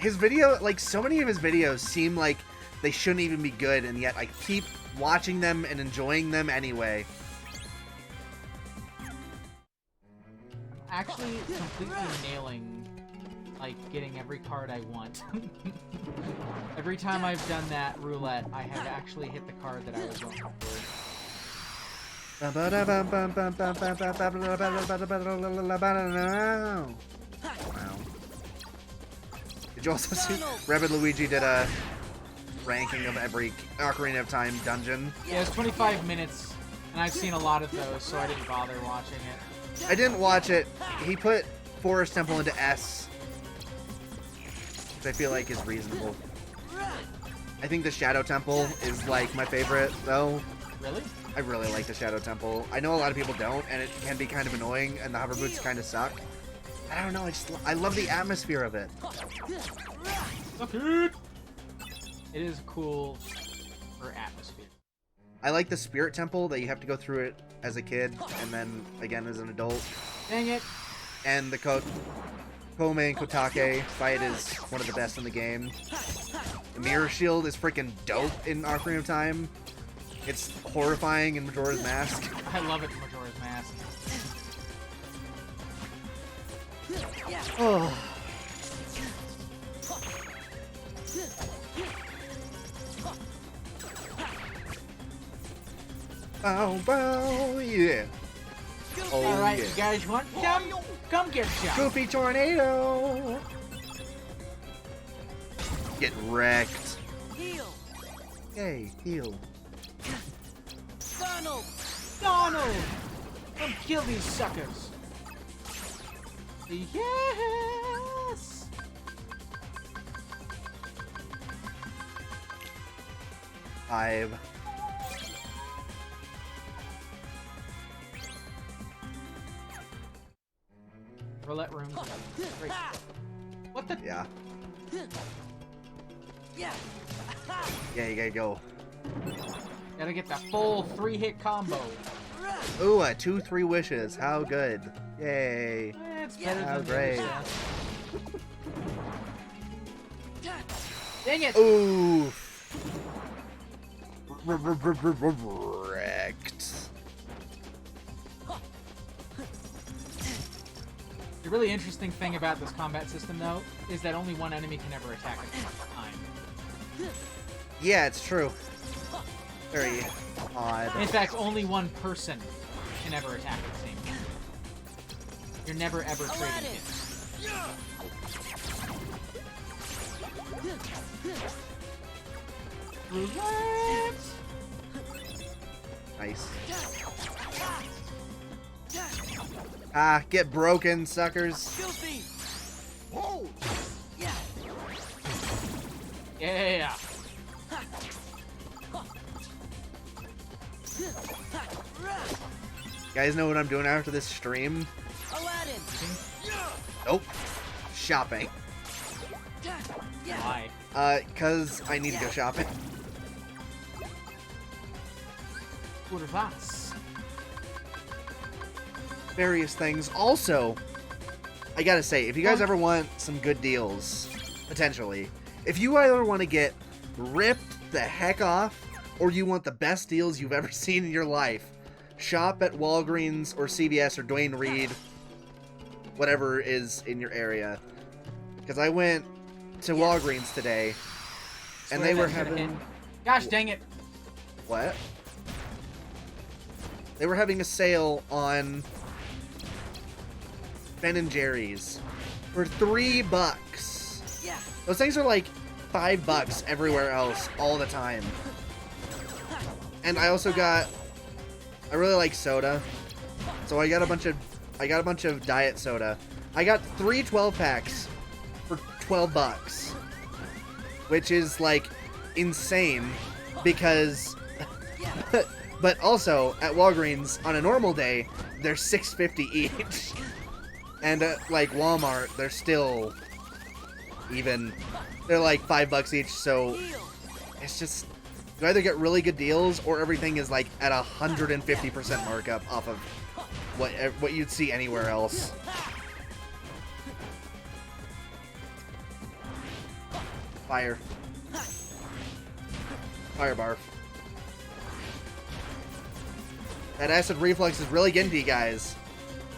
his video, like so many of his videos seem like they shouldn't even be good, and yet I keep watching them and enjoying them anyway. Actually, completely nailing, like, getting every card I want. Every time I've done that roulette, I have actually hit the card that I was looking for. Wow. Did you also see Rabbit Luigi did a ranking of every Ocarina of Time dungeon? Yeah, it's 25 minutes, and I've seen a lot of those, so I didn't bother watching it. I didn't watch it. He put Forest Temple into S, which I feel like is reasonable. I think the Shadow Temple is like my favorite, though. Really? I really like the Shadow Temple. I know a lot of people don't, and it can be kind of annoying, and the hover boots kind of suck. I don't know, I love the atmosphere of it. It is cool for atmosphere. I like the Spirit Temple, that you have to go through it as a kid, and then again as an adult. Dang it! And the Kome and Kotake fight is one of the best in the game. The Mirror Shield is freaking dope in Ocarina of Time. It's horrifying in Majora's Mask. I love it in Majora's Mask. Oh. Bow, bow, yeah. Oh, Alright, yeah. you guys want some? Come get some! Goofy Tornado! Get wrecked. Heal. Hey, heal. Donald! Donald! Come kill these suckers! Yes! Five. Roulette rooms. Great. What the? Yeah. Yeah. Yeah, you gotta go. Gotta get the full 3-hit combo. Ooh, a 2-3 wishes. How good. Yay. It's better How than the great. other stuff. Dang it! Ooh. Wrecked. The really interesting thing about this combat system, though, is that only one enemy can ever attack at the same time. Yeah, it's true. Very odd. In fact, only one person can ever attack at the same time. You're never ever trading hits. Roulette! Nice. Ah, get broken, suckers. Filthy! Whoa! Yeah! Yeah! You guys know what I'm doing after this stream? Aladdin! Nope. Shopping. Why? Cause I need to go shopping. Curvas. Various things. Also, I gotta say, if you guys ever want some good deals, potentially, if you either want to get ripped the heck off, or you want the best deals you've ever seen in your life, shop at Walgreens or CVS or Duane Reade, whatever is in your area. Because I went to Walgreens today, and they were having... Gosh dang it! What? They were having a sale on Ben & Jerry's for $3. Yeah. Those things are like $5 everywhere else all the time. And I also got, I really like soda, so I got a bunch of diet soda. I got 3 12-packs for $12, which is like insane because. But also, at Walgreens, on a normal day, they're $6.50 each. And at, like, Walmart, they're still even... They're like $5 each, so... It's just... You either get really good deals, or everything is, like, at 150% markup off of what you'd see anywhere else. Fire. Fire barf. That acid reflux is really getting to you guys.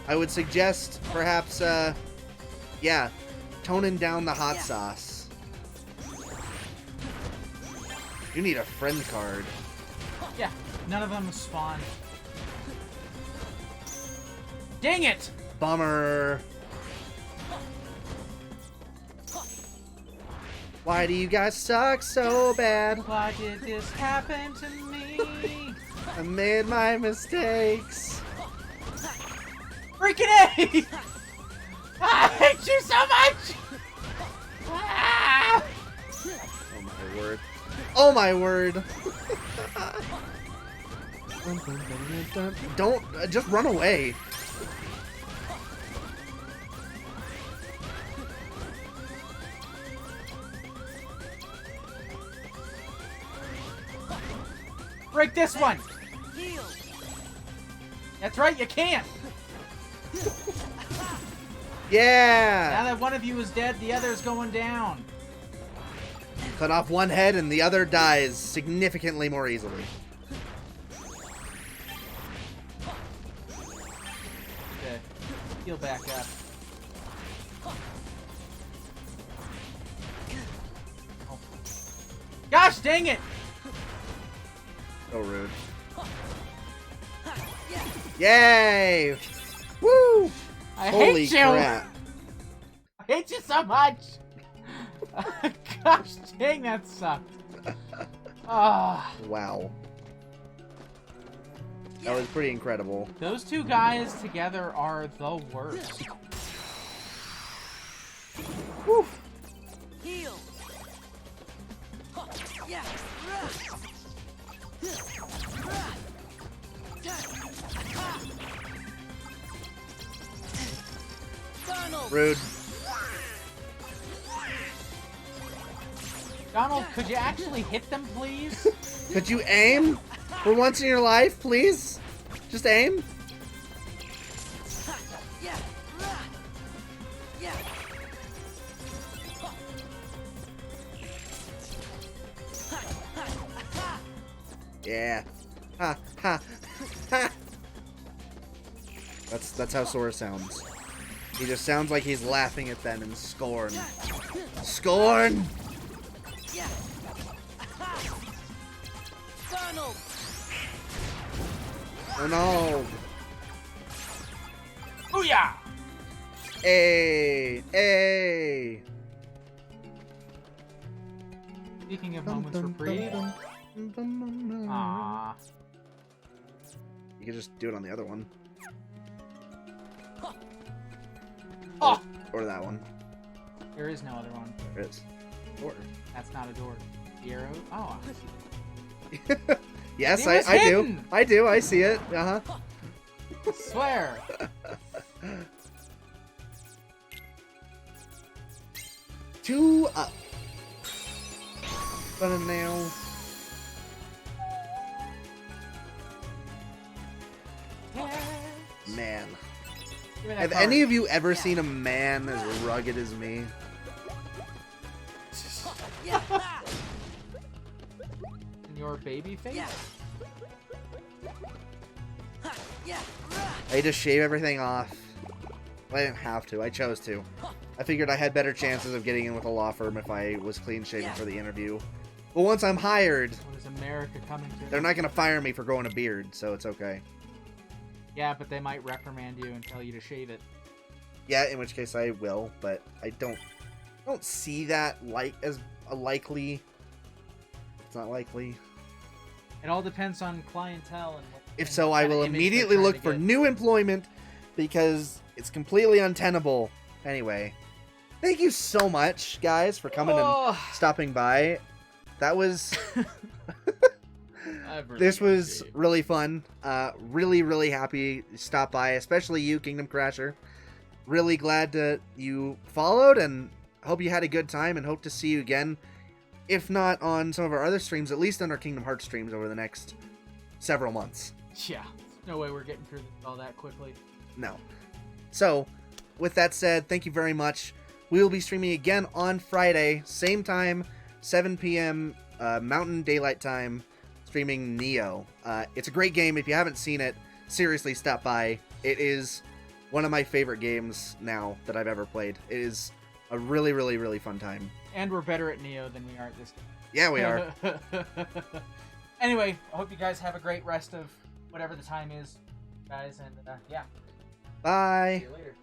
I would suggest, perhaps, yeah, toning down the hot sauce. You need a friend card. Yeah, none of them spawn. Dang it! Bummer. Why do you guys suck so bad? Why did this happen to me? I made my mistakes. Freaking A! I hate you so much! Ah! Oh my word. Oh my word. Don't, just run away. Break this one! That's right, you can't! Yeah! Now that one of you is dead, the other is going down. Cut off one head and the other dies significantly more easily. Okay, heal back up. Oh. Gosh dang it! So rude. Yay! Woo! I Holy hate you! crap. I hate you so much! Gosh dang, that sucked. Ah. Wow. That was pretty incredible. Those two guys together are the worst. Whew. Heal. Yeah. Donald. Rude. Donald, could you actually hit them, please? Could you aim for once in your life, please? Just aim. Yeah. Yeah. Yeah. Ha ha ha. That's how Sora sounds. He just sounds like he's laughing at them in scorn. Scorn! Yeah. Donald. Oh no! Booyah! Hey! Hey! Speaking of moments reprieve. Aww. You could just do it on the other one. Oh! Or that one. There is no other one. There is. Door. That's not a door. The arrow? Oh, I see. Yes, It was I do. hidden! I do. I see it. Uh-huh. Swear. Two up. But now. Man. Give me that Have card. any of you ever seen a man as rugged as me? Yeah. In your baby face? Yeah. Yeah. I had to shave everything off. Well, I didn't have to. I chose to. I figured I had better chances of getting in with a law firm if I was clean shaven for the interview. But once I'm hired, What is America coming to? they're not going to fire me for growing a beard, so it's okay. Yeah, but they might reprimand you and tell you to shave it. Yeah, in which case I will, but I don't see that as a likely. It's not likely. It all depends on clientele and what. If and so, what I kind of will image they're immediately trying look to for get. new employment because it's completely untenable. Anyway, thank you so much, guys, for coming and stopping by. That was. This was really fun. Really happy you stopped by, especially you, Kingdom Crasher. Really glad that you followed, and hope you had a good time, and hope to see you again. If not on some of our other streams, at least on our Kingdom Hearts streams over the next several months. Yeah, no way we're getting through all that quickly. No. So, with that said, thank you very much. We will be streaming again on Friday, same time, 7 p.m. Mountain Daylight Time, streaming Neo. It's a great game. If you haven't seen it, seriously stop by. It is one of my favorite games now that I've ever played. It is a really fun time. And we're better at Neo than we are at this game. Yeah, we are. Anyway, I hope you guys have a great rest of whatever the time is, guys, and yeah. Bye. See you later.